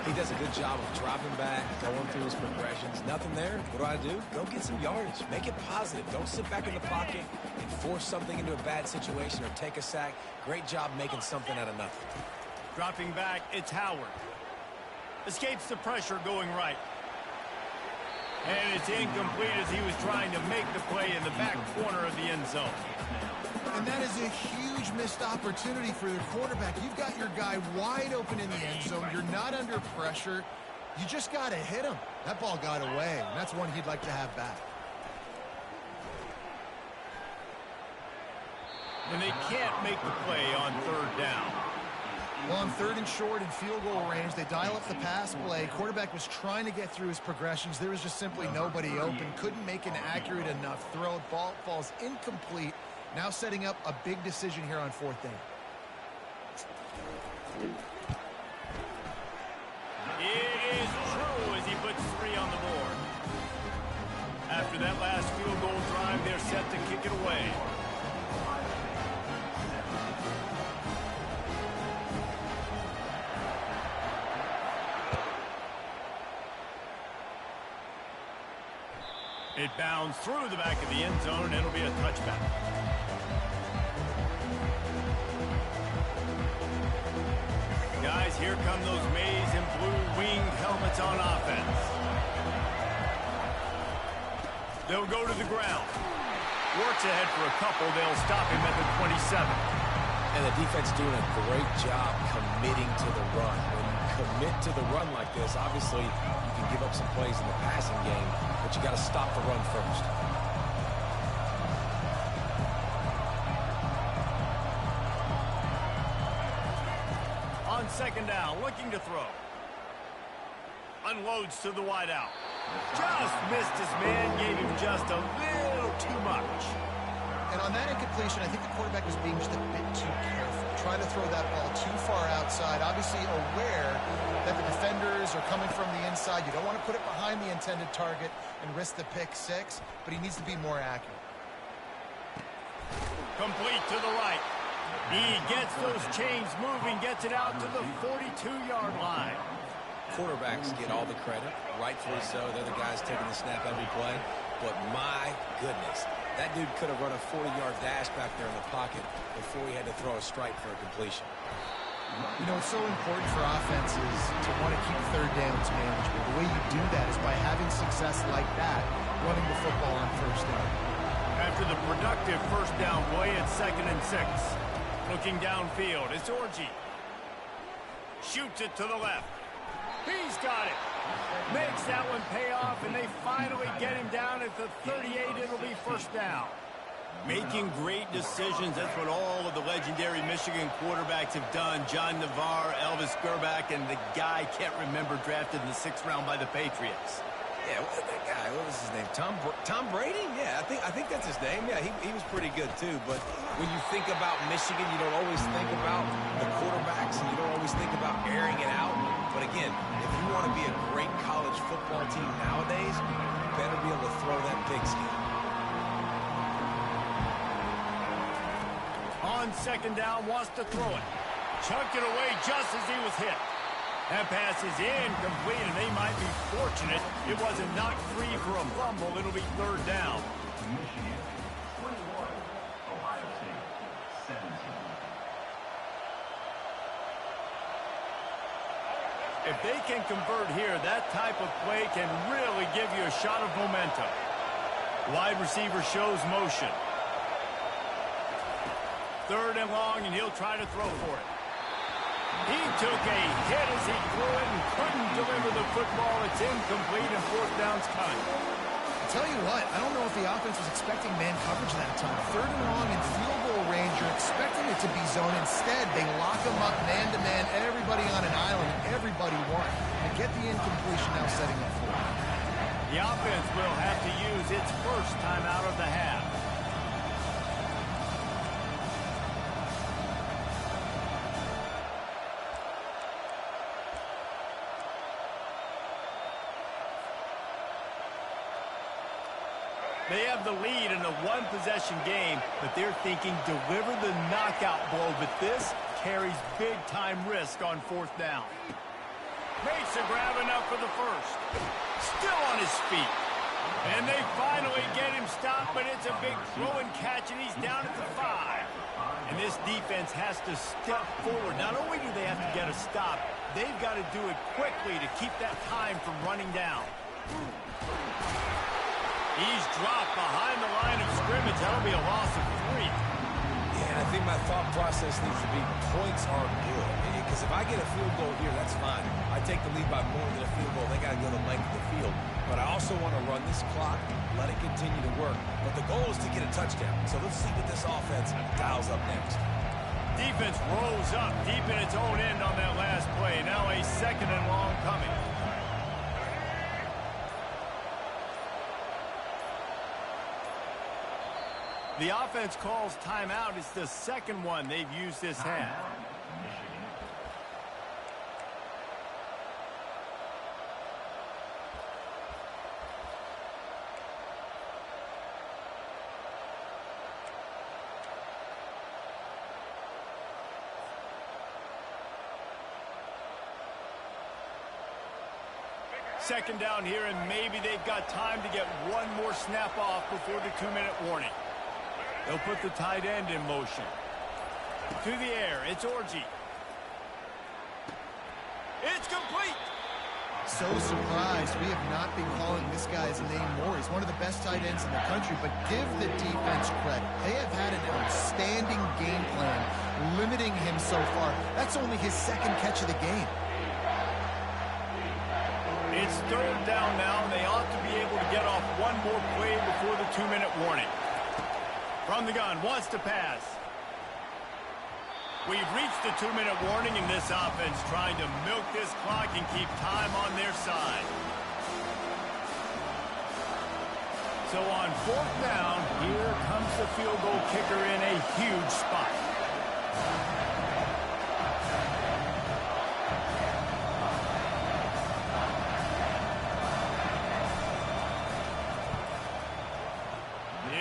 He does a good job of dropping back, going through his progressions. Nothing there. What do? Go get some yardage. Make it positive. Don't sit back in the pocket and force something into a bad situation or take a sack. Great job making something out of nothing. Dropping back, it's Howard. Escapes the pressure going right. And it's incomplete as he was trying to make the play in the back corner of the end zone. And that is a huge missed opportunity for the quarterback. You've got your guy wide open in the end zone. You're not under pressure. You just got to hit him. That ball got away, and that's one he'd like to have back. And they can't make the play on third down. Well, on third and short in field goal range, they dial up the pass play. Quarterback was trying to get through his progressions. There was just simply nobody open. Couldn't make an accurate enough throw. Ball falls incomplete. Now setting up a big decision here on fourth down. It is true as he puts 3 on the board. After that last field goal drive, they're set to kick it away. It bounds through the back of the end zone, and it'll be a touchback. Guys, here come those maize and blue winged helmets on offense. They'll go to the ground. Works ahead for a couple. They'll stop him at the 27. And the defense doing a great job committing to the run. When you commit to the run like this, obviously you can give up some plays in the passing game, but you got to stop the run first. On second down, looking to throw. Unloads to the wideout. Just missed his man, gave him just a little too much. And on that incompletion, I think the quarterback was being just a bit too careful, trying to throw that ball too far outside, obviously aware that the defenders are coming from the inside. You don't want to put it behind the intended target and risk the pick six, but he needs to be more accurate. Complete to the right. He gets those chains moving, gets it out to the 42-yard line. Quarterbacks get all the credit, rightfully so. They're the guys taking the snap every play. But my goodness, that dude could have run a 40-yard dash back there in the pocket before he had to throw a strike for a completion. You know, it's so important for offenses to want to keep third downs manageable. The way you do that is by having success like that, running the football on first down. after the productive first down play at 2nd and 6. Looking downfield, it's Orji. Shoots it to the left. He's got it. Makes that one pay off, and they finally get him down at the 38. It'll be first down. Making great decisions. That's what all of the legendary Michigan quarterbacks have done. John Navarre, Elvis Gerbach, and the guy can't remember, drafted in the 6th round by the Patriots. Yeah, that guy, what was his name? Tom Brady? Yeah, I think that's his name. Yeah, he was pretty good too. But when you think about Michigan, you don't always think about the quarterbacks, and you don't always think about airing it out. But again, if you want to be a great college football team nowadays, you better be able to throw that pigskin. On 2nd down, wants to throw it. Chucked it away just as he was hit. That pass is incomplete, and they might be fortunate it wasn't knocked free for a fumble. It'll be 3rd down. Michigan 21, Ohio State 17. If they can convert here, that type of play can really give you a shot of momentum. Wide receiver shows motion. 3rd and long, and he'll try to throw for it. He took a hit as he threw it and couldn't deliver the football. It's incomplete, and 4th down's coming. I'll tell you what, I don't know if the offense was expecting man coverage that time. 3rd and long in field goal range, you're expecting it to be zone. Instead, they lock them up man-to-man, everybody on an island, and everybody won. To get the incompletion now setting up for it. The offense will have to use its first timeout of the half. They have the lead in a one-possession game, but they're thinking deliver the knockout blow, but this carries big-time risk on 4th down. Makes a grab enough for the first. Still on his feet. And they finally get him stopped, but it's a big throw and catch, and he's down at the 5. And this defense has to step forward. Not only do they have to get a stop, they've got to do it quickly to keep that time from running down. He's dropped behind the line of scrimmage. That'll be a loss of 3. Yeah, and I think my thought process needs to be points are good. Because if I get a field goal here, that's fine. I take the lead by more than a field goal. They got to go the length of the field. But I also want to run this clock, let it continue to work. But the goal is to get a touchdown. So let's see what this offense dials up next. Defense rolls up deep in its own end on that last play. Now a 2nd and long coming. The offense calls timeout. It's the 2nd one they've used this half. Second down here, and maybe they've got time to get one more snap off before the 2-minute warning. They'll put the tight end in motion. To the air, it's Orji. It's complete. So surprised we have not been calling this guy's name more. He's one of the best tight ends in the country, but give the defense credit. They have had an outstanding game plan limiting him so far. That's only his 2nd catch of the game. It's 3rd down now, and they ought to be able to get off one more play before the 2-minute warning. From the gun, wants to pass. We've reached the 2-minute warning, and this offense trying to milk this clock and keep time on their side. So on 4th down, here comes the field goal kicker in a huge spot.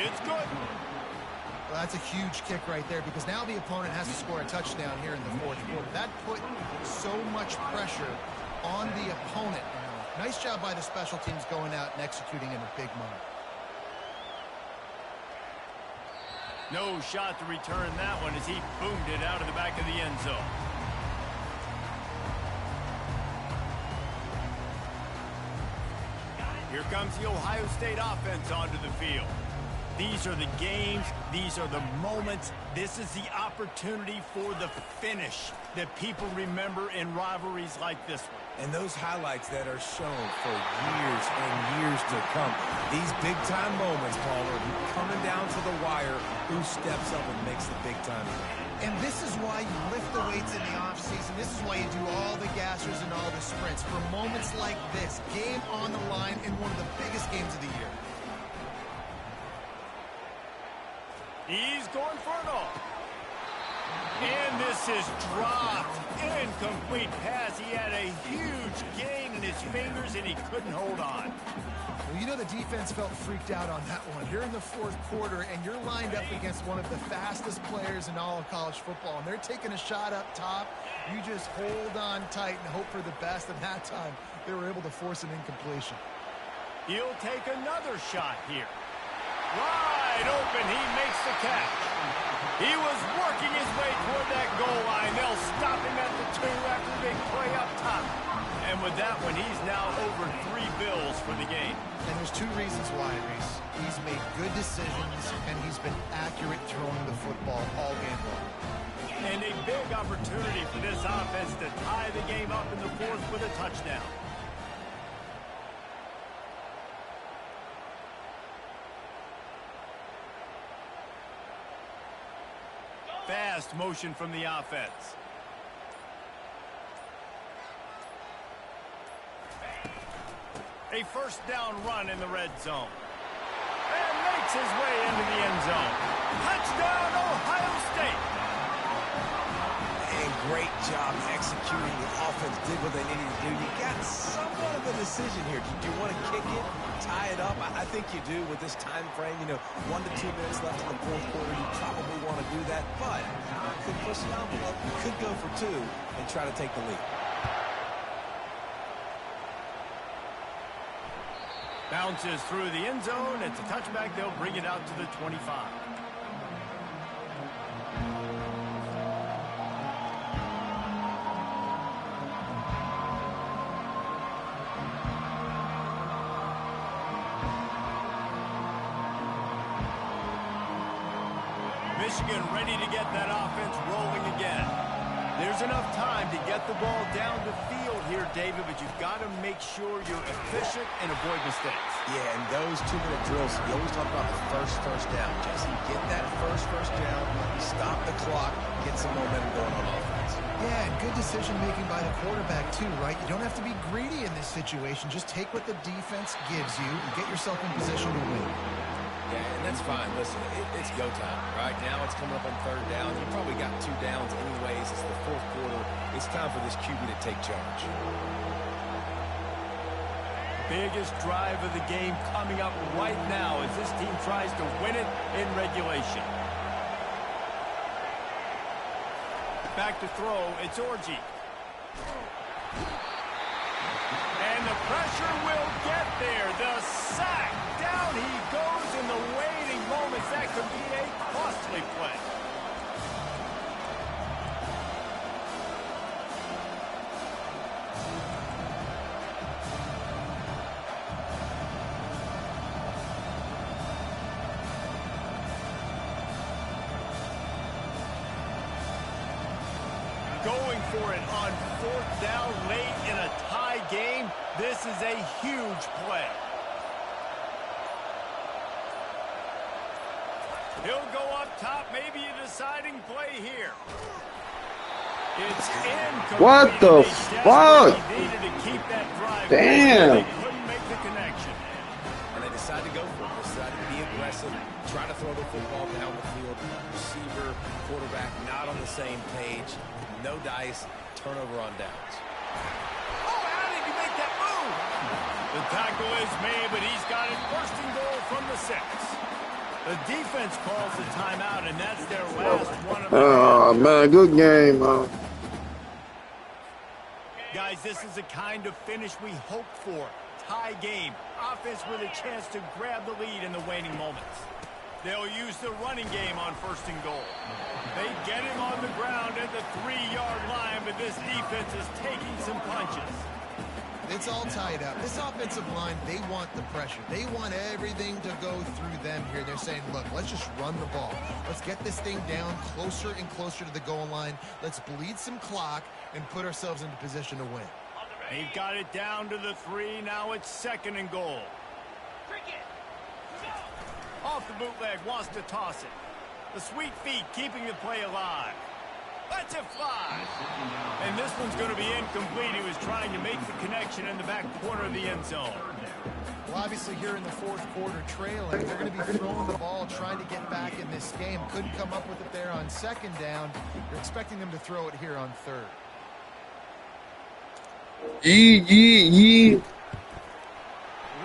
It's good. Well, that's a huge kick right there because now the opponent has to score a touchdown here in the 4th quarter. That put so much pressure on the opponent. Nice job by the special teams going out and executing in a big moment. No shot to return that one as he boomed it out of the back of the end zone. Here comes the Ohio State offense onto the field. These are the games. These are the moments. This is the opportunity for the finish that people remember in rivalries like this one. And those highlights that are shown for years and years to come. These big-time moments, Paul, are coming down to the wire. Who steps up and makes the big-time play? And this is why you lift the weights in the offseason. This is why you do all the gassers and all the sprints. For moments like this, game on the line in one of the biggest games of the year. He's going for it all. And this is dropped. Incomplete pass. He had a huge gain in his fingers, and he couldn't hold on. Well, you know the defense felt freaked out on that one. You're in the fourth quarter, and you're lined up against one of the fastest players in all of college football, and they're taking a shot up top. You just hold on tight and hope for the best, and that time they were able to force an incompletion. He'll take another shot here. Wide open, he makes the catch. He was working his way toward that goal line. They'll stop him at the 2 after the big play up top. And with that one, he's now over 3 bills for the game. And there's 2 reasons why, Reese. He's made good decisions, and he's been accurate throwing the football all game long. And a big opportunity for this offense to tie the game up in the 4th with a touchdown. Fast motion from the offense. A first down run in the red zone. And makes his way into the end zone. Touchdown, Ohio State. And great job executing. The offense did what they needed to do. You got somewhat of a decision here. Do you want to kick it, tie it up? I think you do with this time frame. 1 to 2 minutes left in the 4th quarter. You probably want to do that, but could push the envelope. You could go for 2 and try to take the lead. Bounces through the end zone. It's a touchback. They'll bring it out to the 25. Michigan ready to get that offense rolling again. There's enough time to get the ball down the field here, David, but you've got to make sure you're efficient and avoid mistakes. Yeah, and those 2-minute drills, you always talk about the first down, Jesse. Get that first down, stop the clock, get some momentum going on offense. Yeah, and good decision-making by the quarterback, too, right? You don't have to be greedy in this situation. Just take what the defense gives you and get yourself in position to win. Yeah, and that's fine. Listen, it's go time, right? Now it's coming up on 3rd down. You probably got 2 downs anyways. It's the 4th quarter. It's time for this QB to take charge. Biggest drive of the game coming up right now as this team tries to win it in regulation. Back to throw, it's Orji. And the pressure will get there. The sack. Down he goes in the waiting moments. That could be a costly play. Going for it on 4th down late in a tie game. This is a huge play. He'll go up top, maybe a deciding play here. It's incomplete. What the fuck? They needed to keep that drive. Damn. They couldn't make the connection. And they decided to go for it. They decided to be aggressive, try to throw the football down the field. Receiver, quarterback, not on the same page. No dice, turnover on downs. Oh, how did he make that move? The tackle is made, but he's got it 1st and goal from the 6. The defense calls the timeout, and that's their last one of the Oh, man, good game, Guys, this is the kind of finish we hope for. Tie game. Offense with a chance to grab the lead in the waning moments. They'll use the running game on 1st and goal. They get him on the ground at the 3-yard line, but this defense is taking some punches. It's all tied up. This offensive line, they want the pressure. They want everything to go through them here. They're saying, look, let's just run the ball. Let's get this thing down closer and closer to the goal line. Let's bleed some clock and put ourselves into position to win. They've got it down to the 3. Now it's 2nd and goal. Off the bootleg, wants to toss it. The sweet feet keeping the play alive. Lets it fly. And this one's going to be incomplete. He was trying to make the connection in the back corner of the end zone. Well, obviously here in the 4th quarter trailing, they're going to be throwing the ball, trying to get back in this game. Couldn't come up with it there on 2nd down. You're expecting them to throw it here on 3rd. Yee.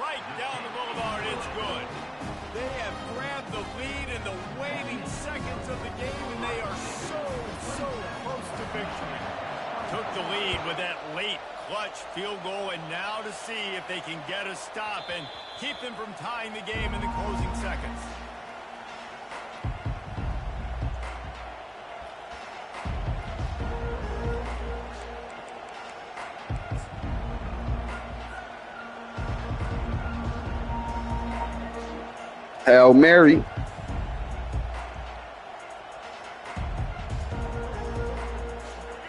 Right down the boulevard, it's good. They have grabbed the lead in the waning seconds of the game, and they are so close to victory. Took the lead with that late clutch field goal, and now to see if they can get a stop and keep them from tying the game in the closing seconds. Hail Mary.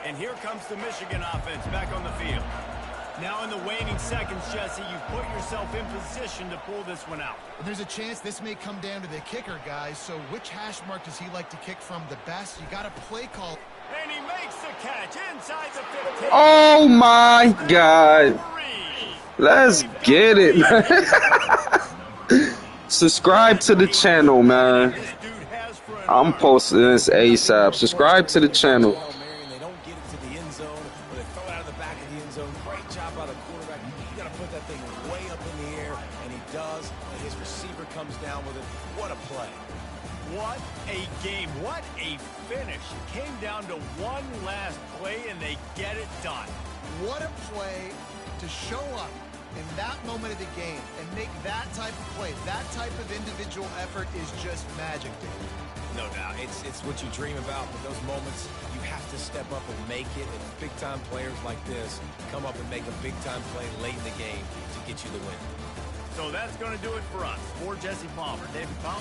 And here comes the Michigan offense back on the field. Now in the waning seconds, Jesse, you've put yourself in position to pull this one out. There's a chance this may come down to the kicker, guys. So which hash mark does he like to kick from the best? You got to play call. And he makes the catch inside the 15. Oh my God. Let's get it, man. Subscribe to the channel, man. I'm posting this ASAP. Subscribe to the channel. They don't get it to the end zone, or they throw it out of the back of the end zone. Great job by the quarterback. You got to put that thing way up in the air, and he does. And his receiver comes down with it. What a play! What a game! What a finish! It came down to one last play, and they get it done. What a play to show up in that moment of the game and make that type of play, that type of individual effort is just magic, dude. No doubt. It's what you dream about, but those moments, you have to step up and make it. And big-time players like this come up and make a big-time play late in the game to get you the win. So that's going to do it for us. For Jesse Palmer, David Palmer.